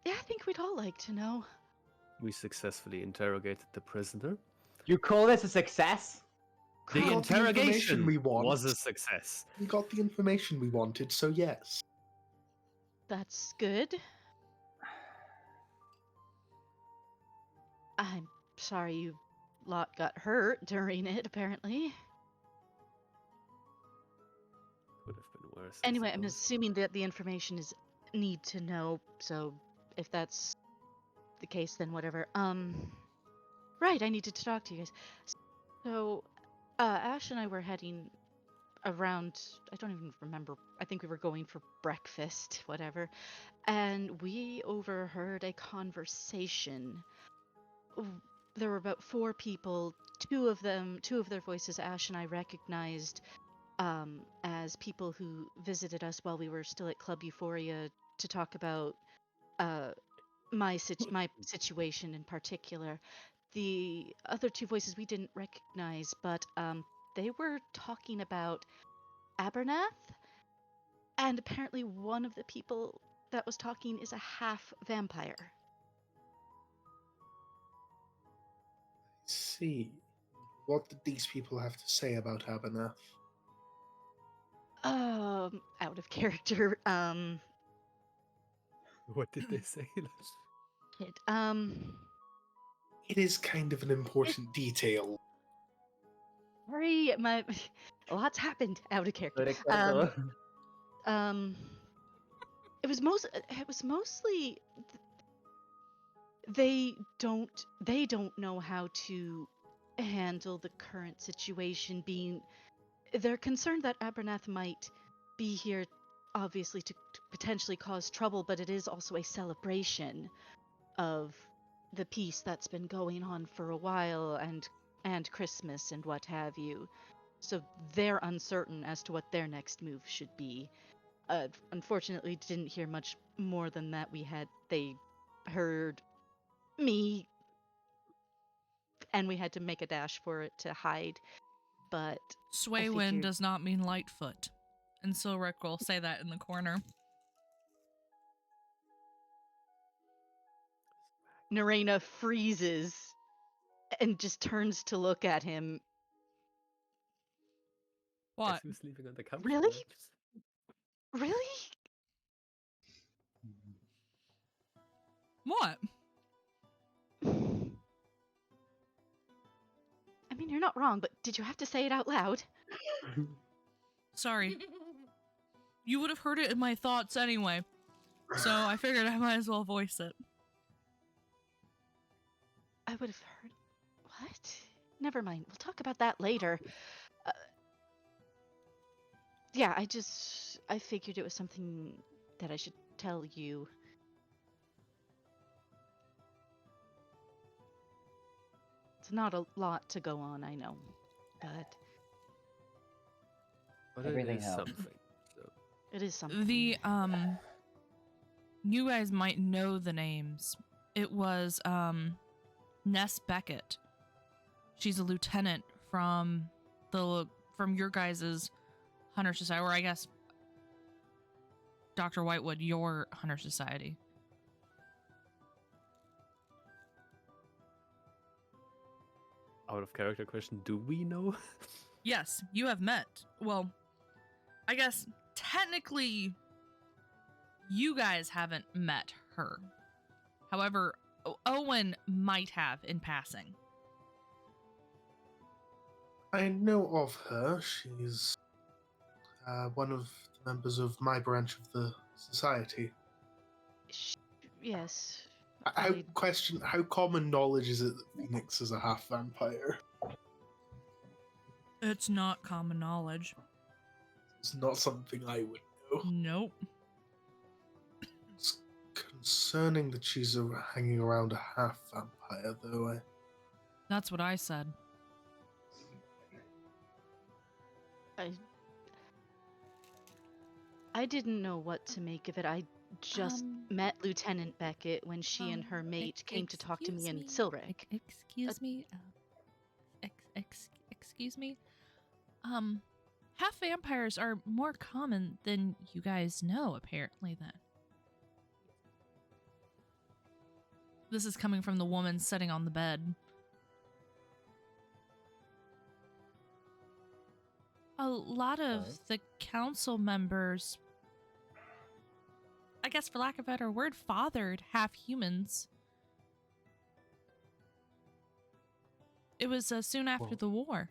Yeah, I think we'd all like to know. we successfully interrogated the prisoner. You call this a success? The We got the information interrogation we want. was a success. We got the information we wanted, so yes. That's good. I'm sorry you lot got hurt during it, apparently. Could have been worse. I Anyway, I'm suppose. assuming that the information is need to know, so if that's the case, then whatever. Right, I needed to talk to you guys. So, Ash and I were heading around, I don't even remember, I think we were going for breakfast, whatever, and we overheard a conversation. There were about 4 people, two of their voices Ash and I recognized as people who visited us while we were still at Club Euphoria to talk about my situation in particular. The other 2 voices we didn't recognize, but they were talking about Abernath, and apparently one of the people that was talking is a half vampire. See, what did these people have to say about Abernath? Out of character. What did they say? It is kind of an important detail. Sorry, a lot's happened out of character. It was mostly they don't know how to handle the current situation. They're concerned that Abernath might be here, obviously to potentially cause trouble, but it is also a celebration of the peace that's been going on for a while, and Christmas and what have you. So they're uncertain as to what their next move should be. Unfortunately, didn't hear much more than that. They heard me and we had to make a dash for it to hide. But Swaywind figured- does not mean Lightfoot. And Silric will say that in the corner. Neraina freezes and just turns to look at him. Guess What? who's sleeping on the couch? Really? perhaps? Really? What? I mean, you're not wrong, but did you have to say it out loud? Sorry. You would have heard it in my thoughts anyway. So I figured I might as well voice it. I would have heard. What? Never mind. We'll talk about that later. Yeah, I figured it was something that I should tell you. It's not a lot to go on, I know, but But Everything it is helps. something. So. it is something. The, you guys might know the names. It was, Ness Beckett. She's a lieutenant from your guys' Hunter Society, or I guess Dr. Whitewood, your Hunter Society. Out of character question, do we know? Yes, you have met. Well, I guess technically you guys haven't met her. However, Owen might have in passing. I know of her. She's one of the members of my branch of the society. Yes. How common knowledge is it that Phoenix is a half vampire? It's not common knowledge. It's not something I would know. Nope. It's concerning that she's hanging around a half vampire, though. That's what I said. I didn't know what to make of it. I just met Lieutenant Beckett when she and her mate came to talk to me in Silric. Excuse me. Excuse me. Half vampires are more common than you guys know, apparently, then. This is coming from the woman sitting on the bed. A lot of the council members, I guess for lack of a better word, fathered half humans. It was soon after the war.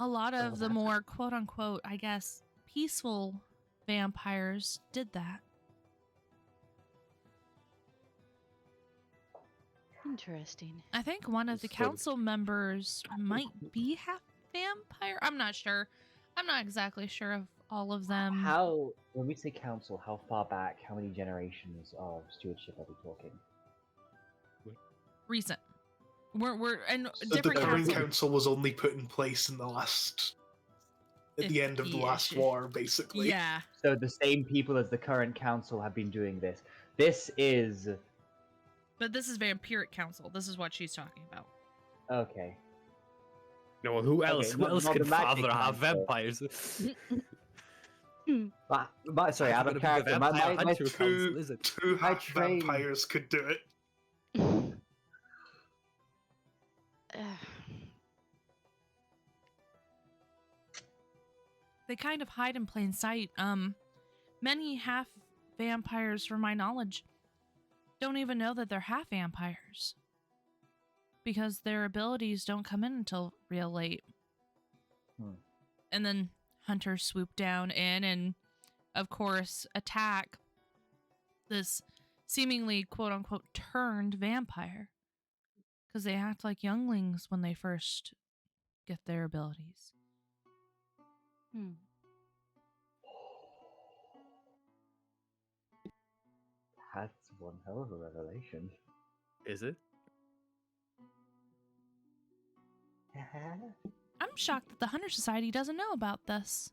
A lot of the more quote-unquote, I guess, peaceful vampires did that. Interesting. I think one of the council members might be half vampire. I'm not sure. I'm not exactly sure of all of them. When we say council, how far back, how many generations of stewardship are we talking? Recent. We're and So different the current council. council was only put in place in at the end of the last war, basically. Yeah. So the same people as the current council have been doing this. This is... But this is Vampiric Council. This is what she's talking about. Okay. No, who else? Okay, Who else not can the magic father kind, have but- vampires? Sorry, out of character. My Two I half trained- vampires could do it. They kind of hide in plain sight. Many half vampires, from my knowledge, don't even know that they're half vampires. Because their abilities don't come in until real late. And then hunters swoop down in and, of course, attack this seemingly quote-unquote turned vampire. Because they act like younglings when they first get their abilities. That's one hell of a revelation. Is it? I'm shocked that the Hunter Society doesn't know about this.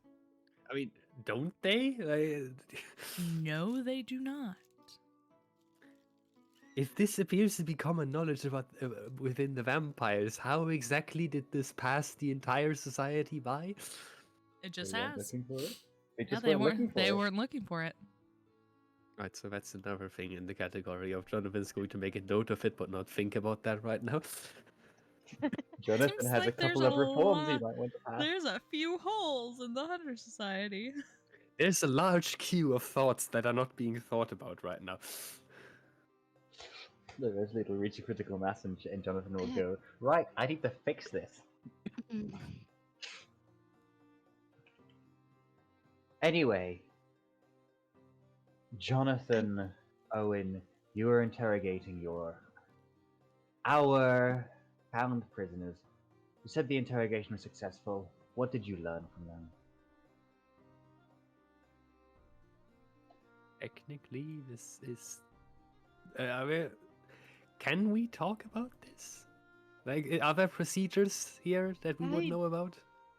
I mean, don't they? No, they do not. If this appears to be common knowledge about within the vampires, how exactly did this pass the entire society by? It just They weren't has. looking for it. They Yeah, just they weren't looking weren't. for They it. weren't looking for it. Right, so that's another thing in the category of Jonathan's going to make a note of it, but not think about that right now. Jonathan Seems has like a couple there's of a reforms he lot- might want to pass. There's a few holes in the Hunter Society. There's a large queue of thoughts that are not being thought about right now. Look, there's little reach a critical mass, and Jonathan will go, right, I need to fix this. Anyway, Jonathan, Owen, you were interrogating our found prisoners. You said the interrogation was successful. What did you learn from them? Technically, this is. I mean, can we talk about this? Like, are there procedures here that we would know about?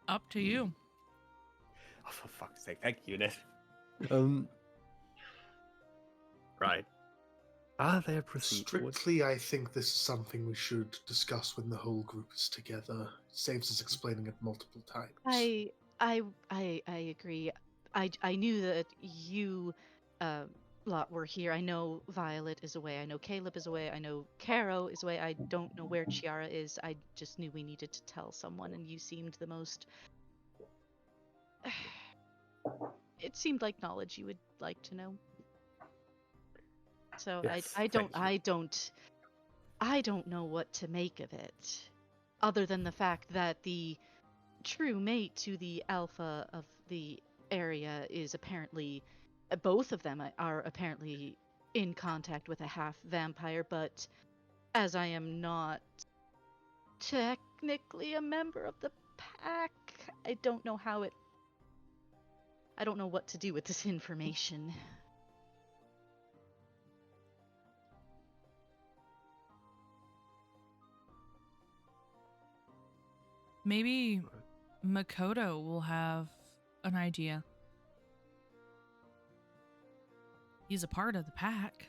Up to you. Oh, for fuck's sake! Thank you, Ned. Right. Are there procedures? Strictly, I think this is something we should discuss when the whole group is together. It saves us explaining it multiple times. I agree. I knew that you lot were here. I know Violet is away. I know Caleb is away. I know Caro is away. I don't know where Chiara is. I just knew we needed to tell someone, and you seemed the most. It seemed like knowledge you would like to know. So Yes, I thank don't know what to make of it, other than the fact that the true mate to the alpha of the area is apparently, both of them are apparently in contact with a half vampire, but as I am not technically a member of the pack, I don't know what to do with this information. Maybe Makoto will have an idea. He's a part of the pack.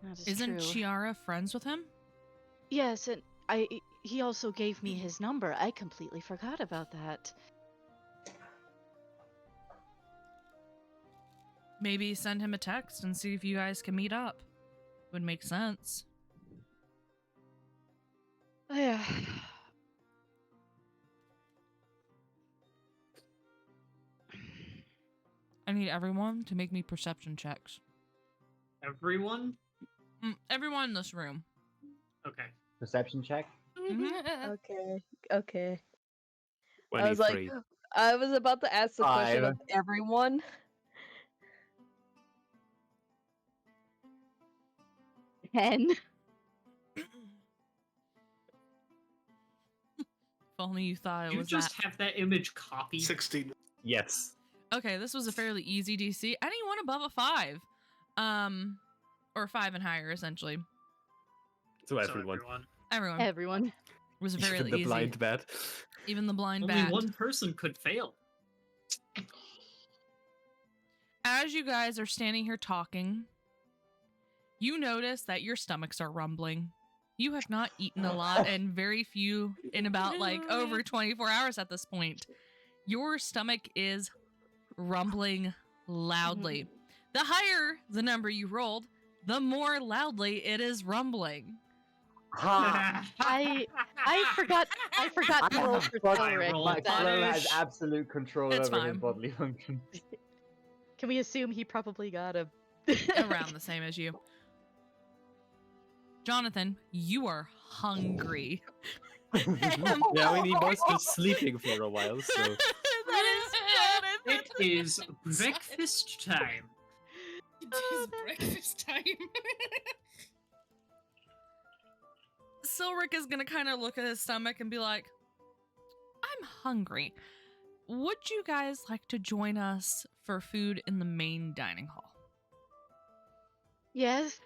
That is Isn't true. Chiara friends with him? Yes, and he also gave me his number. I completely forgot about that. Maybe send him a text and see if you guys can meet up. Would make sense. Yeah. I need everyone to make me perception checks. Everyone? Everyone in this room. Okay. Perception check? Okay. I was 23. like, I was about to ask the question of 5. everyone. Ten. If only you thought it You was just that. have that image copied. 16. Yes. Okay, this was a fairly easy DC. Anyone above a 5. Or 5 and higher, essentially. So So everyone. Everyone. Everyone. Was Even fairly the easy. blind bat. Even the blind Only bat. one person could fail. As you guys are standing here talking, you notice that your stomachs are rumbling. You have not eaten a lot and very few in about like over 24 hours at this point. Your stomach is rumbling loudly. The higher the number you rolled, the more loudly it is rumbling. I forgot to roll for Alrick. My Is that- Crow has absolute control It's over his fine. bodily functions. Can we assume he probably got a Around the same as you. Jonathan, you are hungry. Yeah, I mean, he was just sleeping for a while, so. That is Jonathan. It is breakfast time. It is breakfast time. Silric is gonna kind of look at his stomach and be like, I'm hungry. Would you guys like to join us for food in the main dining hall? Yes.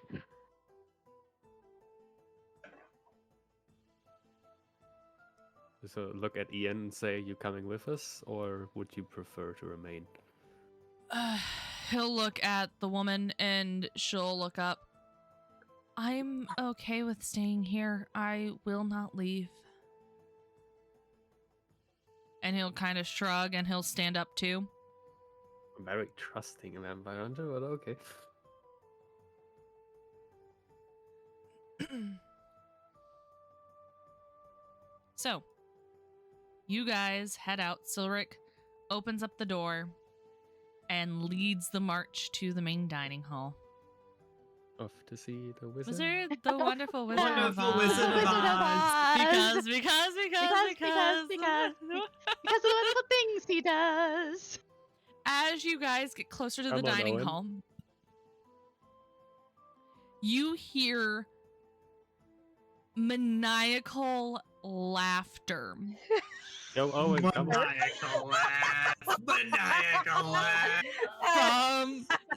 So look at Ian and say, you coming with us, or would you prefer to remain? He'll look at the woman and she'll look up. I'm okay with staying here. I will not leave. And he'll kind of shrug and he'll stand up too. I'm very trusting a vampire hunter, but okay. So, you guys head out. Silric opens up the door and leads the march to the main dining hall. Off to see the wizard. Wizard, the wonderful Wizard of Wonderful Oz. Wizard of Oz. Because Because of the wonderful things he does. As you guys get closer to the Come on, dining Owen. hall, you hear maniacal laughter. Yo, Owen, come on. Maniacal laugh. Maniacal laugh.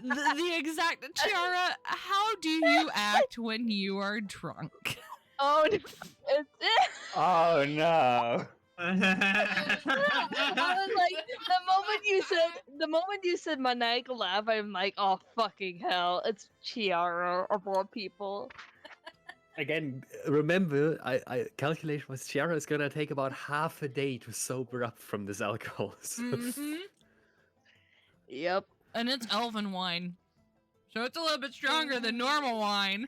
The exact Tiara, how do you act when you are drunk? Oh, no. Oh no! I was like, the moment you said maniacal laugh, I'm like, oh fucking hell, it's Chiara of all people. Again, remember, I calculate was Chiara is gonna take about half a day to sober up from this alcohol. So. Mhm. Yep. And it's elven wine. So it's a little bit stronger than normal wine.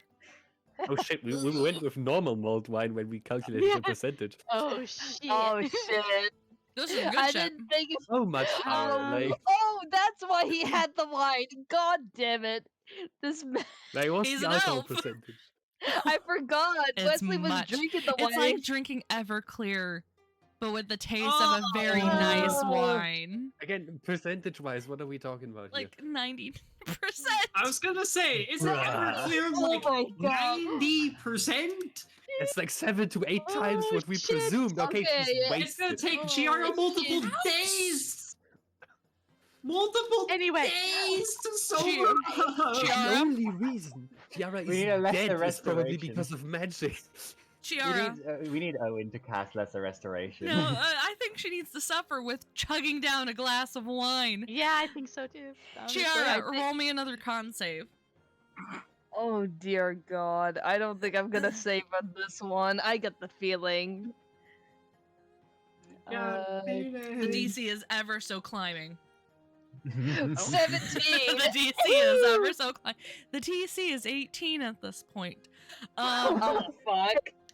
Oh shit, we went with normal malt wine when we calculated the percentage. Oh shit. Oh shit. This is good I shit. didn't think it. So much higher, like That's why he had the wine. God damn it. what's He's the an alcohol elf. percentage? I forgot. It's Wesley was much. drinking the wine. It's like drinking Everclear, but with the taste of a very nice Oh. wine. Again, percentage-wise, what are we talking about Like here? 90%. I was gonna say, isn't Bruh. Everclear Oh like my God. 90%? It's like 7 to 8 times what we shit. presumed. Okay, Okay, she's yeah. It's gonna wasted. take Chiara multiple shit. days! Multiple Anyway. days to sober Chiara- up! The Chiara? only reason Tiara We need a is lesser dead is probably restoration. because of magic. Chiara. We need Owen to cast Lesser Restoration. No, I think she needs to suffer with chugging down a glass of wine. Yeah, I think so too. honestly. Chiara, roll me another con save. Oh dear God. I don't think I'm gonna save on this one. I get the feeling. The DC is ever so climbing. 17. The DC is ever so climbing. The DC is 18 at this point. Oh fuck.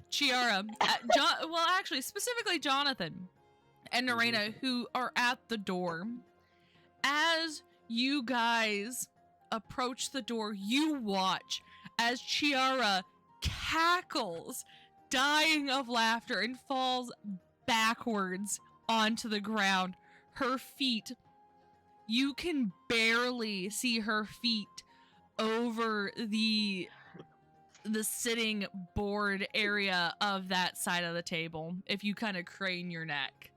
Chiara, actually, specifically Jonathan and Neraina, who are at the door. As you guys approach the door, you watch as Chiara cackles, dying of laughter, and falls backwards onto the ground. Her feet, you can barely see her feet over the sitting board area of that side of the table if you kind of crane your neck.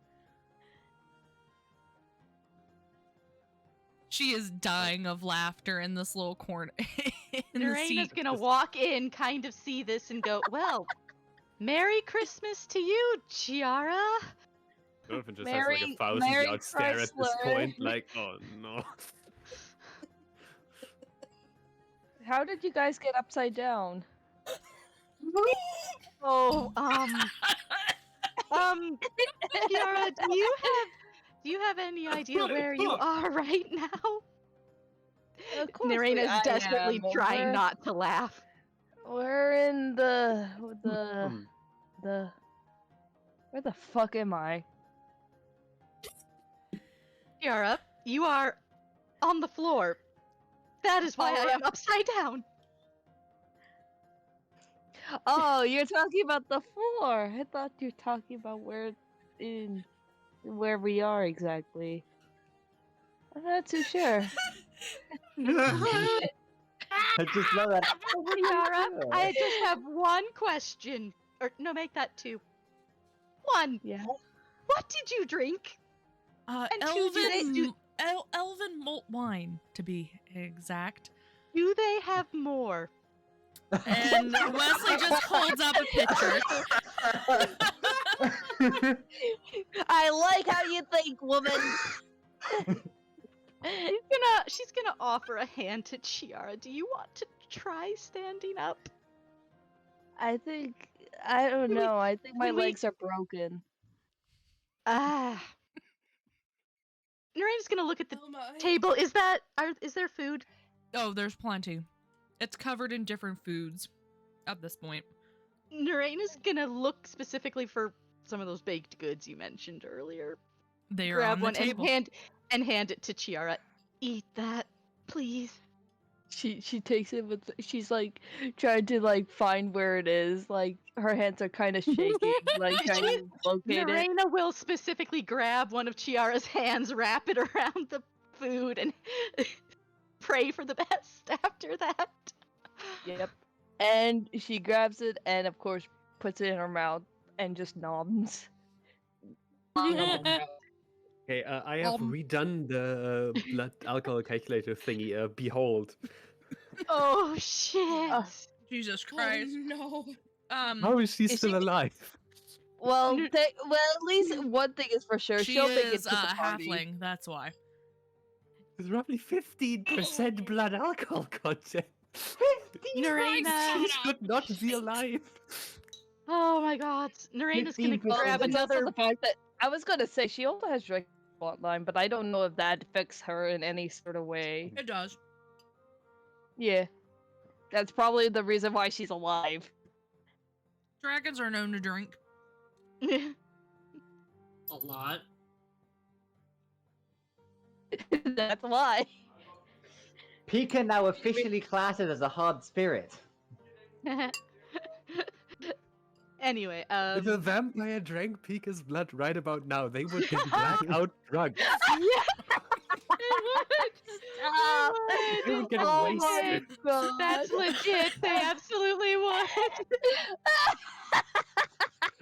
She is dying of laughter in this little corner. in the Neraina's seat. gonna walk in, kind of see this, and go, well, Merry Christmas to you, Chiara. Jonathan just Merry- has like a 1,000 Merry yard stare at this Chrysler. point, like, oh no. How did you guys get upside down? Oh, Chiara, do you have any idea where you are right now? Of course Neraina's I desperately am. trying We're- not to laugh. We're in the where the fuck am I? Chiara, you are on the floor. That is why I Alright. am upside down. Oh, you're talking about the floor. I thought you were talking about where we are exactly. I'm not too sure. I just love that. Chiara, I just have one question. Or no, make that two. One. Yeah. What did you drink? And two, Elven malt wine, to be exact. Do they have more? And Wesley just holds up a picture. I like how you think, woman. She's gonna offer a hand to Chiara. Do you want to try standing up? I think I don't know. I think my can we- legs are broken. Ah. Neraina's gonna look at the Oh my. table. Is there food? Oh, there's plenty. It's covered in different foods at this point. Neraina's gonna look specifically for some of those baked goods you mentioned earlier. They are Grab on the one table. and hand it to Chiara. Eat that, please. She takes it with. She's like trying to like find where it is. Like her hands are kind of shaking, like trying to locate it. Neraina will specifically grab one of Chiara's hands, wrap it around the food, and pray for the best after that. Yep. And she grabs it and of course puts it in her mouth and just nods. Okay, I have redone the blood alcohol calculator thingy. Behold. Oh shit! Jesus Oh Christ. no. How is she still alive? Well, at least one thing is for sure. She She'll make it is to the party. halfling, that's why. It's roughly 15% blood alcohol content. Neraina! She should not be alive. Oh my god! Neraina's gonna 15%. grab But also another. the fact that I was gonna say she also has Drake plotline, but I don't know if that affects her in any sort of way. It does. Yeah, that's probably the reason why she's alive. Dragons are known to drink. A lot. That's why. Pika now officially classed as a hard spirit. Anyway, If a vampire drank Pika's blood right about now, they would be blackout drunk. Stop. They would get Oh wasted. my god. That's legit. They absolutely would.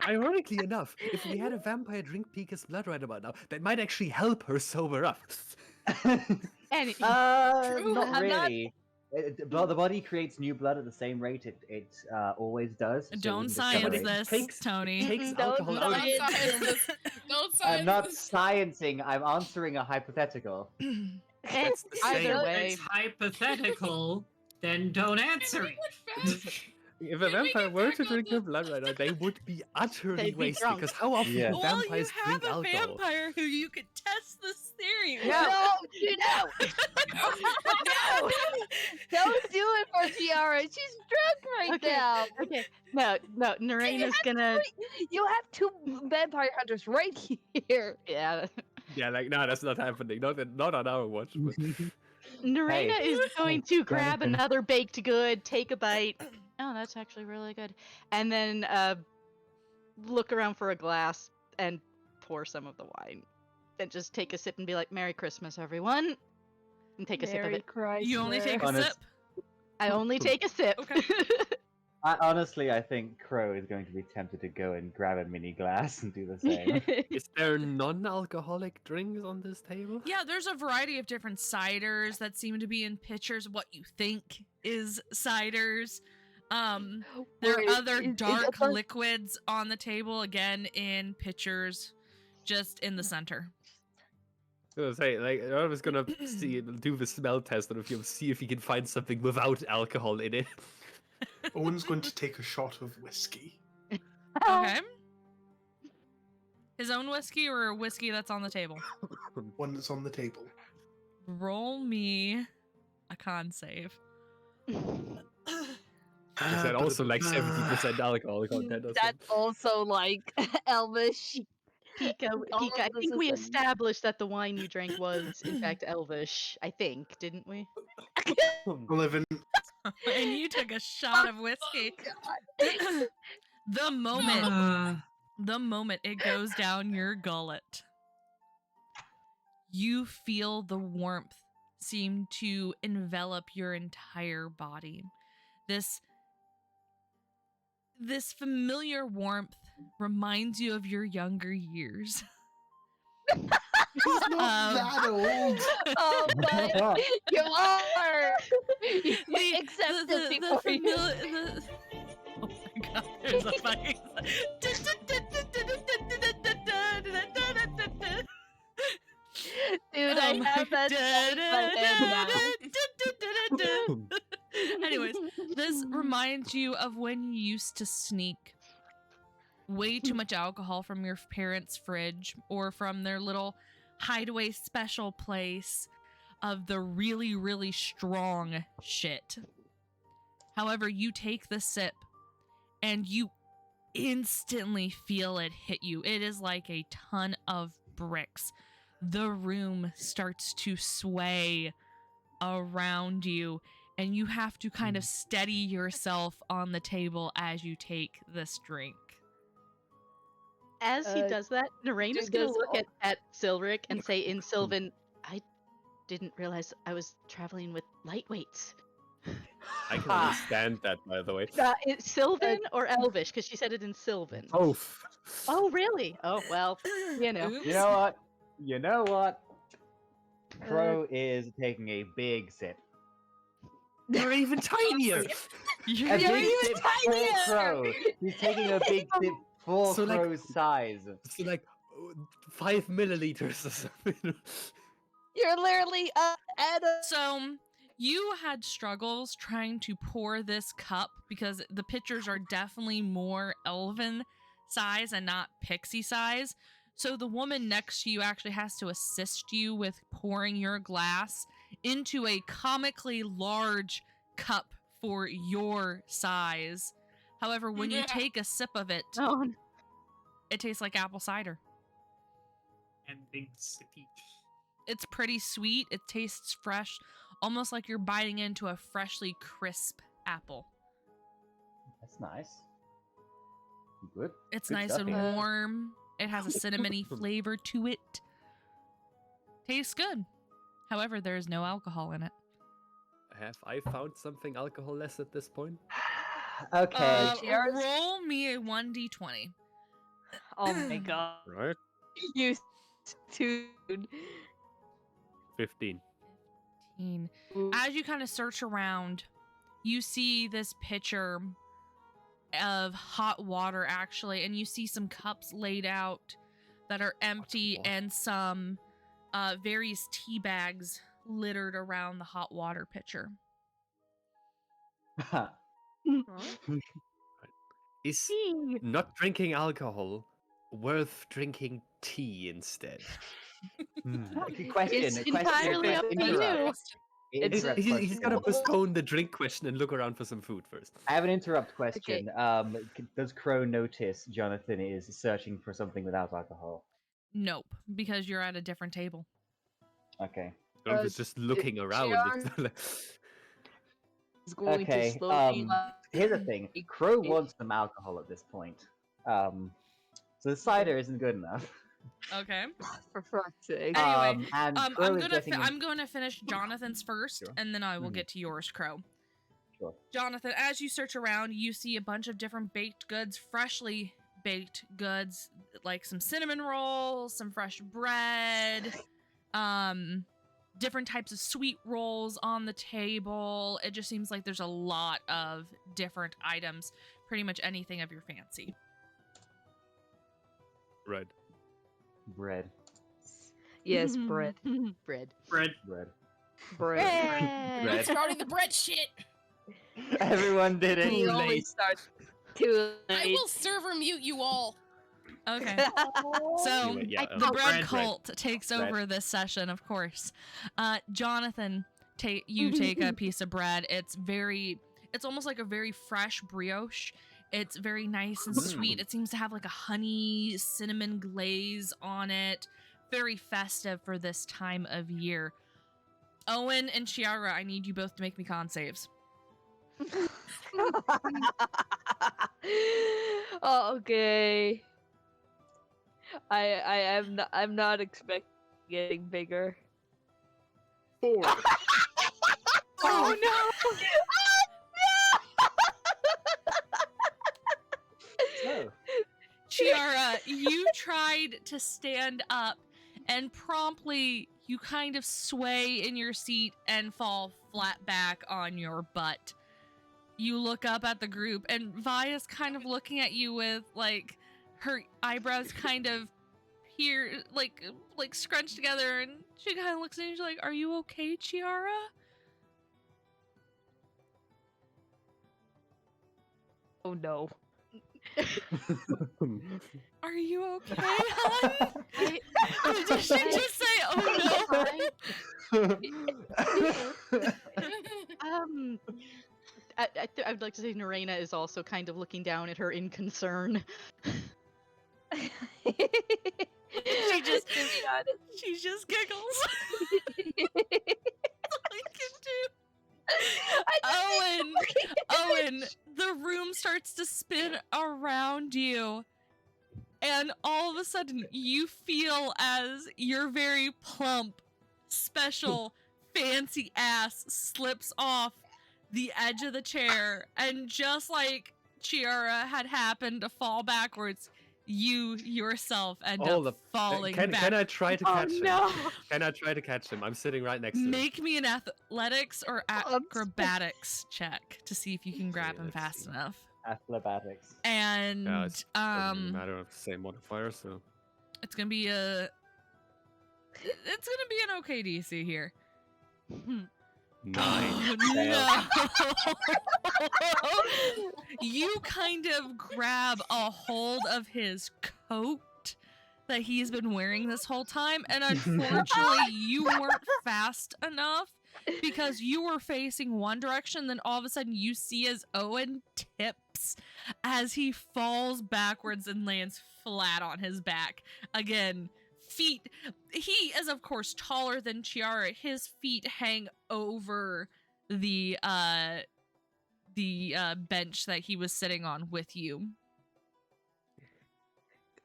Ironically enough, if we had a vampire drink Pika's blood right about now, that might actually help her sober up. Any- Not I'm not- really. But the body creates new blood at the same rate it always does. so Don't we science discover it. this, Takes- Tony. Takes Don't alcohol do out. it. Don't science this. Don't science I'm not this. sciencing. I'm answering a hypothetical. That's the Either same. way. It's hypothetical, then don't answer it. If a Can we vampire get were back to on drink the- her blood right now, they would be utterly They'd be wasted. drunk. Because how often Yeah. do Well, you vampires have drink a alcohol? vampire who you could test this theory with. No, you know. No, don't do it for Tiara. She's drunk right Okay. now. Okay. No, Neraina's gonna. You have two vampire hunters right here. Yeah. Yeah, like, no, that's not happening. Not on our watch. But... Neraina Hey. is going to grab Jonathan. another baked good, take a bite. Oh, that's actually really good. And then look around for a glass and pour some of the wine. And just take a sip and be like, "Merry Christmas, everyone." And take a sip of Merry it. Christ. You only take a Honest- sip? I only take a sip. Okay. Honestly, I think Crow is going to be tempted to go and grab a mini glass and do the same. Is there non-alcoholic drinks on this table? Yeah, there's a variety of different ciders that seem to be in pitchers, what you think is ciders. There Wait, are other is dark a- liquids on the table, again in pitchers, just in the center. I was gonna say, like, I was gonna do the smell test and see if you can find something without alcohol in it. Owen's going to take a shot of whiskey. Okay. His own whiskey or a whiskey that's on the table? One that's on the table. Roll me a con save. Is that also like 70% alcohol content? Or That's also like Elvish. Pika, All I of this think we is in- established that the wine you drank was, in fact, Elvish. I think, didn't we? 11. And you took a shot of whiskey. The moment it goes down your gullet, you feel the warmth seem to envelop your entire body. This familiar warmth reminds you of your younger years. He's not that old. Oh, but you are. The- Accept the- it the before you. famili- Oh my god, there's a fucking... Dude, I have that song in my head now. Anyways, This reminds you of when you used to sneak way too much alcohol from your parents' fridge or from their little hideaway special place of the really, really strong shit. However, you take the sip and you instantly feel it hit you. It is like a ton of bricks. The room starts to sway around you, and you have to kind of steady yourself on the table as you take this drink. As he does that, Neraina's gonna does look all- at Silric and say in Sylvan, I didn't realize I was traveling with lightweights. I can understand that, by the way. It's Sylvan or Elvish? Because she said it in Sylvan. Both. Oh, really? Oh, well, you know. You know what? You know what? Crow is taking a big sip. You're even tinier. A big sip for Crow. He's taking a big sip for So, like- Crow's size. So like 5 milliliters or something. You're literally at a. So, you had struggles trying to pour this cup because the pitchers are definitely more elven size and not pixie size. So the woman next to you actually has to assist you with pouring your glass into a comically large cup for your size. However, when you take a sip of it, it tastes like apple cider. And big sippy. It's pretty sweet. It tastes fresh, almost like you're biting into a freshly crisp apple. That's nice. Good. It's Good nice stuff and here. warm. It has a cinnamony flavor to it. Tastes good. However, there is no alcohol in it. Have I found something alcohol-less at this point? Okay. Roll me a 1d20. Oh my god. Right. You dude. 15. As you kind of search around, you see this pitcher of hot water actually, and you see some cups laid out that are empty and some various tea bags littered around the hot water pitcher. Is not drinking alcohol worth drinking tea instead? Good question. It's a question. entirely up to you. He's got to postpone the drink question and look around for some food first. I have an interrupt question. Does Crow notice Jonathan is searching for something without alcohol? Nope, because you're at a different table. Okay. Jonathan's just looking around. It's like- Is going to Okay. slowly. Here's the thing. Crow wants some alcohol at this point. So the cider isn't good enough. Okay. For fuck's sake. Anyway, and I'm Crow is gonna getting I'm gonna finish Jonathan's first, and then I will get to yours, Crow. Sure. Jonathan, as you search around, you see a bunch of different baked goods, freshly baked goods, like some cinnamon rolls, some fresh bread, different types of sweet rolls on the table. It just seems like there's a lot of different items, pretty much anything of your fancy. Right. Bread. Yes, bread. Bread. Bread. Bread. It's starting the bread shit. Everyone did it. He always starts too I late. will server mute you all. Okay. So Anyway, yeah, the bread bread. cult takes Bread. over this session, of course. Jonathan, you take a piece of bread. It's almost like a very fresh brioche. It's very nice and sweet. It seems to have like a honey cinnamon glaze on it. Very festive for this time of year. Owen and Chiara, I need you both to make me con saves. Oh, okay. I'm not expecting getting bigger. 4. Oh no! Oh. Chiara, you tried to stand up and promptly you kind of sway in your seat and fall flat back on your butt. You look up at the group and Vaya's kind of looking at you with like her eyebrows kind of here like scrunched together, and she kind of looks at you and she's like, "Are you okay, Chiara?" Oh no. Are you okay, hon? Did she just say, "Oh no"? I would like to say Neraina is also kind of looking down at her in concern. She just giggles. That's all I can do. Owen, the room starts to spin around you, and all of a sudden you feel as your very plump, special, fancy ass slips off the edge of the chair, and just like Chiara had happened to fall backwards, you yourself end up falling back. Can I try to catch him? No. Can I try to catch him? I'm sitting right next to him. Make me an athletics or acrobatics check to see if you can grab him fast enough. Athletics. And Yeah, it's doesn't matter of the same modifier, so it's gonna be an okay DC here. 9. Oh, no. You kind of grab a hold of his coat that he's been wearing this whole time, and unfortunately you weren't fast enough because you were facing one direction, then all of a sudden you see as Owen tips as he falls backwards and lands flat on his back. Again, feet, he is of course taller than Chiara. His feet hang over the bench that he was sitting on with you.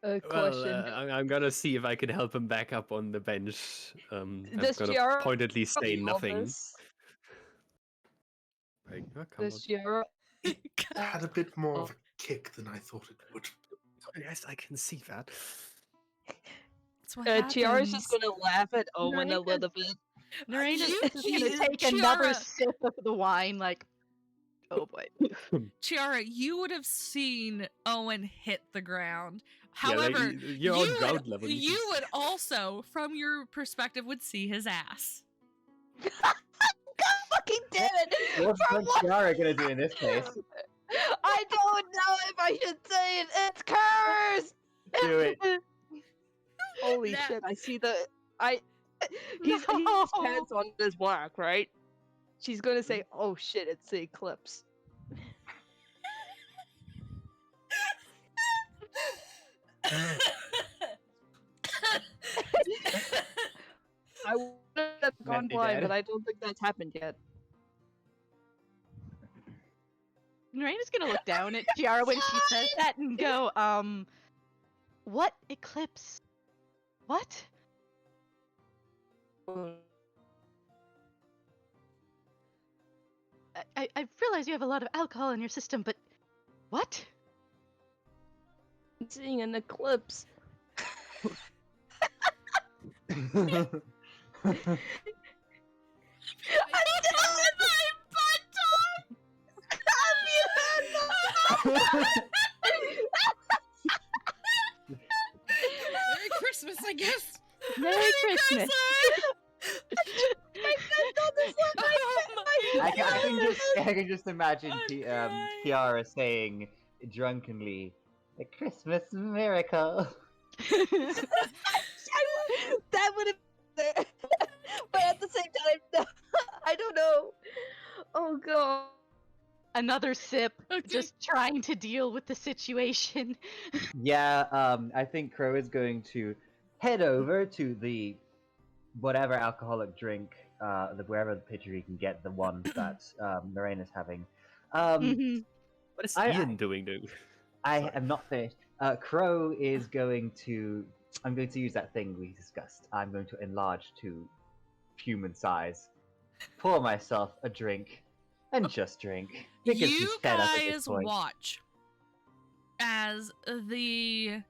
Question. Well, I'm gonna see if I can help him back up on the bench. I'm Does gonna Chiara pointedly say know nothing. this? Like, oh, come Does on. Chiara? It had a bit more of a kick than I thought it would. Yes, I can see that. That's what Chiara's just happens. gonna laugh at Owen a little bit. Neraina's You- just gonna you- take Chiara- another sip of the wine, like, oh boy. Chiara, you would have seen Owen hit the ground. Yeah, like, However, you're on ground level. you would also, from your perspective, would see his ass. God fucking damn it! What's For what- Chiara gonna do in this case? I don't know if I should say it. It's cursed. Do it. Holy That- shit! I see the his pants on his black, right? She's gonna say, "Oh shit! It's the eclipse." I would have gone Messy blind, dead. but I don't think that's happened yet. Neraina's gonna look down at Chiara when she says that and go, what eclipse? What? I realize you have a lot of alcohol in your system, but what? I'm seeing an eclipse. Merry Christmas, I guess. Merry Christmas. I can just imagine Kiara saying drunkenly, "A Christmas miracle." That would have, but at the same time, no, I don't know. Oh god. Another sip, Okay. just trying to deal with the situation. Yeah, I think Crow is going to head over to the whatever alcoholic drink, wherever the pitcher he can get, the one that Neraina's having. Mhm. What is I- Ian doing, dude? I am not finished. Crow is going to. I'm going to use that thing we discussed. I'm going to enlarge to human size, pour myself a drink, and just drink. Because he's You fed up at this guys point. watch as the.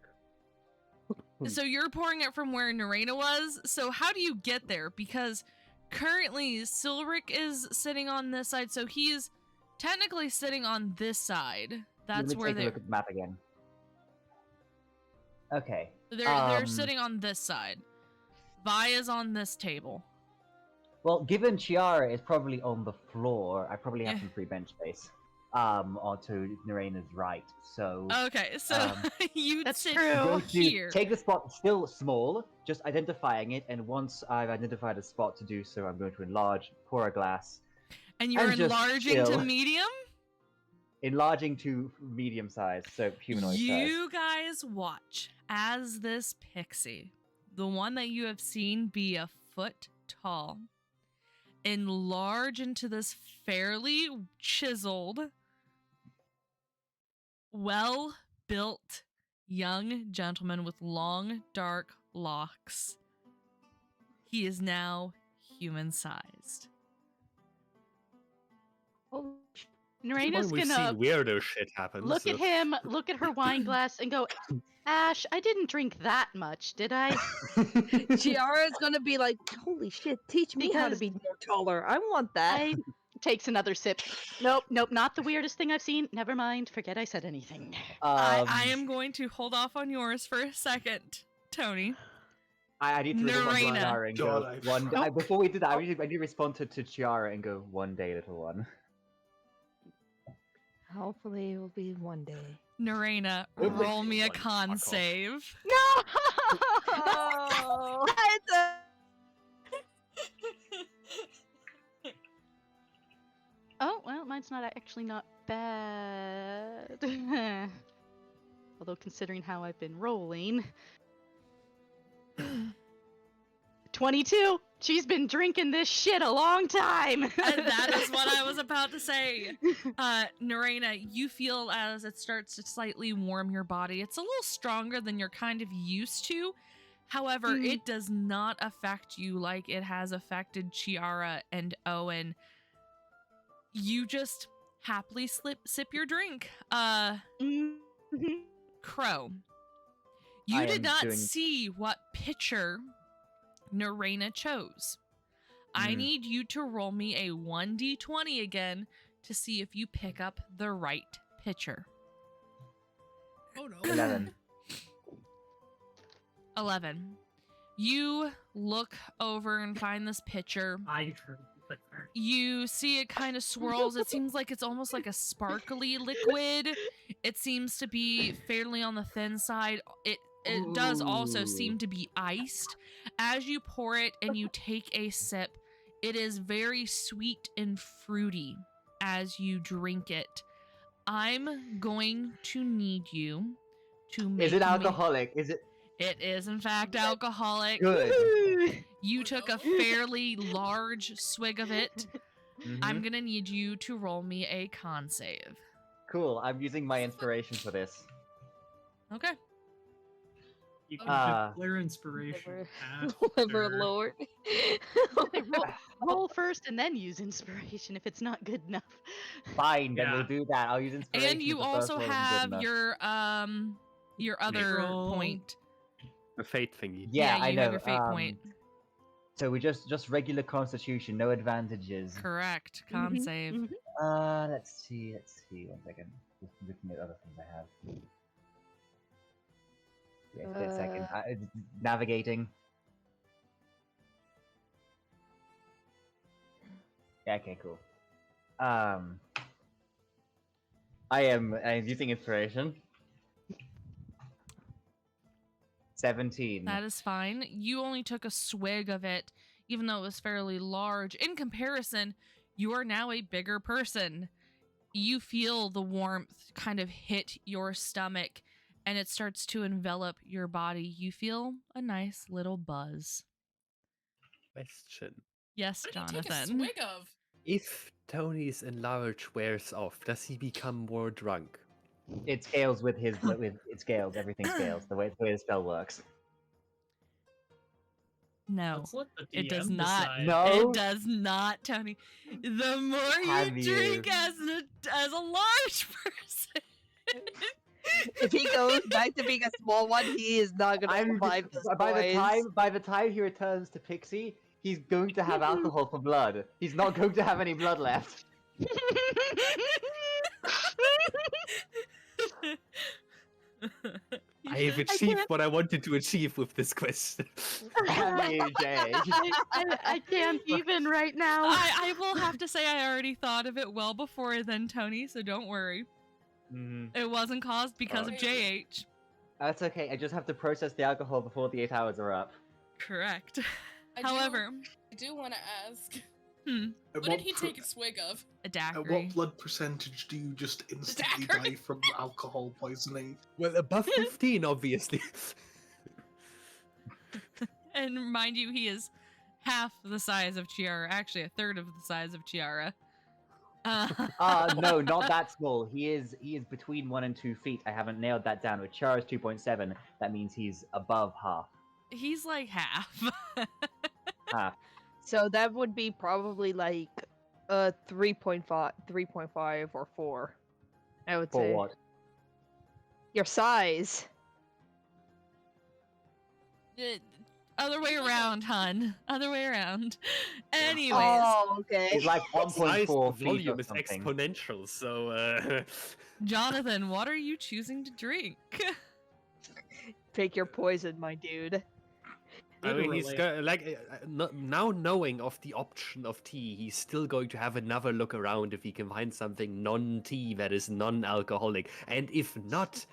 So you're pouring it from where Neraina was. So how do you get there? Because currently Silric is sitting on this side, so he's technically sitting on this side. That's Let me where take a look at the map again. Okay. they're sitting on this side. Vaya's on this table. Well, given Chiara is probably on the floor, I probably have Yeah. some free bench space. onto Neraina's right. So Okay, so you That's sit true. I'm going to here. take the spot still small, just identifying it, and once I've identified a spot to do so, I'm going to enlarge, pour a glass, And you're and just enlarging to chill. medium? Enlarging to medium size, so humanoid size. You guys watch as this pixie, the one that you have seen be a foot tall, enlarge into this fairly chiseled, well-built young gentleman with long, dark locks. He is now human-sized. Neraina's We've gonna seen weirder shit happen. look so- at him, look at her wine glass, and go, Ash, I didn't drink that much, did I? Chiara's gonna be like, holy shit, teach me how to Because be more taller. I want that. I takes another sip. Nope, not the weirdest thing I've seen. Never mind, forget I said anything. I am going to hold off on yours for a second, Tony. I need to respond to Neraina. Chiara and God, go I- one. Before we do that, I need to respond to Chiara and go, one day, little one. Hopefully it will be one day. Neraina, Oop. roll me a Fuck con off. save. No! Oh, well, mine's not actually not bad. Although considering how I've been rolling. 22! She's been drinking this shit a long time! And that is what I was about to say. Neraina, you feel as it starts to slightly warm your body. It's a little stronger than you're kind of used to. However, it does not affect you like it has affected Chiara and Owen. You just happily sip your drink. Crow, you I did am not doing- see what picture Neraina chose. I need you to roll me a 1d20 again to see if you pick up the right picture. Oh no. 11. 11. You look over and find this picture. I heard it there. You see it kind of swirls. It seems like it's almost like a sparkly liquid. It seems to be fairly on the thin side. It does also seem to be iced. As you pour it and you take a sip, it is very sweet and fruity as you drink it. I'm going to need you to make Is it me- alcoholic? Is it It is in fact alcoholic. good? You took a fairly large swig of it. Mhm. I'm gonna need you to roll me a con save. Cool. I'm using my inspiration for this. Okay. You can Uh, declare inspiration. Never after. Lord. Roll first and then use inspiration if it's not good enough. Fine, then Yeah. we'll do that. I'll use inspiration. And you if the first also roll isn't good have enough. your other Roll. point. A fate thingy. Yeah, you I know. have your fate point. So we just regular Constitution, no advantages. Correct. Con Mhm, save. mhm. Let's see. 1 second. Just looking at other things I have. Yeah, wait a second. Navigating. Yeah, okay, cool. I'm using inspiration. 17. That is fine. You only took a swig of it, even though it was fairly large. In comparison, you are now a bigger person. You feel the warmth kind of hit your stomach, and it starts to envelop your body. You feel a nice little buzz. Question. Yes, What did you take a Jonathan. swig of? If Tony's enlarge wears off, does he become more drunk? It scales with his it scales. Everything scales. The way the spell works. No, Let's let the it does DM not. decide. No. It does not, Tony. The more Have you drink you? as a large person, If he goes back to being a small one, he is not gonna survive this. By the time he returns to Pixie, he's going to have alcohol for blood. He's not going to have any blood left. I have achieved what I wanted to achieve with this question. Damn you, Jay. I can't even right now. I will have to say I already thought of it well before then, Tony, so don't worry. It wasn't caused because of JH. That's okay. I just have to process the alcohol before the 8 hours are up. Correct. I However, do want to ask, At what did he take a swig of? a At daiquiri. what blood percentage do you just instantly die from alcohol poisoning? Well, above 15, obviously. And mind you, he is half the size of Chiara. Actually, a third of the size of Chiara. No, not that small. He is between 1 and 2 feet. I haven't nailed that down. With Chara's 2.7, that means he's above half. He's like half. Half. So that would be probably like 3.5 or 4. I would For say. what? Your size. Other way around, hun. Other way around. Anyways. Oh, okay. He's like Size 1.4 feet volume or is something. exponential, so Jonathan, what are you choosing to drink? Pick your poison, my dude. I mean, he's Literally. now knowing of the option of tea, he's still going to have another look around if he can find something non-tea that is non-alcoholic, and if not,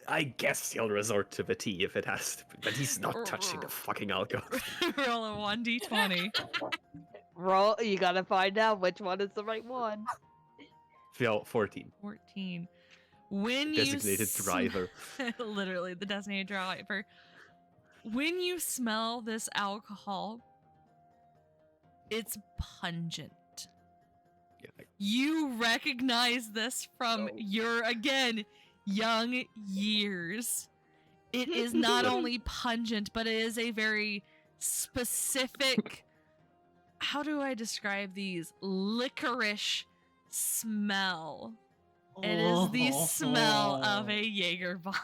I guess he'll resort to the tea if it has to be. But he's not touching the fucking alcohol. Roll a 1d20. Roll. You gotta find out which one is the right one. 14. 14. When Designated driver. Literally, the designated driver. When you smell this alcohol, it's pungent. Yeah, You recognize this from your, again, young years. It is not only pungent, but it is a very specific, how do I describe these? Licorice smell. It is the smell of a Jaeger bomb.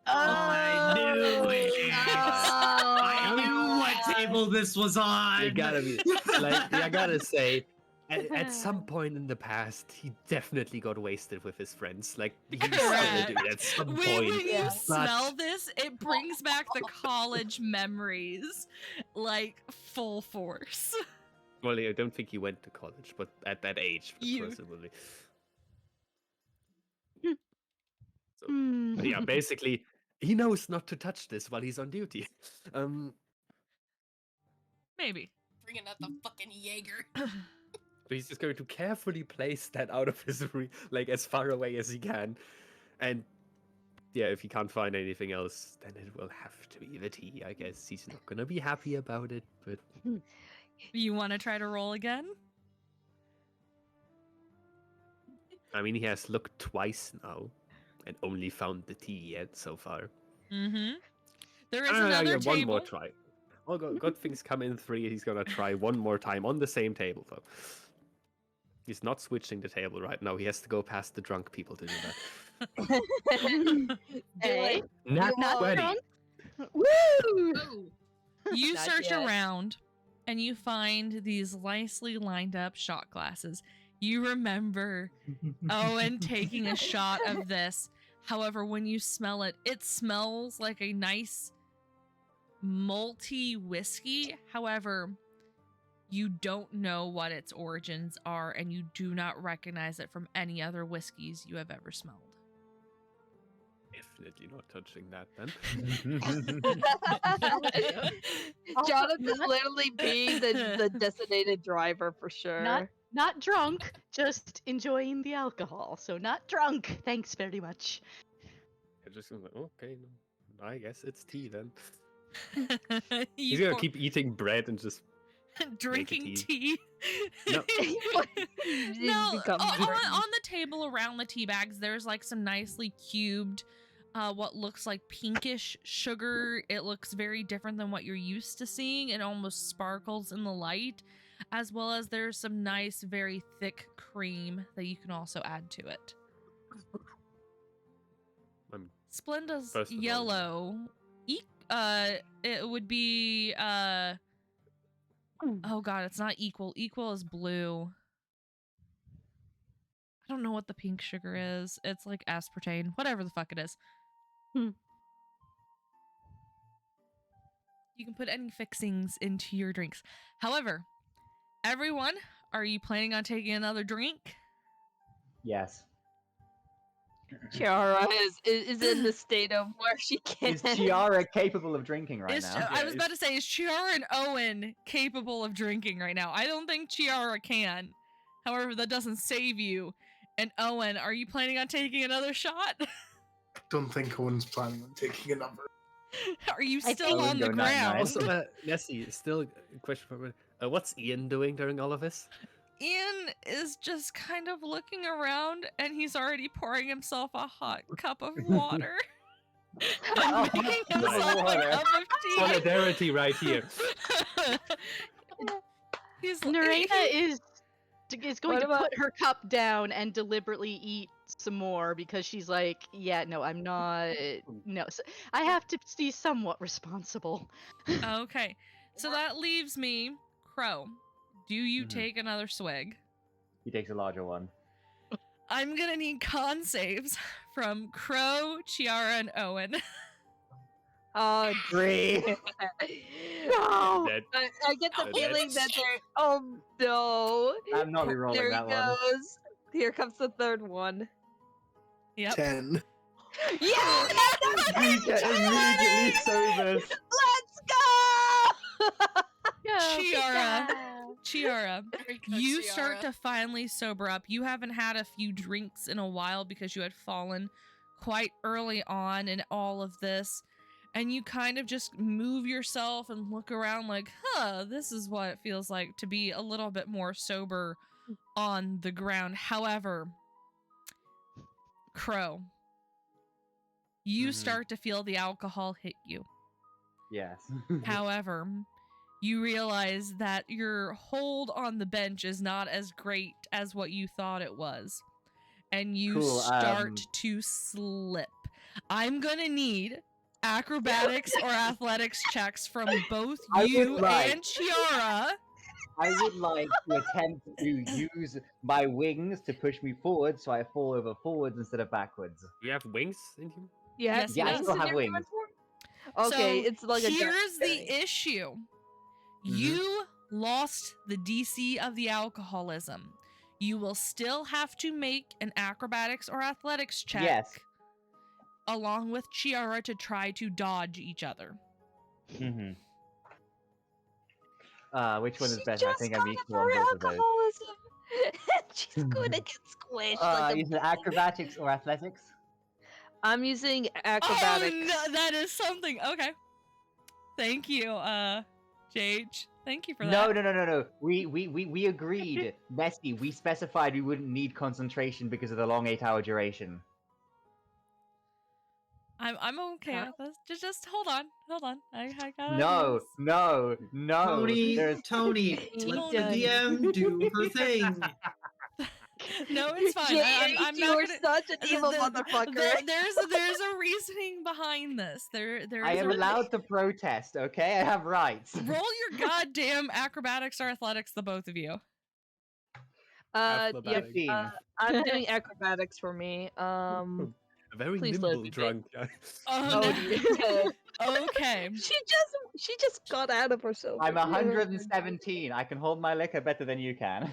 I knew it. I knew what table this was on. You gotta be like, I gotta say, at some point in the past, he definitely got wasted with his friends. Like he's gonna do it at some When point. you but- smell this, it brings back the college memories, like full force. Well, I don't think he went to college, but at that age, possibly. So, but yeah, basically, he knows not to touch this while he's on duty. Maybe. Bringing out the fucking Jaeger. So he's just going to carefully place that out of his like as far away as he can, and yeah, if he can't find anything else, then it will have to be the tea. I guess he's not gonna be happy about it, but You want to try to roll again? I mean, he has looked twice now, and only found the tea yet so far. Mm-hmm. There is another table. One more try. Oh, good things come in 3. He's gonna try one more time on the same table, though. He's not switching the table right now. He has to go past the drunk people to do that. Hey, Not not 20. drunk. Woo! You Not search yet. around and you find these nicely lined up shot glasses. You remember Owen taking a shot of this. However, when you smell it, it smells like a nice malty whiskey. However, you don't know what its origins are, and you do not recognize it from any other whiskeys you have ever smelled. Definitely not touching that then. Jonathan's literally being the designated driver for sure. Not drunk, just enjoying the alcohol. So not drunk. Thanks very much. I just like, okay, no, I guess it's tea then. You He's gonna pour- keep eating bread and just drinking tea. No. No, becomes on drink. the table around the tea bags, there's like some nicely cubed, what looks like pinkish sugar. It looks very different than what you're used to seeing. It almost sparkles in the light, as well as there's some nice, very thick cream that you can also add to it. Splenda's First of all, yellow. It would be oh god, it's not equal. Equal is blue. I don't know what the pink sugar is. It's like aspartame, whatever the fuck it is. You can put any fixings into your drinks. However, everyone, are you planning on taking another drink? Yes. Chiara is in the state of where she can. Is Chiara capable of drinking right now? I was about to say, is Chiara and Owen capable of drinking right now? I don't think Chiara can. However, that doesn't save you. And Owen, are you planning on taking another shot? I don't think Owen's planning on taking another. Are you I still think- on the Go night-night. ground? Also, Nessie, still a question for me. What's Ian doing during all of this? Ian is just kind of looking around, and he's already pouring himself a hot cup of water. Oh, Making hot himself a water. cup of tea. Solidarity right here. He's Neraina is going What to about- put her cup down and deliberately eat some more because she's like, yeah, no, I'm not. No, so I have to be somewhat responsible. Okay, so that leaves me, Crow. Do you Mhm. take another swig? He takes a larger one. I'm gonna need con saves from Crow, Chiara, and Owen. Oh, 3. no! Dead. I get the Dead. feeling that they're. Oh no! I'm not rerolling There he that one. goes. Here comes the third one. Yep. 10. Yeah! Mika immediately sobers. Let's go! Chiara, Very good, you Chiara. start to finally sober up. You haven't had a few drinks in a while because you had fallen quite early on in all of this. And you kind of just move yourself and look around like, this is what it feels like to be a little bit more sober on the ground. However, Crow, you Mhm. start to feel the alcohol hit you. Yes. However, you realize that your hold on the bench is not as great as what you thought it was. And you Cool, start to slip. I'm gonna need acrobatics or athletics checks from both I you would like- and Chiara. I would like to attempt to use my wings to push me forward so I fall over forwards instead of backwards. Do you have wings in here? Yes, Yeah, I yes. still have wings. Okay, So it's like a giant here's the thing. issue. You lost the DC of the alcoholism. You will still have to make an acrobatics or athletics check Yes. along with Chiara to try to dodge each other. Mm-hmm. Which one is She better? I just think got I'm up equal for on both of those. alcoholism. She's going to get squished. like a Is it acrobatics or athletics? I'm using acrobatics. Oh, no, that is something. Okay. Thank you, JH. Thank you for No, that. no. We agreed. Nessie, we specified we wouldn't need concentration because of the long 8-hour duration. I'm okay Huh? with this. Just hold on. I got No, ideas. no. Tony, There's... Tony, let the DM do her thing. No, it's fine. I'm you not are gonna. such an evil motherfucker. There's a reasoning behind this. There I is am a allowed to protest, okay? I have rights. roll your goddamn acrobatics or athletics, the both of you. Yeah, Acrobatics. 15. I'm doing acrobatics for me. A very Please let nimble me drunk guy. Oh, Oh, no. dear. Okay. She just got out of herself. I'm 117. I can hold my liquor better than you can.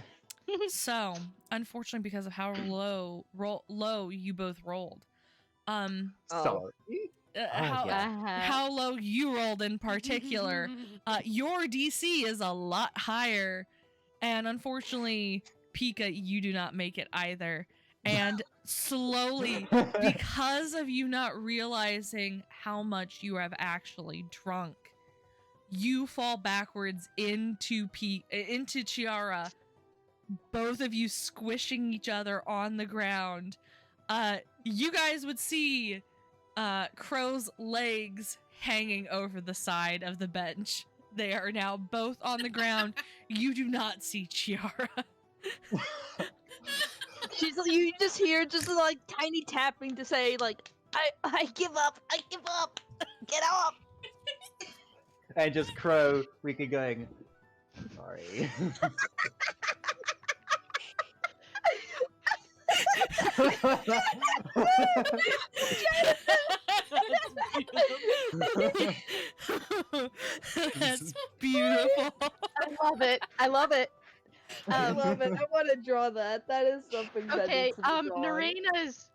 So, unfortunately, because of how low you both rolled, Sorry. how low you rolled in particular, your DC is a lot higher, and unfortunately, Pika, you do not make it either. And slowly, because of you not realizing how much you have actually drunk, you fall backwards into Chiara, both of you squishing each other on the ground. You guys would see Crow's legs hanging over the side of the bench. They are now both on the ground. You do not see Chiara. You just hear like tiny tapping to say like I give up. Get up. And just Crow, we could going. Sorry. That's beautiful. I love it. I love it. I love it. I want to draw that. That is something that Okay, needs to be drawn. Neraina is.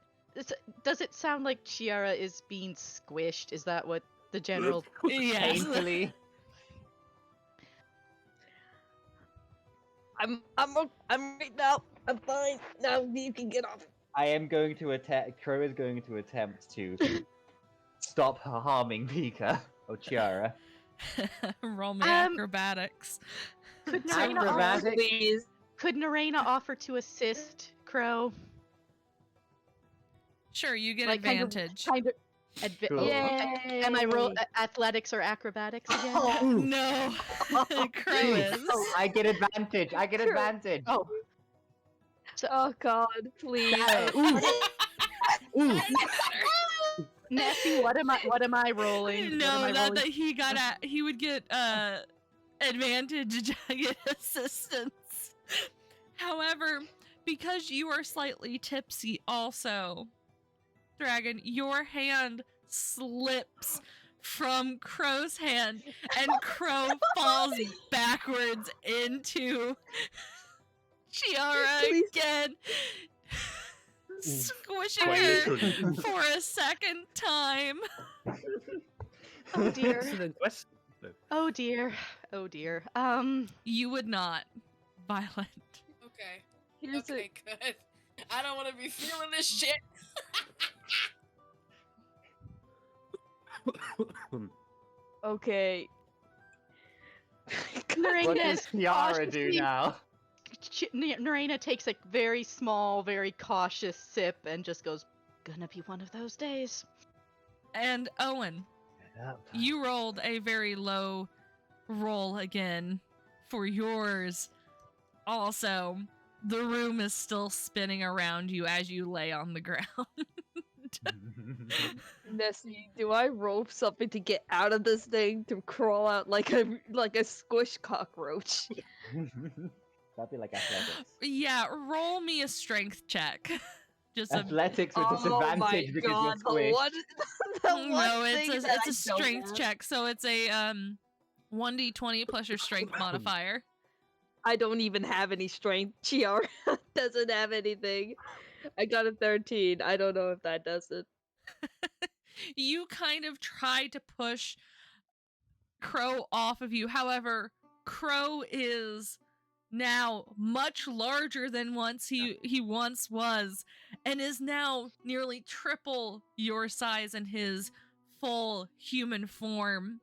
Does it sound like Chiara is being squished? Is that what the general? Yes. Painfully. I'm right now. I'm fine. Now you can get off. I am going to attempt. Crow is going to attempt to stop her harming Pika or Chiara. Roll me acrobatics. Could Neraina Acrobatic. Please. Could Neraina offer to assist Crow? Sure, you get Like, advantage. Kind of. Cool. Yay! Am I roll athletics or acrobatics again? No, Crow is. I get advantage. I get Crow. advantage. Oh, Oh God, please. Nessie, what am I rolling? No, what am I rolling? that he got at. He would get advantage to get assistance. However, because you are slightly tipsy, also, Dragon, your hand slips from Crow's hand, and Crow falls backwards into Chiara Please. again, squishing Quite her literally. for a second time. Oh dear. Excellent question. Oh dear. Oh dear. You would not, Violet. Okay. Here's Okay, good. I don't want to be feeling this shit. Okay. What Neraina does is Chiara do cautiously- now? Neraina takes a very small, very cautious sip and just goes, "Gonna be one of those days." And Owen, you rolled a very low roll again for yours. Also, the room is still spinning around you as you lay on the ground. Nessie, do I roll something to get out of this thing to crawl out like a squish cockroach? That'd be like athletics. Yeah, roll me a strength check. Just a Athletics with Oh my disadvantage because God, you're the squished. one, the one no, thing it's that a I don't strength have. check, so it's a 1d20 plus your strength modifier. I don't even have any strength. Chiara doesn't have anything. I got a 13. I don't know if that does it. You kind of try to push Crow off of you. However, Crow is now much larger than he once was, and is now nearly triple your size in his full human form.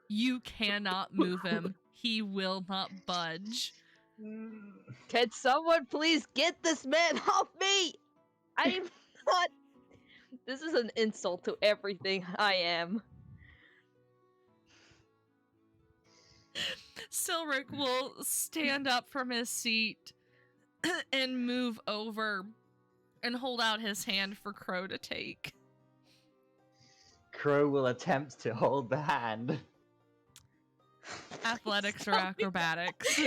You cannot move him. He will not budge. Can someone please get this man off me? I'm not. This is an insult to everything I am. Silric will stand up from his seat and move over and hold out his hand for Crow to take. Crow will attempt to hold the hand. Athletics or acrobatics?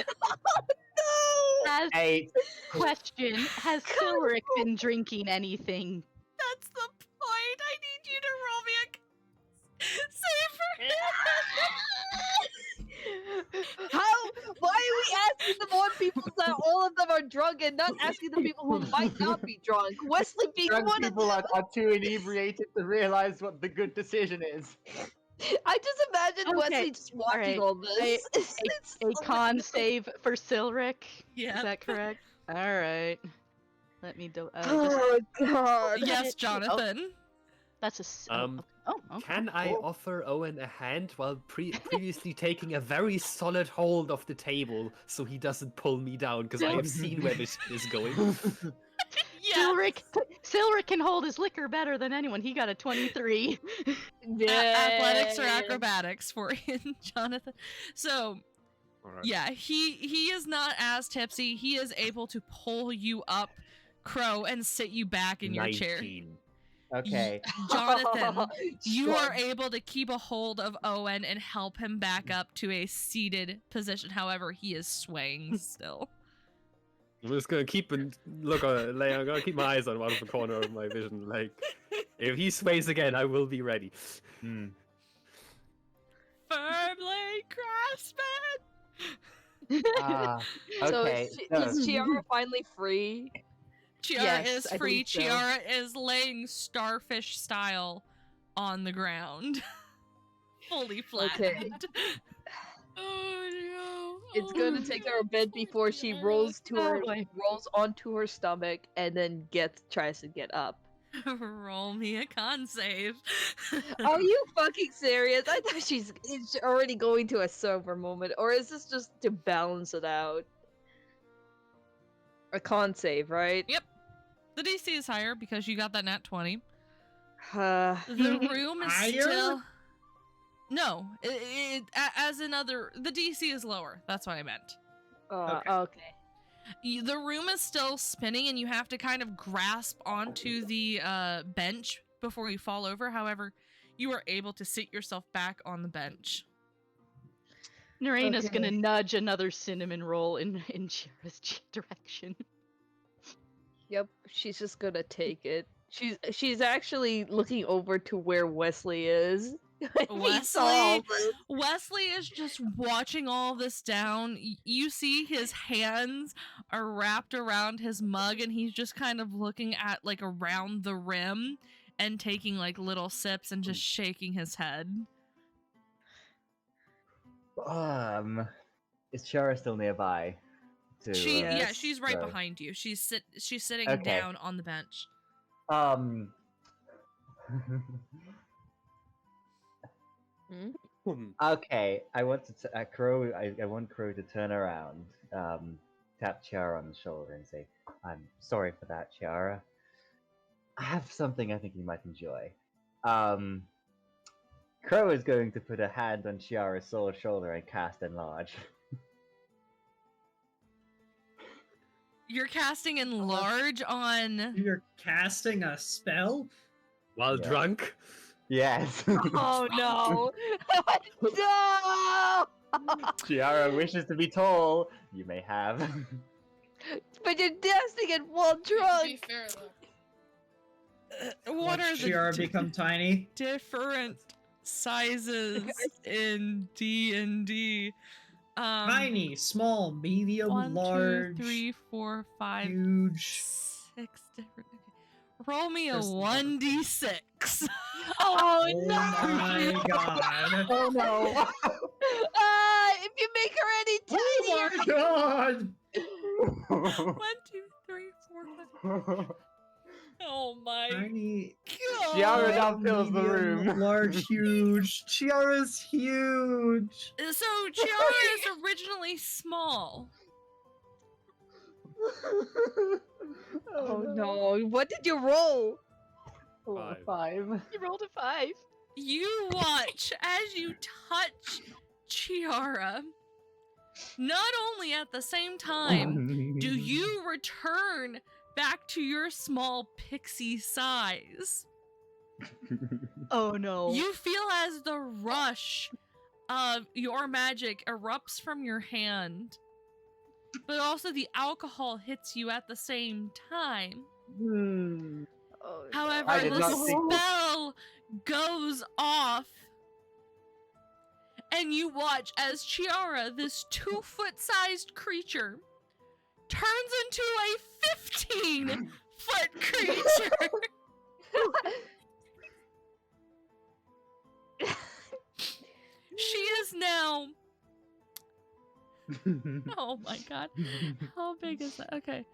As 8. question, has Silric been drinking anything? That's the point. I need you to roll me a save for him. How? Why are we asking the more people that all of them are drunk and not asking the people who might not be drunk? Wesley being Drunk one of people them. are too inebriated to realize what the good decision is. I just imagine Okay, Wesley just watching alright. all this. A con save for Silric? Yeah. Is that correct? Alright. Let me do. Oh God. Yes, Jonathan. That's a. Um, okay. Can I offer Owen a hand while previously taking a very solid hold of the table so he doesn't pull me down? Because I have seen where this is going. Yeah. Silric can hold his liquor better than anyone. He got a 23. Athletics or acrobatics for you, Jonathan. So, Alright. yeah, he is not as tipsy. He is able to pull you up, Crow, and sit you back in your chair. 19. Okay. Jonathan, you are Strong. able to keep a hold of Owen and help him back up to a seated position. However, he is swaying still. I'm just gonna keep I'm gonna keep my eyes on one of the corner of my vision, like If he sways again, I will be ready. Hmm. Firmly grasping. So Okay. is Chiara finally free? Chiara Yes, is I free. believe so. Chiara is laying starfish style on the ground. Fully flattened. Oh no. It's gonna take her a bit before she rolls onto her stomach and then tries to get up. Roll me a con save. Are you fucking serious? I thought she's already going to a sober moment, or is this just to balance it out? A con save, right? Yep. The DC is higher because you got that nat 20. Uh, The room is Higher? still... No, the DC is lower. That's what I meant. okay. The room is still spinning and you have to kind of grasp onto the bench before you fall over. However, you are able to sit yourself back on the bench. Neraina's Okay. gonna nudge another cinnamon roll in Chiara's direction. Yep, she's just gonna take it. She's actually looking over to where Wesley is. He saw all this. Wesley is just watching all this down. You see his hands are wrapped around his mug and he's just kind of looking at like around the rim and taking like little sips and just shaking his head. Is Chiara still nearby? Yeah, she's right Right. behind you. She's sitting Okay. down on the bench. Okay, I want Crow. I want Crow to turn around, tap Chiara on the shoulder, and say, "I'm sorry for that, Chiara. I have something I think you might enjoy." Crow is going to put a hand on Chiara's sole shoulder and cast Enlarge. You're casting Enlarge on... You're casting a spell? While Yeah. drunk? Yes. Oh no! No! Chiara wishes to be tall. You may have. But you're casting it while To be drunk. fair though. What are the Chiara become tiny? different sizes in D&D? Tiny, small, medium, 1, large, 2, 3, 4, 5, huge. 6 different. Okay. Roll me a There's 1d6. Oh, Oh no! my god. Oh no! If you make her any Oh tinier. my god! 1, 2, 3, 4, 5. Oh my Tiny. god! Chiara now fills the medium, room. Large, huge. Chiara's huge. So Chiara is originally small. Oh no! What did you roll? Five. 5. You rolled a 5. You watch as you touch Chiara. Not only at the same time do you return back to your small pixie size. Oh no. You feel as the rush of your magic erupts from your hand, but also the alcohol hits you at the same time. Oh, However, I did the not think- spell goes off, and you watch as Chiara, this 2-foot-sized creature, turns into a 15-foot creature. She is now... Oh my god. How big is that? Okay.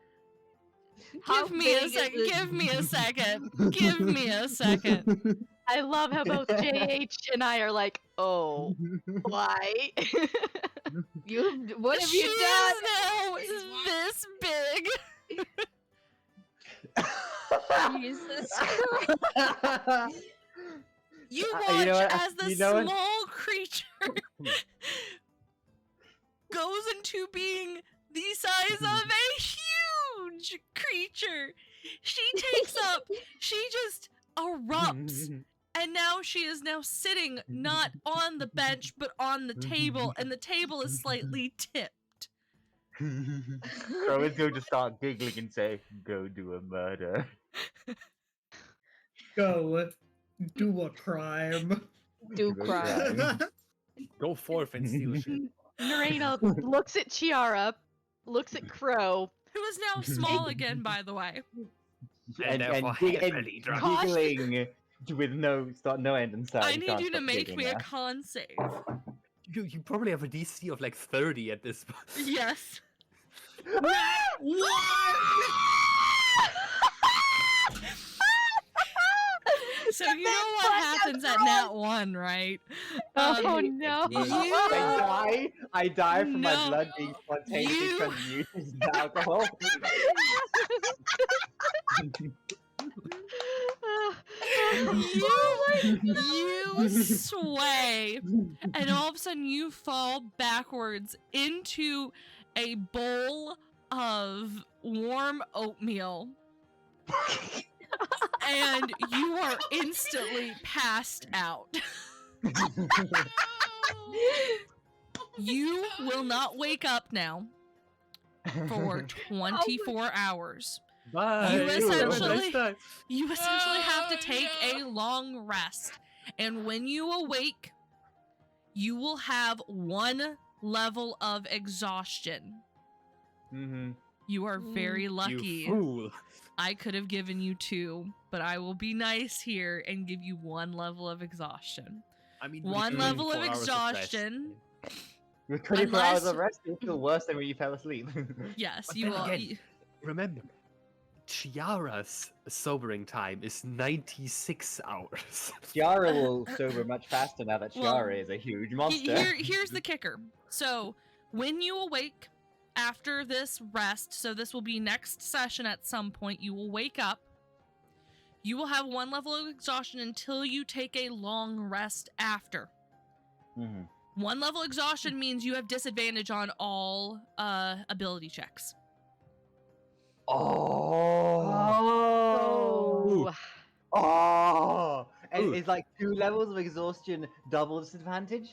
How Give me a big is second. it? Give me a second. Give me a second. I love how both JH and I are like, oh, why? What have She you done? is now this big. Jesus Christ! You You watch know what? as the You know what? small creature goes into being the size of a huge creature. She takes up, she just erupts, and now she is now sitting not on the bench but on the table, and the table is slightly tipped. Crow is going to start giggling and say, "Go do a murder." Go. Do a crime. Do crime. Go forth and steal shit. Neraina looks at Chiara, looks at Crow. Who is now small again, by the way. And therefore heavily drunk. giggling with no end in sight. I You need can't you to stop make giggling me a now. con save. You probably have a DC of like 30 at this point. Yes. So you know what happens at Nat 1, right? Oh no! I die from my No. blood being spontaneously You- transmuted into alcohol. You sway, and all of a sudden you fall backwards into a bowl of warm oatmeal. And you are instantly passed out. You will not wake up now for 24 hours. Bye. You Have a essentially- nice time. You essentially have to take a long rest. And when you awake, you will have 1 level of exhaustion. Mm-hmm. You are very lucky. You fool. I could have given you 2, but I will be nice here and give you 1 level of exhaustion. I mean, 1 with level of 24 hours rest. exhaustion. With 24 hours Unless- of rest, you'll feel worse than when you fell asleep. Yes, But you then will. again- Remember, Chiara's sobering time is 96 hours. Chiara will sober much faster now that Well, Chiara is a huge monster. Here's the kicker. So, when you awake after this rest, so this will be next session at some point, you will wake up. You will have 1 level of exhaustion until you take a long rest after. Mm-hmm. 1 level exhaustion means you have disadvantage on all ability checks. Oh. Oh. And Ooh. it's like 2 levels of exhaustion double disadvantage?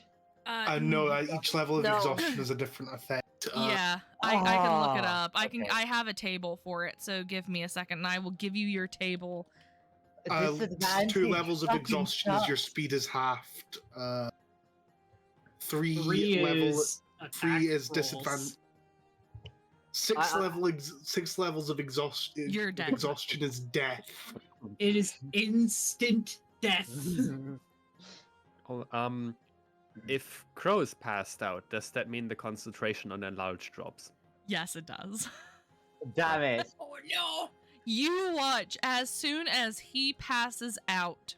No, each level of No. exhaustion is a different effect. Yeah, I can look it Ah, up. I okay. have a table for it, so give me a second and I will give you your table. Disadvantage 2 levels of fucking exhaustion is your sucks. speed is halved. 3 Three level is 3 is attack rolls. disadvantage. 6 levels of exhaustion. You're dead. Exhaustion is death. It is instant death. Oh, if Crow is passed out, does that mean the concentration on enlarge drops? Yes, it does. Damn it. Oh no! You watch as soon as he passes out.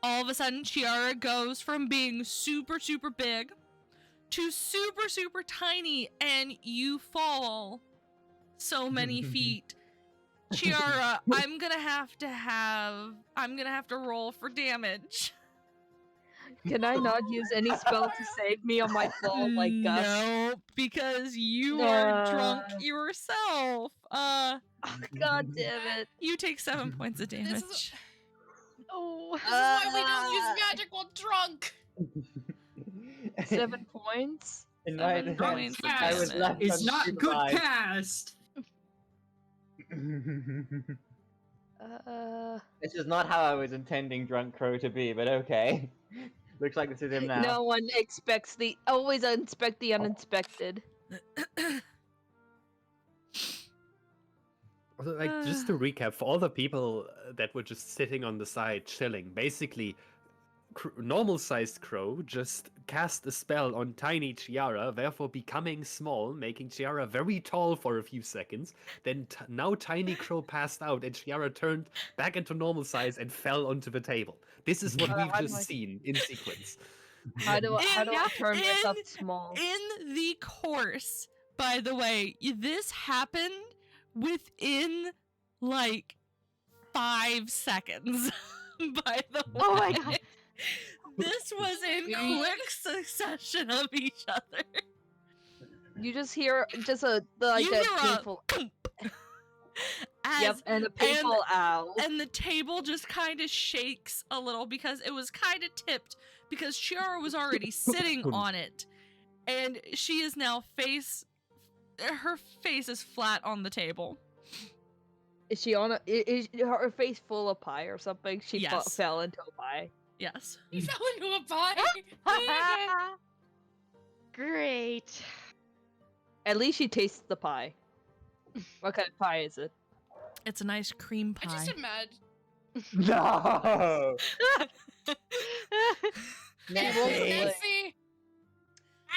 All of a sudden, Chiara goes from being super, super big to super, super tiny, and you fall so many feet. Chiara, I'm gonna have to roll for damage. Can I not use any spell to save me on my fall like Gus? No, because you are drunk yourself. God damn it. You take 7 points of damage. is- Oh. This is why we don't use magic while drunk! 7 points? In my 7 defense, points of I was damage. left It's not good unsupervised. cast. This is not how I was intending Drunk Crow to be, but okay. Looks like this is him now. No one expects always expect the unexpected. Also, like, just to recap, for all the people that were just sitting on the side chilling, basically, normal-sized Crow just cast a spell on tiny Chiara, therefore becoming small, making Chiara very tall for a few seconds. Then now tiny Crow passed out, and Chiara turned back into normal size and fell onto the table. This is what we've how do just I- seen in sequence. How do I turn myself in- small? In the course, by the way, this happened within like 5 seconds. By the way, Oh my god. this was in quick succession of each other. You just hear You a hear a painful As, yep, and a painful owl. and the table just kind of shakes a little because it was kind of tipped because Chiara was already sitting on it, and she is now her face is flat on the table. Is she on a? Is her face full of pie or something? She Yes. fell into a pie. Yes. He fell into a pie. Great. At least she tastes the pie. What kind of pie is it? It's a nice cream I just pie. imagine. No. Nessie.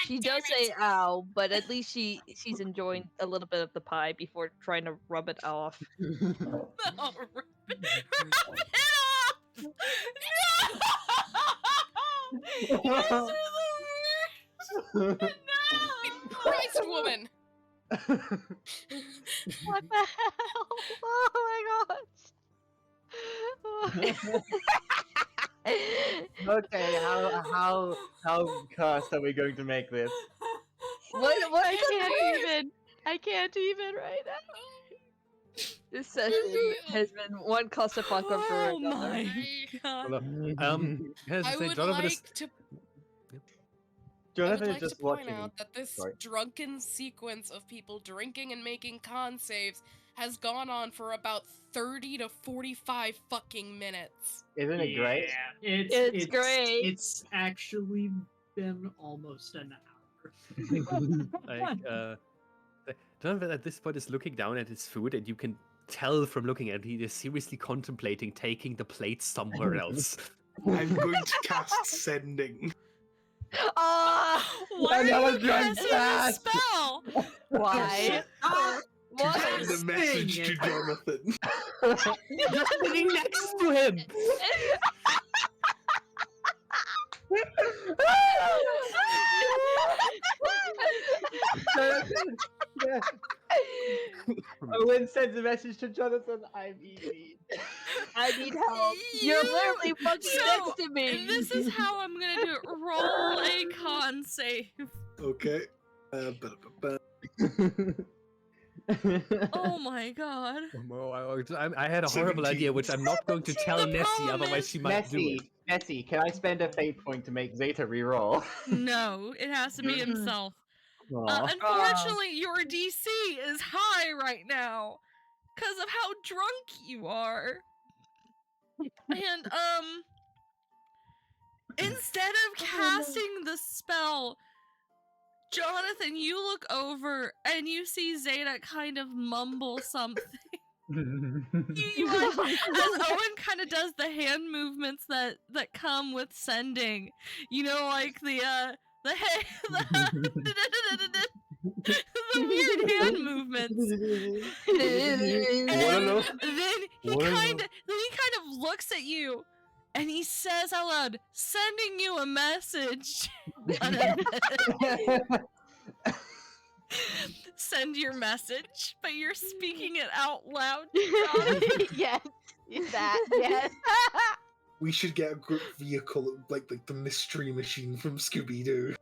She does say "ow," but at least she's enjoying a little bit of the pie before trying to rub it off. No, rub it off! No! You guys are the worst! No! Christ, woman. What the hell? Oh my god. Okay, how cursed are we going to make this? What I can't even right now. This session has been one clusterfuck after Oh another. my god. I would like to. I would Jonathan like is just to point watching. out that this Sorry. drunken sequence of people drinking and making con saves has gone on for about 30 to 45 fucking minutes. Isn't it great? Yeah, It's great. It's actually been almost an hour. Jonathan at this point is looking down at his food, and you can tell from looking at it, he is seriously contemplating taking the plate somewhere else. I'm going to cast Sending. Why Another are you drunk casting fast. a spell? Why? To send a message to Jonathan. You're sitting next to him! Yeah. Owen sends a message to Jonathan, I'm eating. I need help. You're literally fucking next to me. And this is how I'm gonna do it. Roll a con save. Okay. Oh my god. I had a horrible 17. idea, which I'm not going to tell The Nessie, problem otherwise is- she might do it. Nessie, can I spend a fate point to make Zeta reroll? No, it has to be himself. Aw. Unfortunately, your DC is high right now because of how drunk you are. And instead of casting the spell, Jonathan, you look over and you see Zeta kind of mumble something. You watch as Owen kind of does the hand movements that come with sending. You know, like the weird hand movements. And then he kind of looks at you and he says out loud, sending you a message. Send your message, but you're speaking it out loud. Yes, yes. We should get a group vehicle like the mystery machine from Scooby Doo.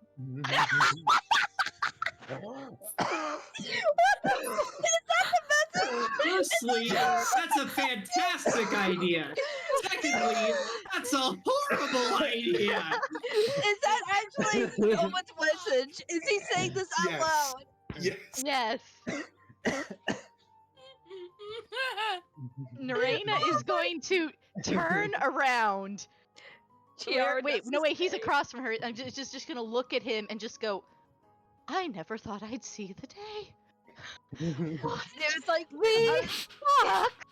Firstly, that's a fantastic idea. Secondly, that's a horrible idea. Is that actually someone's message? Is he saying this out Yes. loud? Yes. Yes. Neraina is going to turn around. Wait, he's across from her. I'm just gonna look at him and just go, I never thought I'd see the day. It's like me. Fuck.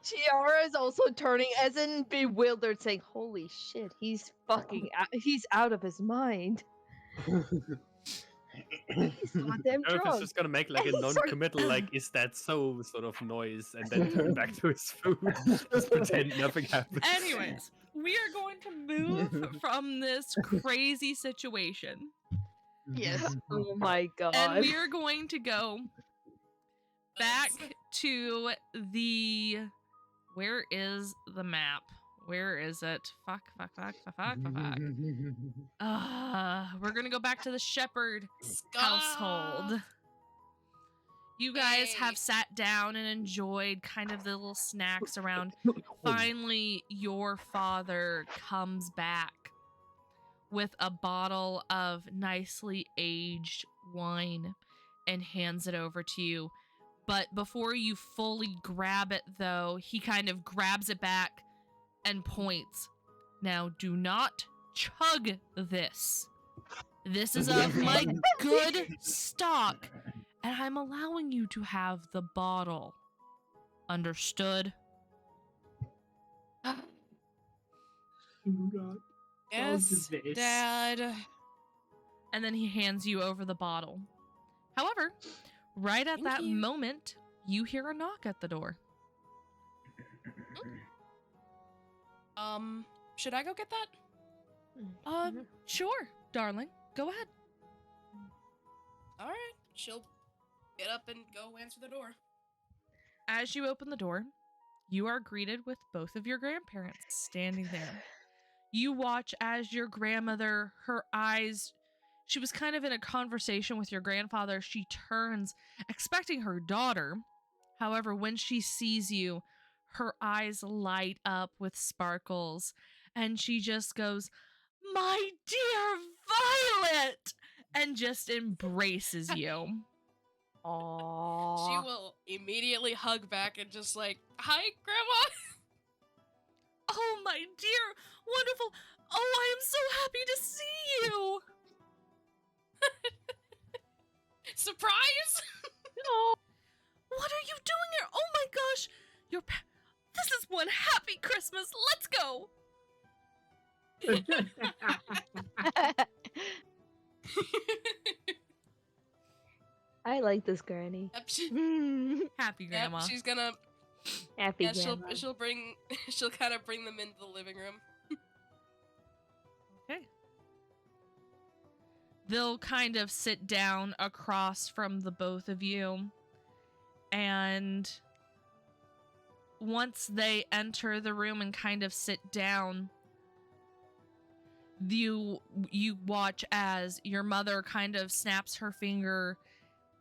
Chiara is also turning, as in bewildered, saying, "Holy shit, he's fucking, he's out of his mind." He's goddamn Earth is drunk. just gonna make like a non-committal, like, is that so sort of noise, and then turn back to his food. Just pretend nothing happened. Anyways, we are going to move from this crazy situation. Yes. Oh my god. And we are going to go back to the... Where is the map? Where is it? Fuck. We're gonna go back to the Shepard household. You guys have sat down and enjoyed kind of the little snacks around. Finally, your father comes back with a bottle of nicely aged wine and hands it over to you. But before you fully grab it, though, he kind of grabs it back and points. Now, do not chug this. This is of my good stock, and I'm allowing you to have the bottle. Understood? Oh god. Yes, face. Dad. And then he hands you over the bottle. However, right at Thank that you. moment, you hear a knock at the door. Should I go get that? Sure, darling. Go ahead. All right. She'll get up and go answer the door. As you open the door, you are greeted with both of your grandparents standing there. You watch as your grandmother, her eyes, she was kind of in a conversation with your grandfather. She turns, expecting her daughter. However, when she sees you, her eyes light up with sparkles, and she just goes, "My dear Violet!" and just embraces you. Aww. She will immediately hug back and just like, "Hi, Grandma." Oh, my dear, wonderful. Oh, I am so happy to see you. Surprise! What are you doing here? Oh my gosh. This is one happy Christmas. Let's go. I like this granny. Happy grandma. Yep, she's gonna. Happy Yeah, grandma. she'll kind of bring them into the living room. Okay. They'll kind of sit down across from the both of you. And once they enter the room and kind of sit down, you watch as your mother kind of snaps her finger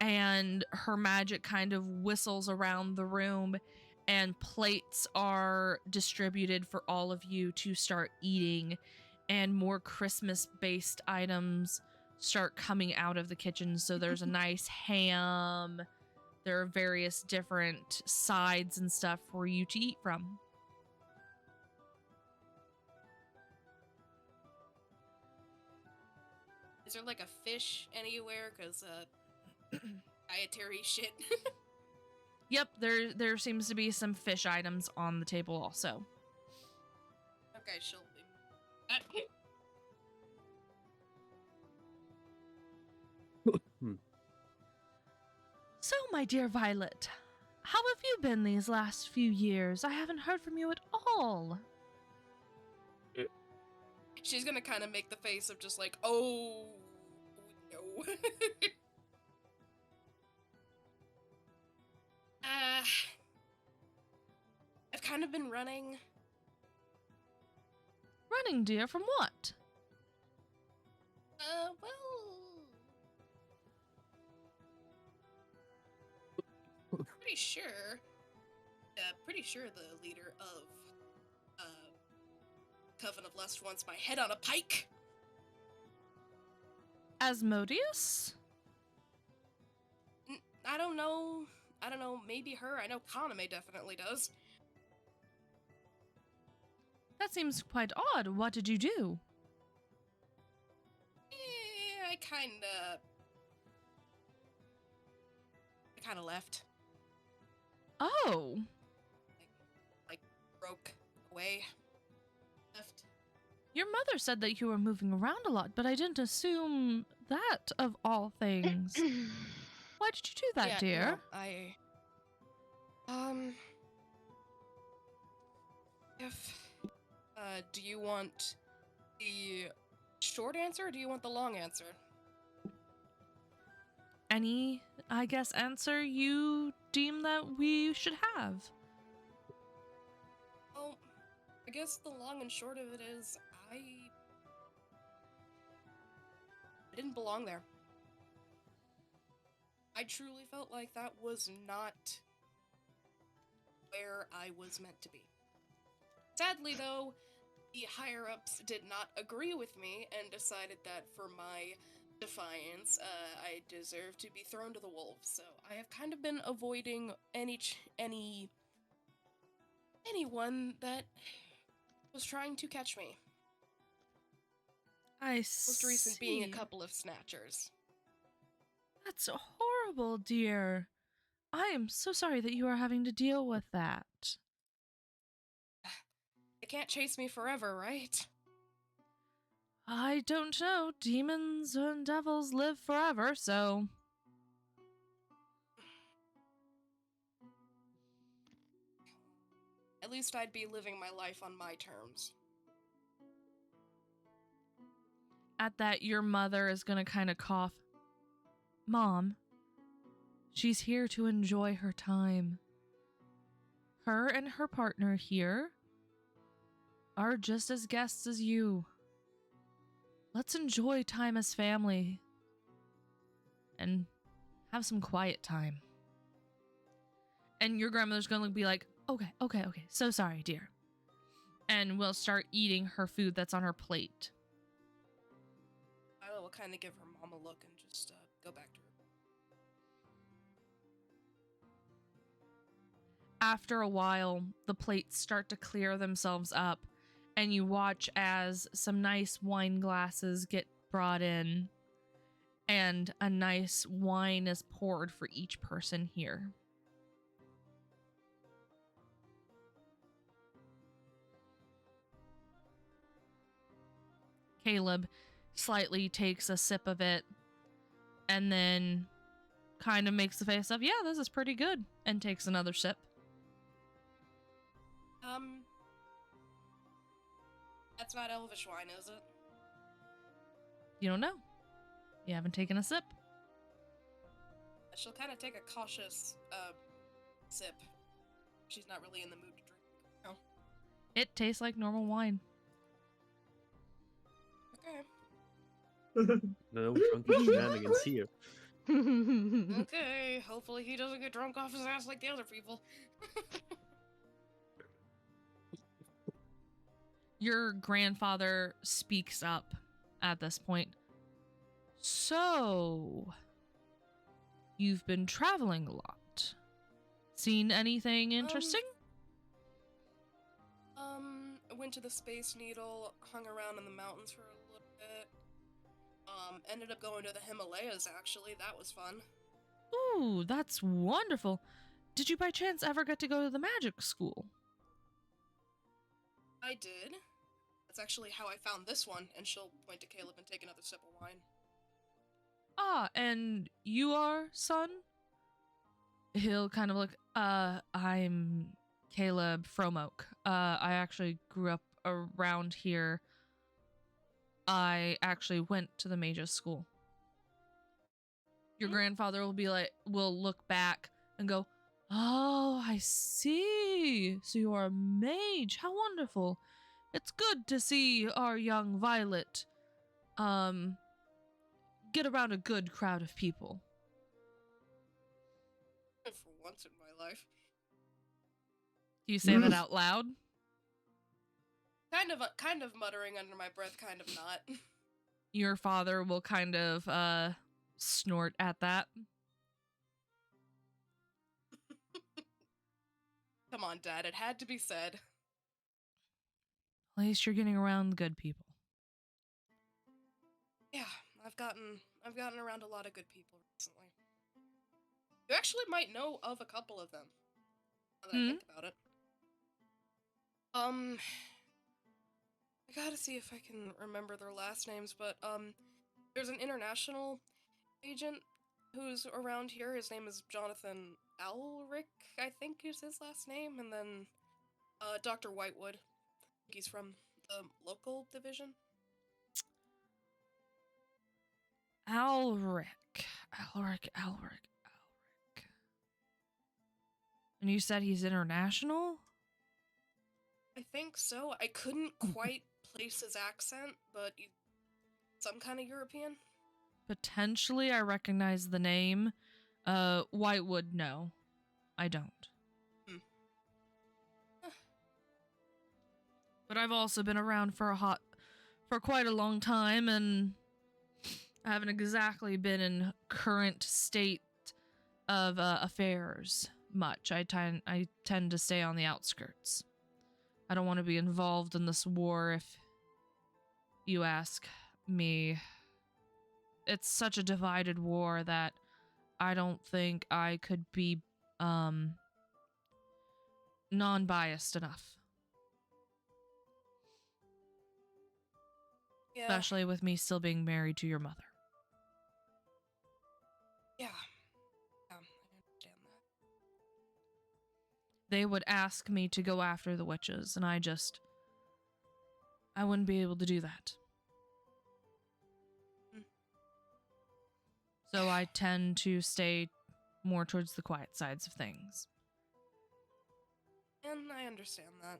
and her magic kind of whistles around the room, and plates are distributed for all of you to start eating, and more Christmas-based items start coming out of the kitchen. So there's a nice ham. There are various different sides and stuff for you to eat from. Is there like a fish anywhere? Cause dietary shit. Yep, there seems to be some fish items on the table also. Okay, she'll leave. So, my dear Violet, how have you been these last few years? I haven't heard from you at all. She's gonna kind of make the face of just like, oh no. I've kind of been running. Running, dear, from what? Well, pretty sure the leader of Coven of Lust wants my head on a pike. Asmodeus? I don't know, maybe her. I know Kaname definitely does. That seems quite odd. What did you do? I kinda left. Oh. Like, broke away. Left. Your mother said that you were moving around a lot, but I didn't assume that of all things. Why did you do that, Yeah, dear? No, do you want the short answer or do you want the long answer? Any, I guess, answer you deem that we should have? Well, I guess the long and short of it is I didn't belong there. I truly felt like that was not where I was meant to be. Sadly, though, the higher-ups did not agree with me and decided that for my defiance, I deserve to be thrown to the wolves. So I have kind of been avoiding anyone that was trying to catch me. I Most recent being a see. couple of snatchers. That's horrible, dear. I am so sorry that you are having to deal with that. They can't chase me forever, right? I don't know. Demons and devils live forever, so... At least I'd be living my life on my terms. At that, your mother is gonna kind of cough. Mom, she's here to enjoy her time. Her and her partner here are just as guests as you. Let's enjoy time as family and have some quiet time. And your grandmother's gonna be like, okay, so sorry, dear. And will start eating her food that's on her plate. I will kind of give her mom a look and just go back to her. After a while, the plates start to clear themselves up, and you watch as some nice wine glasses get brought in, and a nice wine is poured for each person here. Caleb slightly takes a sip of it, and then kind of makes the face of, yeah, this is pretty good, and takes another sip. That's not elvish wine, is it? You don't know. You haven't taken a sip. She'll kind of take a cautious, sip. She's not really in the mood to drink. No. It tastes like normal wine. Okay. No drunken shenanigans here. Okay, hopefully he doesn't get drunk off his ass like the other people. Your grandfather speaks up at this point. So, you've been traveling a lot. Seen anything interesting? I went to the Space Needle, hung around in the mountains for a little bit. Ended up going to the Himalayas, actually. That was fun. Ooh, that's wonderful. Did you by chance ever get to go to the magic school? I did. That's actually how I found this one, and she'll point to Caleb and take another sip of wine. Ah, and you are, son? He'll kind of look, I'm Caleb Fromoke. I actually grew up around here. I actually went to the mage's school. Your grandfather will look back and go, oh, I see. So you are a mage. How wonderful. It's good to see our young Violet, get around a good crowd of people. For once in my life. Do you say that out loud? Kind of muttering under my breath, kind of not. Your father will kind of, snort at that. Come on, Dad, it had to be said. At least you're getting around good people. Yeah, I've gotten around a lot of good people recently. You actually might know of a couple of them, now that I think about it. I gotta see if I can remember their last names, but, there's an international agent who's around here. His name is Jonathan Alrick, I think is his last name, and then, Dr. Whitewood. I think he's from the local division. Alrick. And you said he's international? I think so. I couldn't quite place his accent, but some kind of European. Potentially, I recognize the name. Whitewood, no. I don't. But I've also been around for quite a long time, and I haven't exactly been in current state of affairs much. I tend to stay on the outskirts. I don't want to be involved in this war if you ask me. It's such a divided war that I don't think I could be non-biased enough. Yeah. Especially with me still being married to your mother. Yeah. I understand that. They would ask me to go after the witches, and I wouldn't be able to do that. So I tend to stay more towards the quiet sides of things. And I understand that.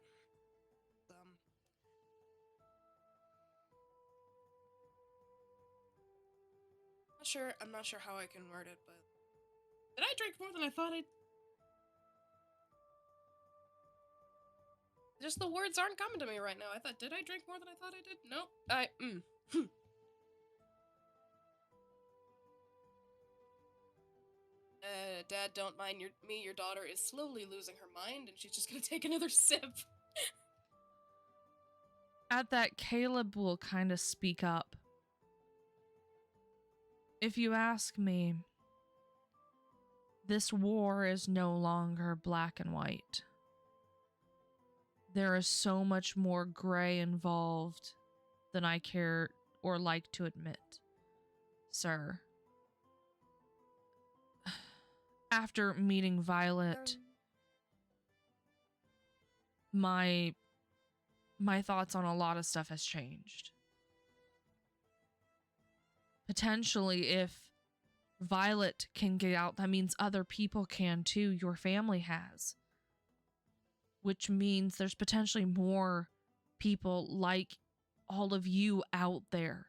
I'm not sure how I can word it, but did I drink more than I thought I? Just the words aren't coming to me right now. Did I drink more than I thought I did? Nope. Dad, don't mind me. Your daughter is slowly losing her mind, and she's just gonna take another sip. At that, Caleb will kind of speak up. If you ask me, this war is no longer black and white. There is so much more gray involved than I care or like to admit, sir. After meeting Violet, my thoughts on a lot of stuff has changed. Potentially, if Violet can get out, that means other people can too. Your family has. Which means there's potentially more people like all of you out there.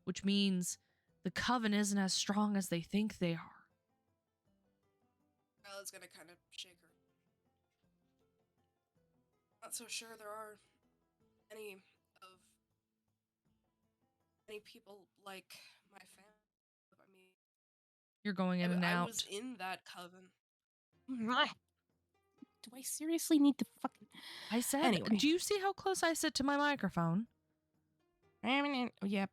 Which means the Coven isn't as strong as they think they are. Violet's gonna kind of shake her. Not so sure there are any people like my family. I mean, You're going in and out. I was in that Coven. Do I seriously need to fucking... I said, anyway. Do you see how close I sit to my microphone? Yep.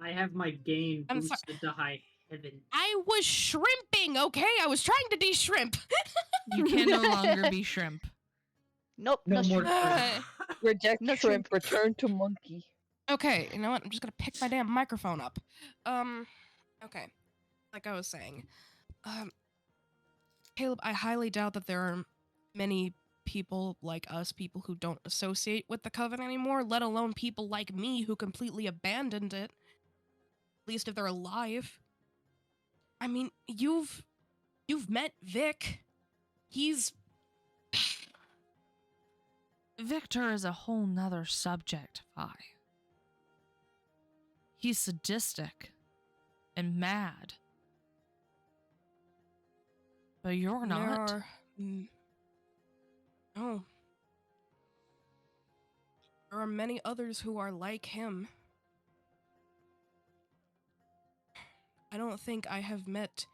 I have my gain boosted to high heaven. I was shrimping, okay? I was trying to de-shrimp. You can no longer be shrimp. Nope, No more shrimp. Reject No shrimp, return to monkey. Okay, you know what? I'm just gonna pick my damn microphone up. Okay. Like I was saying. Caleb, I highly doubt that there are many people like us, people who don't associate with the Coven anymore, let alone people like me who completely abandoned it. At least if they're alive. I mean, you've met Vic. He's... Victor is a whole nother subject, Vi. He's sadistic and mad. But you're not. No. There are many others who are like him. I don't think I have met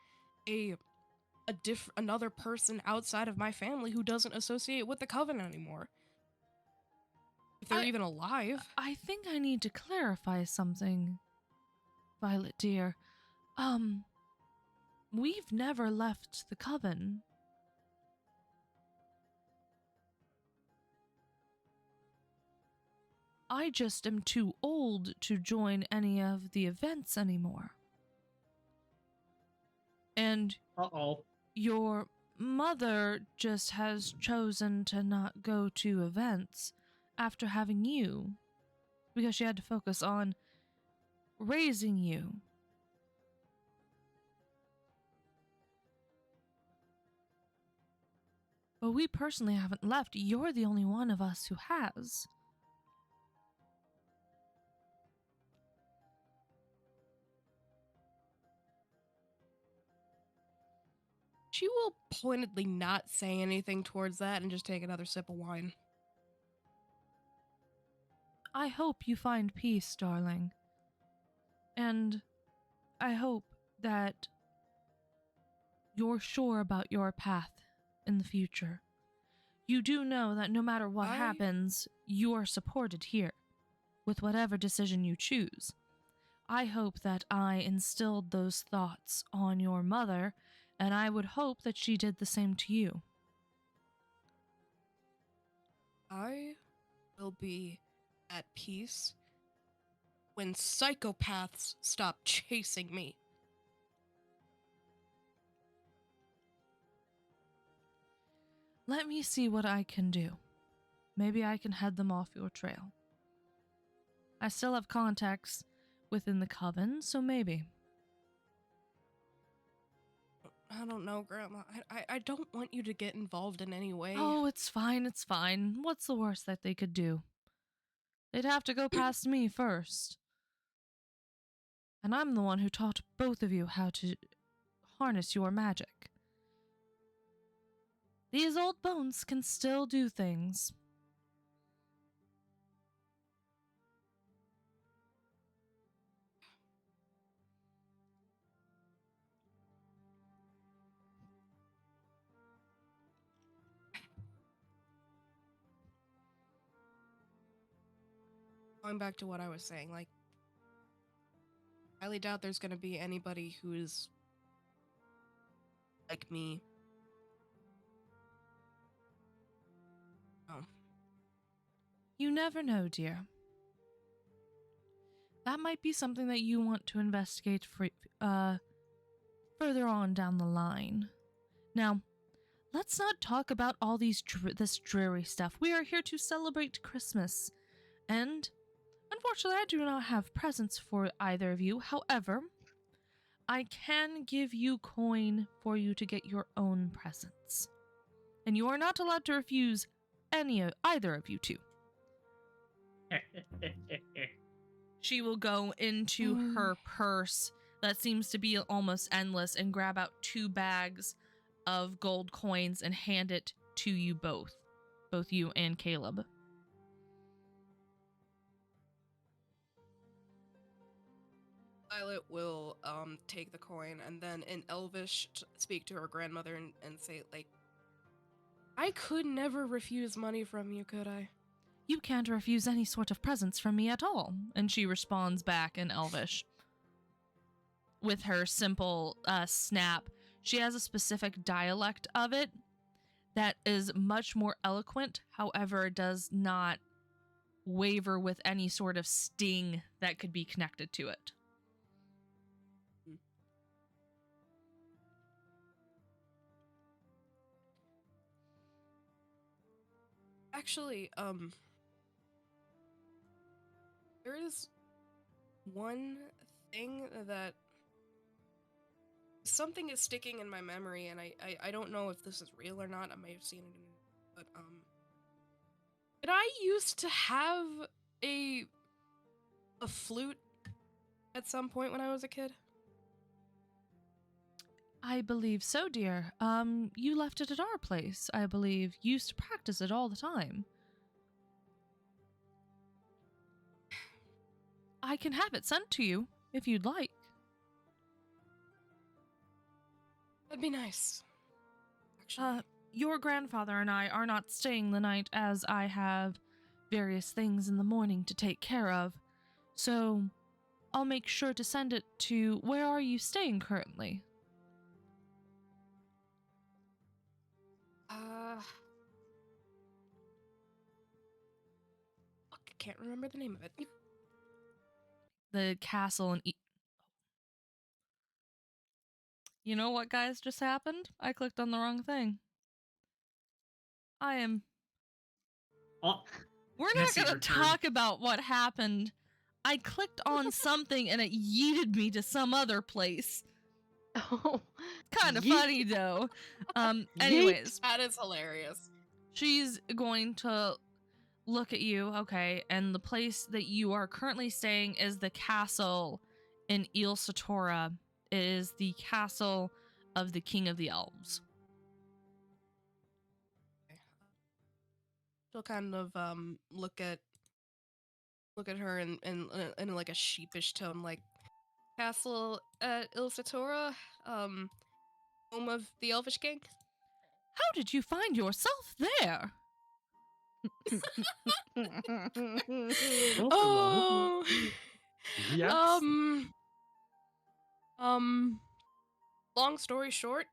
another person outside of my family who doesn't associate with the Coven anymore. If they're even alive. I think I need to clarify something, Violet dear. We've never left the Coven. I just am too old to join any of the events anymore. And your mother just has chosen to not go to events after having you, because she had to focus on raising you. But we personally haven't left. You're the only one of us who has. She will pointedly not say anything towards that and just take another sip of wine. I hope you find peace, darling. And I hope that you're sure about your path in the future. You do know that no matter what happens, you are supported here, with whatever decision you choose. I hope that I instilled those thoughts on your mother, and I would hope that she did the same to you. I will be at peace when psychopaths stop chasing me. Let me see what I can do. Maybe I can head them off your trail. I still have contacts within the Coven, so maybe. I don't know, Grandma. I don't want you to get involved in any way. Oh, it's fine, it's fine. What's the worst that they could do? They'd have to go past me first. And I'm the one who taught both of you how to harness your magic. These old bones can still do things. Going back to what I was saying, like, I highly doubt there's gonna be anybody who's like me. Oh. You never know, dear. That might be something that you want to investigate further on down the line. Now, let's not talk about all this dreary stuff. We are here to celebrate Christmas. And, unfortunately, I do not have presents for either of you. However, I can give you coin for you to get your own presents. And you are not allowed to refuse either of you two. She will go into her purse that seems to be almost endless and grab out 2 bags of gold coins and hand it to you both you and Caleb. Violet will take the coin and then in Elvish speak to her grandmother and say, like, I could never refuse money from you, could I? You can't refuse any sort of presents from me at all. And she responds back in Elvish. With her simple snap, she has a specific dialect of it that is much more eloquent, however, it does not waver with any sort of sting that could be connected to it. Actually, there is one thing that something is sticking in my memory, and I don't know if this is real or not. I may have seen it but did I used to have a flute at some point when I was a kid? I believe so, dear. You left it at our place, I believe. You used to practice it all the time. I can have it sent to you, if you'd like. That'd be nice. Actually. Your grandfather and I are not staying the night as I have various things in the morning to take care of. So, I'll make sure to send it to... Where are you staying currently? Fuck, I can't remember the name of it. The castle in... You know what, guys, just happened? I clicked on the wrong thing. I am... Oh, We're not going to talk about what happened. I clicked on something and it yeeted me to some other place. Oh, kind of funny though. Anyways, that is hilarious. She's going to look at you, okay, and the place that you are currently staying is the castle in Il Satora. It is the castle of the King of the Elves. She'll kind of look at her in like a sheepish tone, like, Castle Ilsatora, home of the Elvish King. How did you find yourself there? Oh, Yes. Long story short,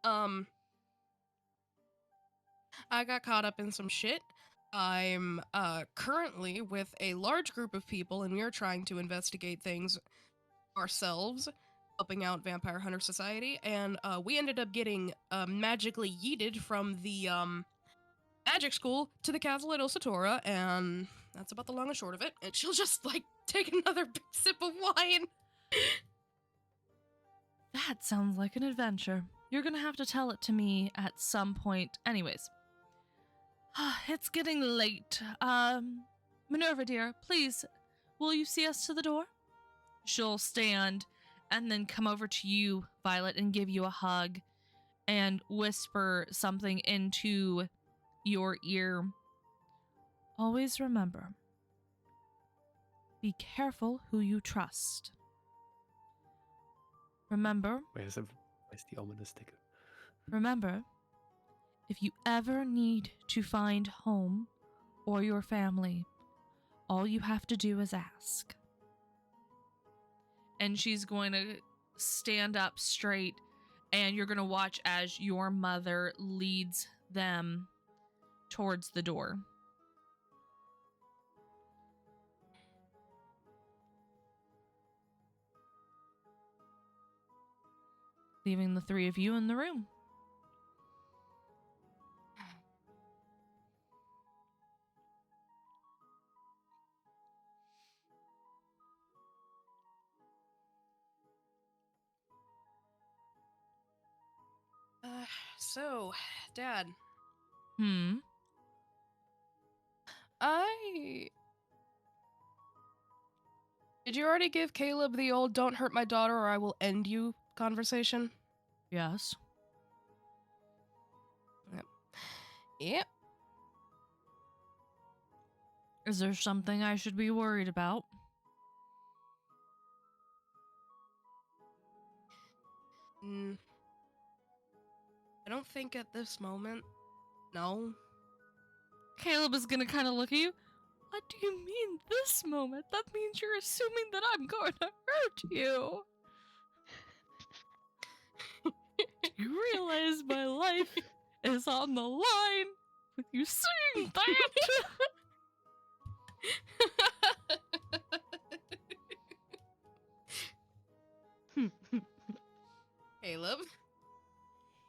I got caught up in some shit. I'm currently with a large group of people, and we are trying to investigate things ourselves, helping out Vampire Hunter Society, and we ended up getting magically yeeted from the magic school to the castle at Ilsatora, and that's about the long and short of it. And she'll just like take another big sip of wine. That sounds like an adventure. You're gonna have to tell it to me at some point. Anyways. It's getting late. Minerva dear, please, will you see us to the door? She'll stand and then come over to you, Violet, and give you a hug and whisper something into your ear. Always remember, be careful who you trust. Remember, Where's the ominous ticker? remember, if you ever need to find home or your family, all you have to do is ask. And she's going to stand up straight, and you're going to watch as your mother leads them towards the door. Leaving the three of you in the room. So, Dad, Hmm? Did you already give Caleb the old "don't hurt my daughter or I will end you" conversation? Yes. Yep. Is there something I should be worried about? I don't think at this moment. No. Caleb is gonna kind of look at you. What do you mean this moment? That means you're assuming that I'm going to hurt you. Do you realize my life is on the line with you saying that? Caleb?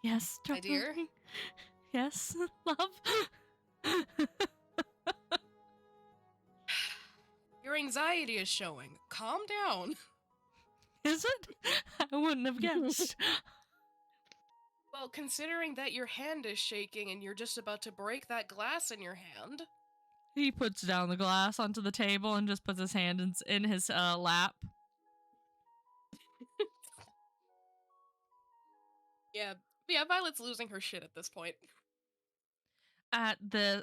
Yes, my dear? darling. Yes, love. Your anxiety is showing. Calm down. Is it? I wouldn't have guessed. Well, considering that your hand is shaking and you're just about to break that glass in your hand. He puts down the glass onto the table and just puts his hand in his lap. Yeah, Violet's losing her shit at this point. At the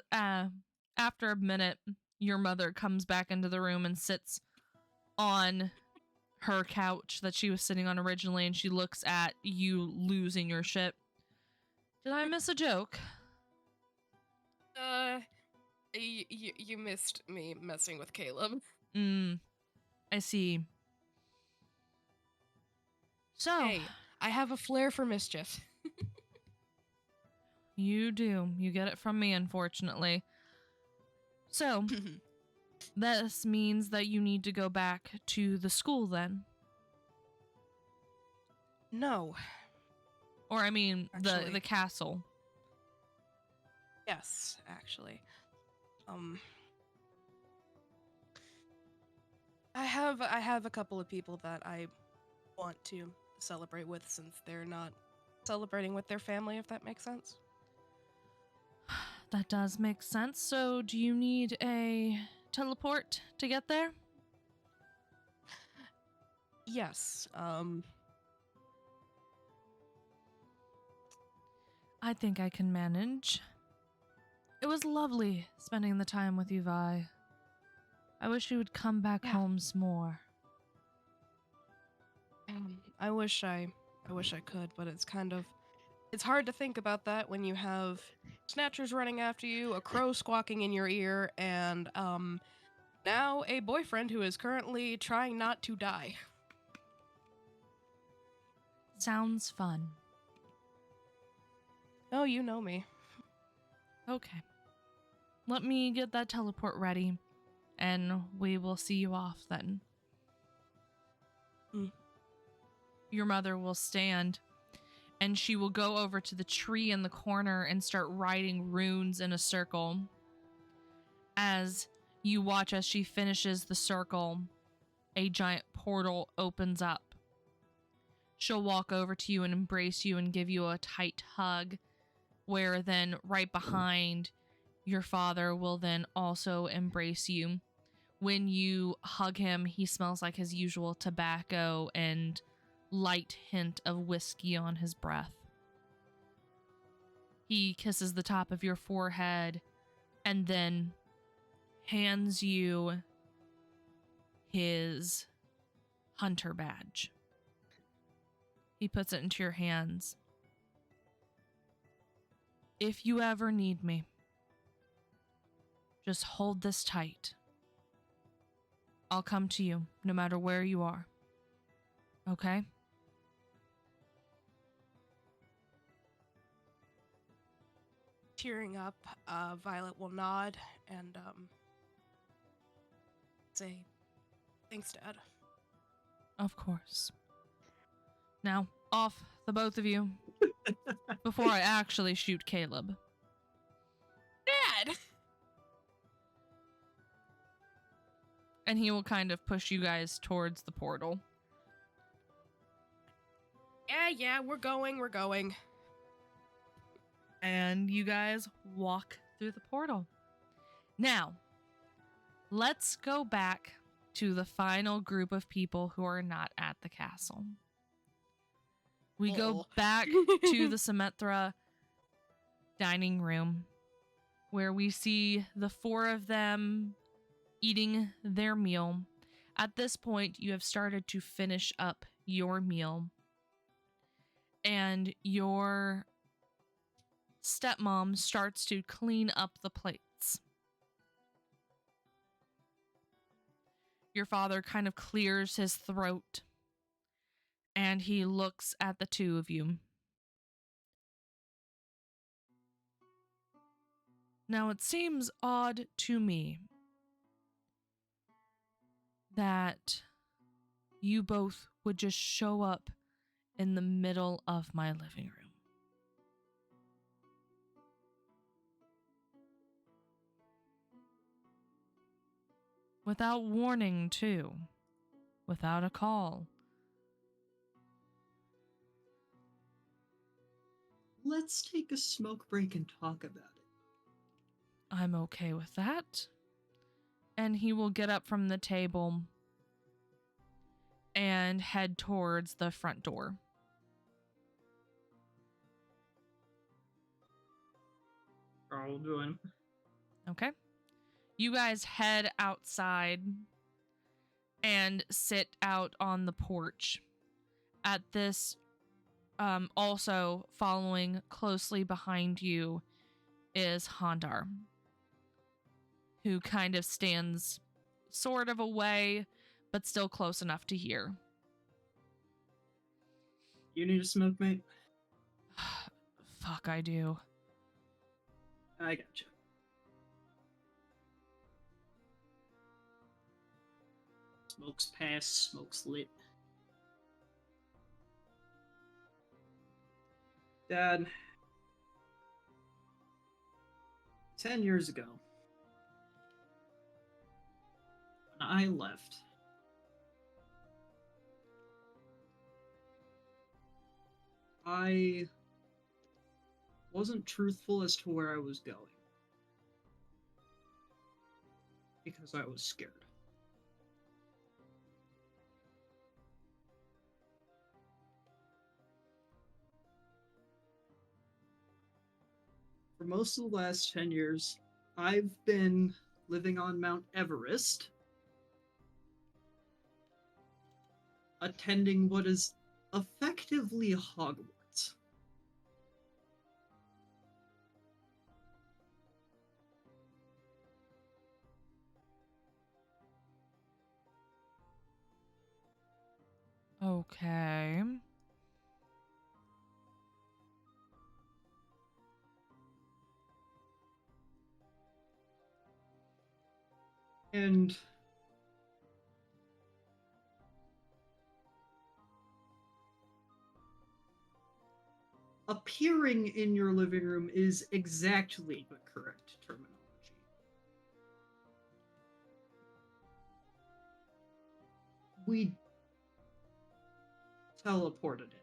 after a minute, your mother comes back into the room and sits on her couch that she was sitting on originally, and she looks at you losing your shit. Did I miss a joke? You missed me messing with Caleb. I see. So, hey, I have a flair for mischief. You do. You get it from me, unfortunately. So, this means that you need to go back to the school then? No. Or, I mean, Actually. the castle. Yes, actually. I have a couple of people that I want to celebrate with since they're not celebrating with their family, if that makes sense. That does make sense. So, do you need a teleport to get there? Yes. I think I can manage. It was lovely spending the time with you, Vi. I wish you would come back home some more. I wish I could, but it's hard to think about that when you have snatchers running after you, a crow squawking in your ear, and now a boyfriend who is currently trying not to die. Sounds fun. Oh, you know me. Okay. Let me get that teleport ready, and we will see you off then. Your mother will stand, and she will go over to the tree in the corner and start writing runes in a circle. As you watch as she finishes the circle, a giant portal opens up. She'll walk over to you and embrace you and give you a tight hug, where then right behind your father will then also embrace you. When you hug him, he smells like his usual tobacco and light hint of whiskey on his breath. He kisses the top of your forehead and then hands you his hunter badge. He puts it into your hands. If you ever need me, just hold this tight. I'll come to you no matter where you are. Okay? Tearing up, Violet will nod and say, "Thanks, Dad." Of course. Now, off the both of you before I actually shoot Caleb. Dad! And he will kind of push you guys towards the portal. Yeah, we're going. And you guys walk through the portal. Now, let's go back to the final group of people who are not at the castle. We go back to the Sumethra dining room, where we see the four of them eating their meal. At this point, you have started to finish up your meal, and your stepmom starts to clean up the plates. Your father kind of clears his throat, and he looks at the two of you. Now, it seems odd to me that you both would just show up in the middle of my living room. Without warning, too. Without a call. Let's take a smoke break and talk about it. I'm okay with that. And he will get up from the table and head towards the front door. I'll join. Okay. You guys head outside and sit out on the porch. At this, also following closely behind you is Handar, who kind of stands sort of away, but still close enough to hear. You need a smoke, mate? Fuck, I do. I gotcha. Smoke's passed, smoke's lit. Dad, 10 years ago, when I left, I wasn't truthful as to where I was going. Because I was scared. For most of the last 10 years, I've been living on Mount Everest, attending what is effectively Hogwarts. Okay. And appearing in your living room is exactly the correct terminology. We teleported him.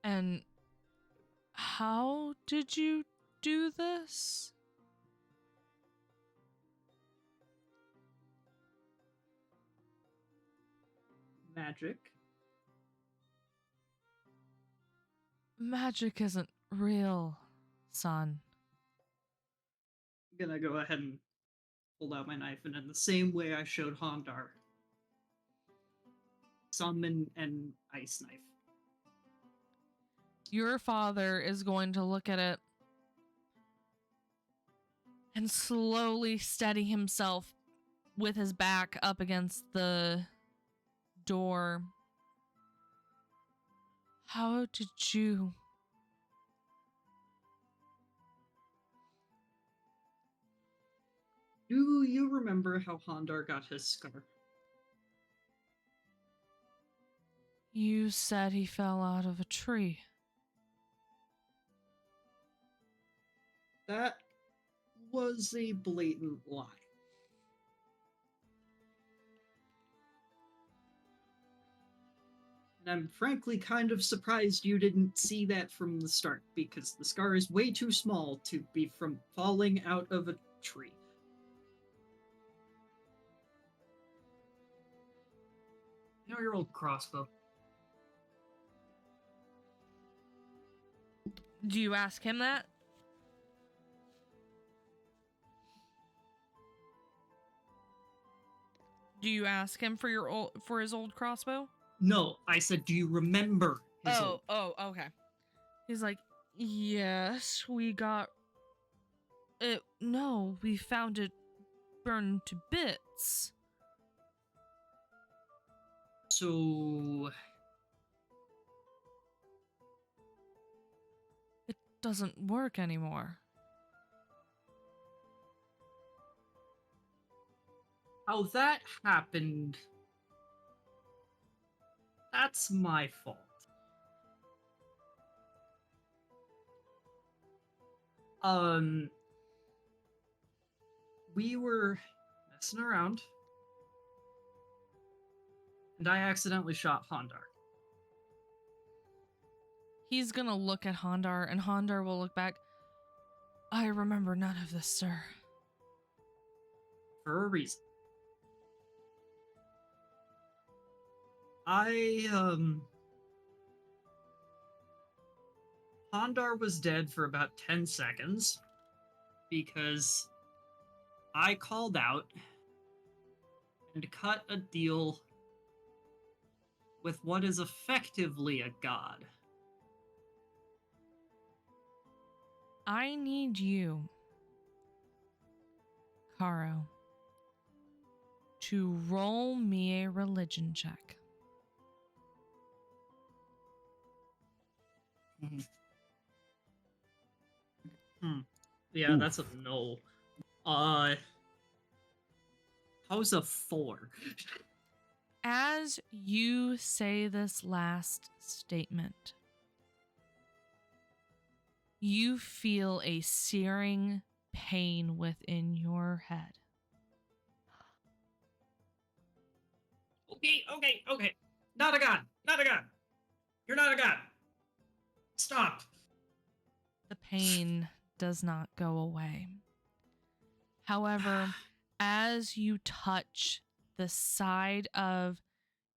And how did you do this? Magic. Magic isn't real, son. I'm gonna go ahead and pull out my knife, and in the same way I showed Hondar, summon an ice knife. Your father is going to look at it and slowly steady himself with his back up against the door. How did you? Do you remember how Hondar got his scar? You said he fell out of a tree. That was a blatant lie. And I'm frankly kind of surprised you didn't see that from the start, because the scar is way too small to be from falling out of a tree. You know your old crossbow. Do you ask him that? Do you ask him for his old crossbow? No, I said, do you remember his old... Okay. He's like, yes, we got it. No, we found it burned to bits. So... It doesn't work anymore. How that happened... That's my fault. We were messing around, and I accidentally shot Hondar. He's gonna look at Hondar, and Hondar will look back. I remember none of this, sir. For a reason. Hondar was dead for about 10 seconds because I called out and cut a deal with what is effectively a god. I need you, Caro, to roll me a religion check. Yeah, Oof. that's a no. How's a 4? As you say this last statement, you feel a searing pain within your head. Okay. Not a god. You're not a god. Stop. The pain does not go away. However, as you touch the side of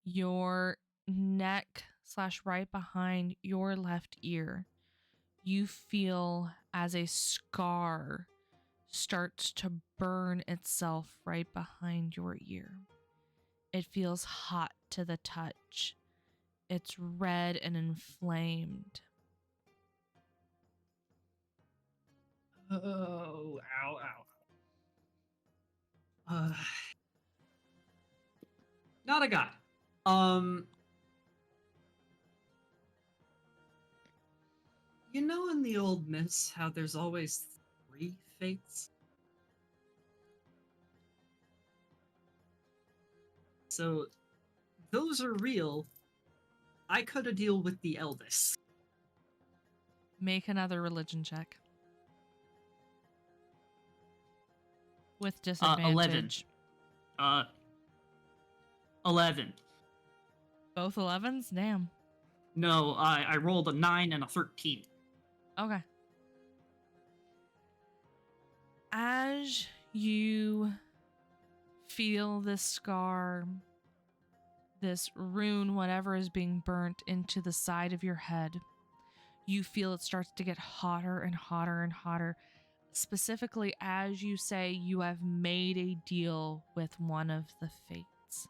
your neck / right behind your left ear, you feel as a scar starts to burn itself right behind your ear. It feels hot to the touch. It's red and inflamed. Oh, ow, ow. Not a god. You know in the old myths how there's always 3 fates? So, those are real. I coulda deal with the eldest. Make another religion check. With disadvantage. 11. 11. Both 11s? Damn. No, I rolled a 9 and a 13. Okay. As you feel this scar, this rune, whatever is being burnt into the side of your head, you feel it starts to get hotter and hotter and hotter. Specifically, as you say, you have made a deal with one of the fates.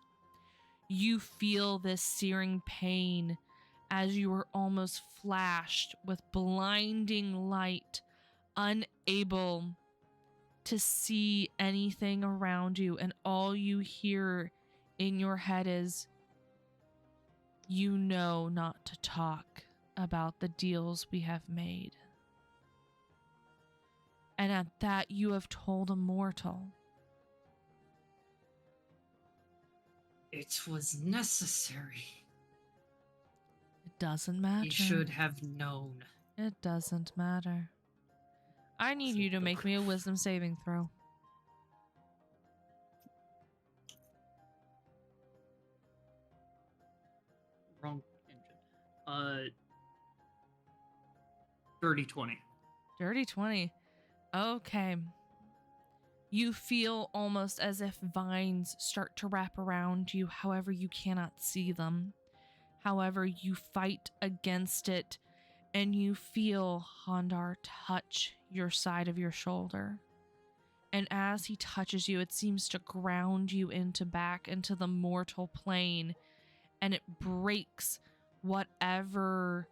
You feel this searing pain as you are almost flashed with blinding light, unable to see anything around you, and all you hear in your head is, you know not to talk about the deals we have made. And at that, you have told a mortal. It was necessary. It doesn't matter. He should have known. It doesn't matter. I need you to make me a wisdom saving throw. Wrong engine. Dirty 20. Dirty 20. Okay. You feel almost as if vines start to wrap around you, however you cannot see them. However, you fight against it, and you feel Hondar touch your side of your shoulder. And as he touches you, it seems to ground you back into the mortal plane, and it breaks whatever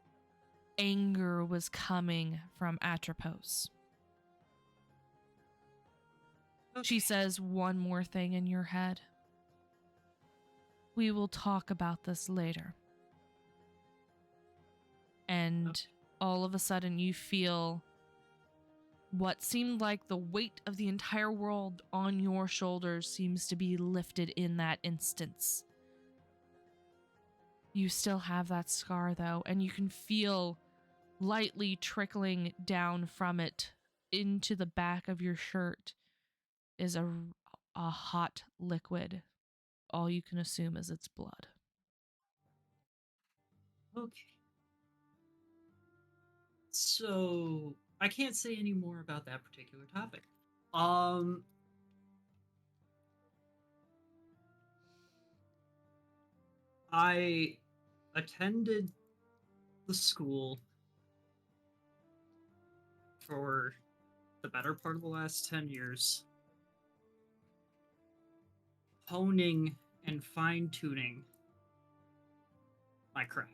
anger was coming from Atropos. She says one more thing in your head. We will talk about this later. And all of a sudden you feel what seemed like the weight of the entire world on your shoulders seems to be lifted in that instance. You still have that scar though, and you can feel lightly trickling down from it into the back of your shirt is a hot liquid. All you can assume is it's blood. Okay. So, I can't say any more about that particular topic. I attended the school for the better part of the last 10 years, honing and fine-tuning my craft.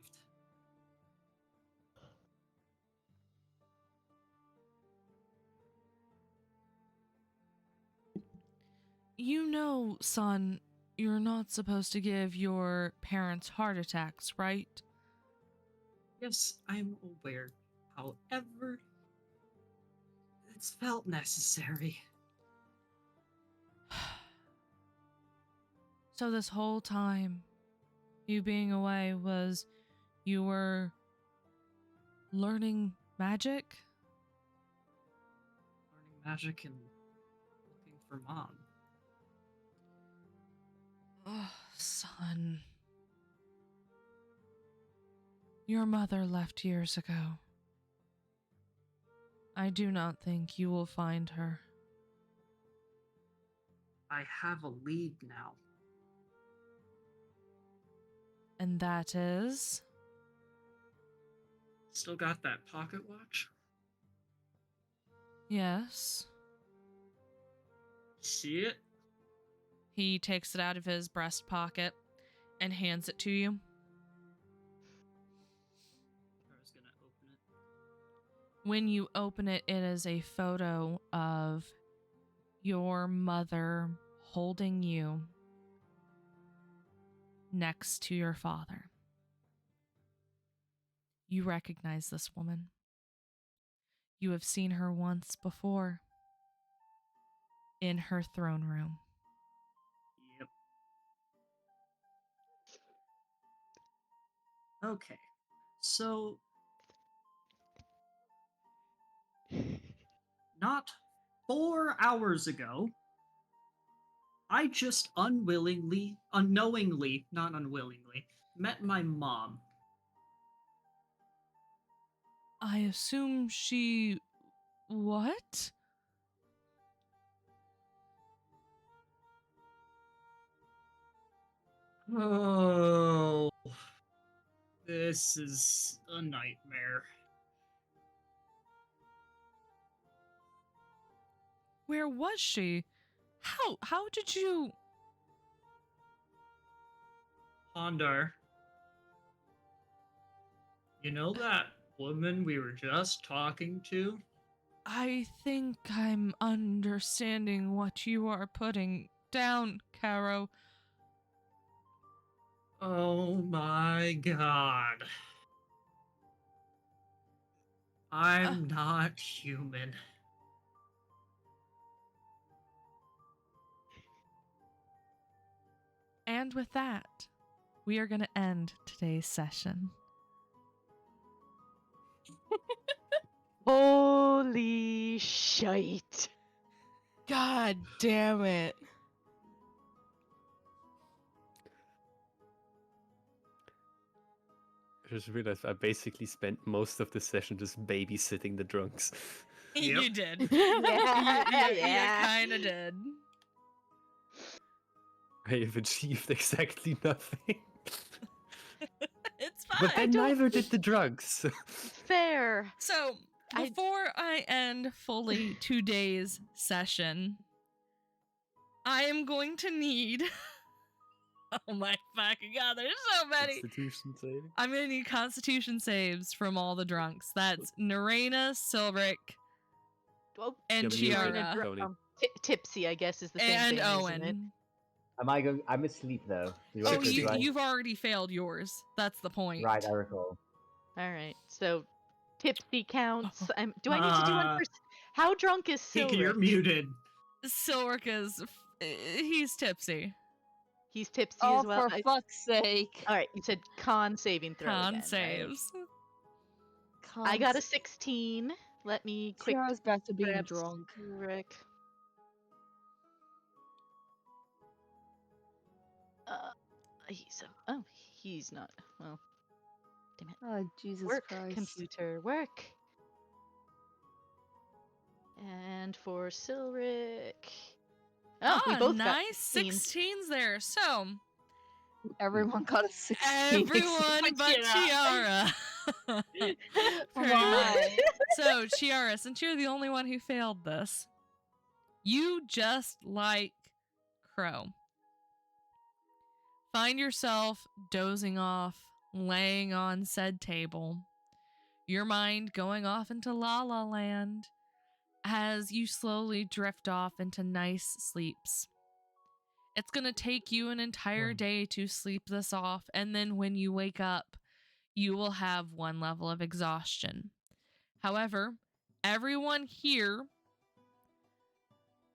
You know, son, you're not supposed to give your parents heart attacks, right? Yes, I'm aware. However, it's felt necessary. So this whole time, you being away was you were learning magic? Learning magic and looking for Mom. Oh, son. Your mother left years ago. I do not think you will find her. I have a lead now. And that is? Still got that pocket watch? Yes. See it? He takes it out of his breast pocket and hands it to you. I was gonna open it. When you open it, it is a photo of your mother holding you next to your father. You recognize this woman. You have seen her once before in her throne room. Yep. Okay. So, not 4 hours ago, I just unknowingly, not unwillingly, met my mom. I assume she... What? Oh, this is a nightmare. Where was she? How did you... Pondar, you know that woman we were just talking to? I think I'm understanding what you are putting down, Caro. Oh my god. I'm not human. And with that, we are going to end today's session. Holy shite. God damn it. I just realized I basically spent most of the session just babysitting the drunks. You did. Yeah, You kind of did. I have achieved exactly nothing. It's fine. But then neither did the drugs. Fair. So, before I end fully today's session, I am going to need... Oh my fucking god, there's so many! Constitution saving? I'm gonna need constitution saves from all the drunks. That's Neraina, Silric, Well, and Yeah, Chiara. Tipsy, I guess, is the same And thing, Owen. isn't it? Am I going? I'm asleep though. You Oh, want to do I- you've already failed yours. That's the point. Right, I recall. All right, so Tipsy counts. Do I need to do one for... How drunk is Kiki, you're Silric? muted. Silric is... he's tipsy. He's tipsy Oh, as well. for fuck's sake. All right, you said con saving throw Con again, right? saves. I got a 16. Let me quick Chiara's back to being grab drunk. Silric. He's not. Well, damn it. Oh, Jesus Work, Christ. computer, work. And for Silric... Oh, we both nice got 16s. 16s there. So, Everyone got a 16. everyone but Chiara. Pretty much. So, Chiara, since you're the only one who failed this, you just like Crow. Find yourself dozing off, laying on said table, your mind going off into La La Land as you slowly drift off into nice sleeps. It's going to take you an entire day to sleep this off, and then when you wake up, you will have 1 level of exhaustion. However, everyone here,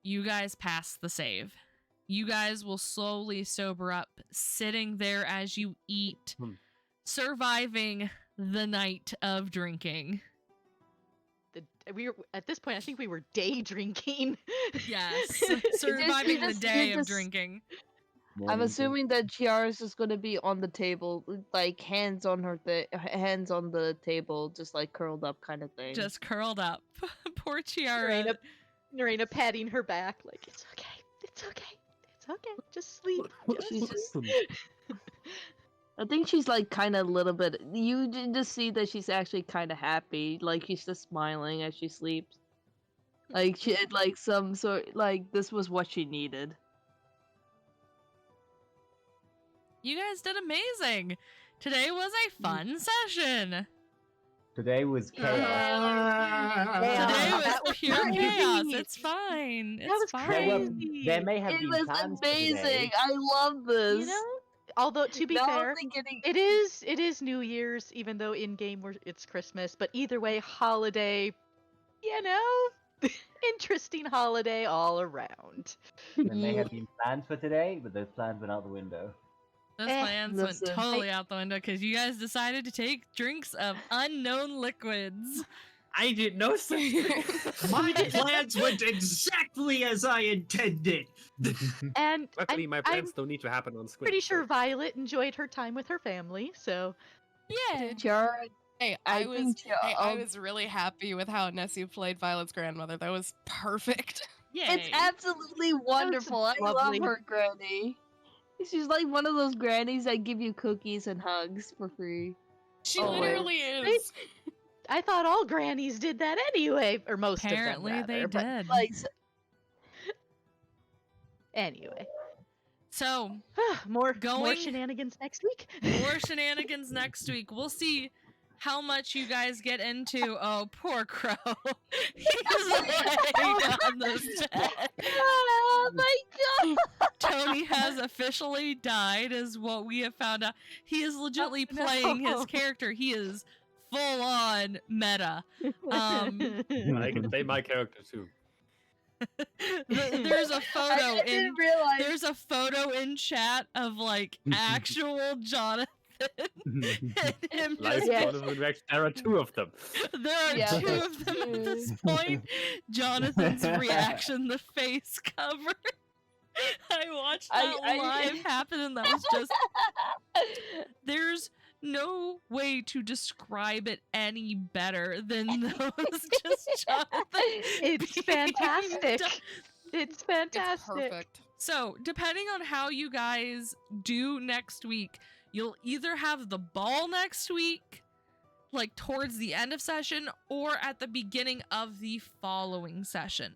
you guys pass the save. You guys will slowly sober up, sitting there as you eat, surviving the night of drinking. We were, at this point, I think we were day drinking. Yes, surviving the day of drinking. I'm assuming that Chiara's just gonna be on the table, like hands on hands on the table, just like curled up kind of thing. Just curled up. Poor Chiara. Neraina patting her back, like, it's okay, it's okay, it's okay, just sleep. I think she's like kind of a little bit. You just see that she's actually kind of happy, like she's just smiling as she sleeps. Like she had like some sort like this was what she needed. You guys did amazing. Today was a fun session. Today was chaos. Today was That was pure crazy. chaos. It's fine. That It's was fine. crazy. There may have It been was plans for amazing. today. I love this. You know, although to be Not fair, only getting it is New Year's, even though in game it's Christmas. But either way, holiday. You know, interesting holiday all around. There may have been plans for today, but those plans went out the window. Those Eh, plans went listen, totally out the window because you guys decided to take drinks of unknown liquids. I did no such thing. My plans went exactly as I intended. And Luckily, I'm, my plans don't need to happen on Squid. pretty sure Violet enjoyed her time with her family. So Yeah. Jared. Hey, I I was think, I was really happy with how Nessie played Violet's grandmother. That was perfect. Yay. It's absolutely wonderful. I love lovely. her granny. She's like one of those grannies that give you cookies and hugs for free. She Oh, literally is. I thought all grannies did that anyway, or most Apparently of them. they rather, but did. Like anyway, So, more Going- shenanigans next week. more shenanigans next week. We'll see how much you guys get into. Oh, poor Crow. He's laying on the bed. oh my god! Tony has officially died, is what we have found out. He is legitimately Oh, no. playing his character. He is full on meta. I can play my character too. There's a photo I in didn't realize. there's a photo in chat of like actual Jonathan and him Live just Jonathan reaction. There are two of them. there are Yeah, two that's of them at true. this point. Jonathan's reaction, the face cover. I watched that live happen and that was just there's no way to describe it any better than those just Jonathan. It's being fantastic. done. It's fantastic. It's perfect. So, depending on how you guys do next week, you'll either have the ball next week, like towards the end of session, or at the beginning of the following session.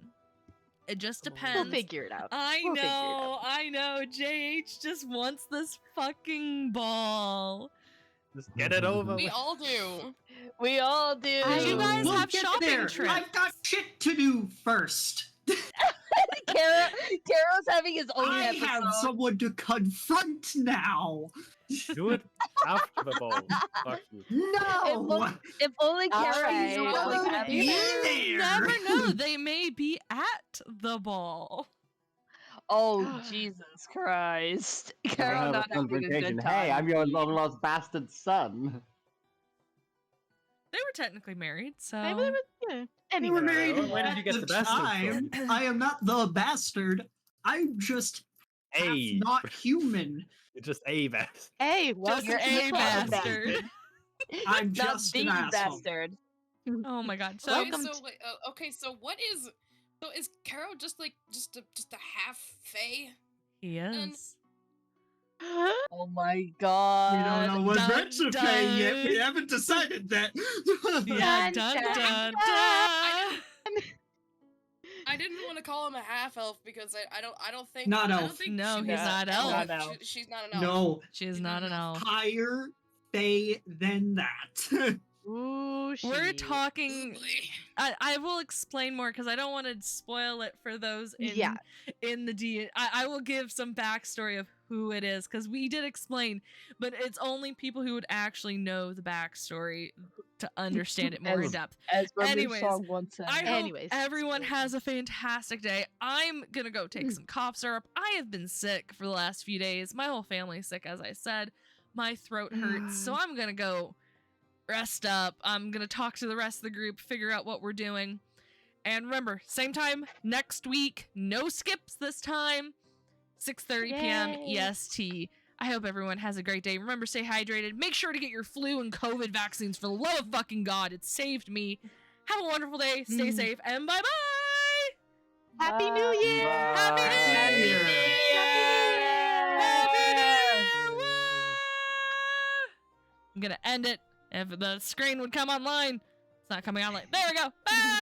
It just depends. We'll figure it out. I We'll figure it know, I know. JH just wants this fucking ball. Just get it over We with. all do. We all do. You guys We'll have get shopping there. trips. I've got shit to do first. Caro's having his own I episode. have someone to confront now. Do it after the ball. Fuck you. No. If only Caro Alright, knew what was okay. happening. You there. never know. They may be at the ball. Oh Jesus Christ! Caro Have a not having a confrontation. good Hey, time. I'm your long lost bastard son. They were technically married, so Maybe there was, yeah. We were Anyway, married Where did you get at the bastard time. I am not the bastard. I'm just half Hey. not human. You're just a bastard. hey, well, just you're a a bastard. I'm Not just the an asshole. bastard. Oh my god. So Okay, so wait, okay, so what is Caro just like just a half fae? he is. Oh my god. We don't know what Dun, Reds are playing yet. We dun. haven't decided that. Yeah, Dun, dun dun, dun I dun. I didn't want to call him a half elf because I don't think Not I don't elf. think No, she- he's not elf. Not elf. She's not an elf. No, She is not an elf. higher fae than that. Ooh, We're she- talking. I will explain more because I don't want to spoil it for those in Yeah. in the D. I will give some backstory of who it is because we did explain, but it's only people who would actually know the backstory to understand it more in depth. As Remy's Anyways, song once said. I hope Anyways, everyone has a fantastic day. I'm gonna go take some cough syrup. I have been sick for the last few days. My whole family's sick, as I said. My throat hurts, so I'm gonna go rest up. I'm gonna talk to the rest of the group, figure out what we're doing. And remember, same time next week. No skips this time. 6:30 p.m. Yay. EST. I hope everyone has a great day. Remember, stay hydrated. Make sure to get your flu and COVID vaccines for the love of fucking God. It saved me. Have a wonderful day. Stay safe, and bye-bye! Happy New Year! Happy New Year! Happy New Year! Woo! I'm gonna end it. If the screen would come online, it's not coming online. There we go. Bye!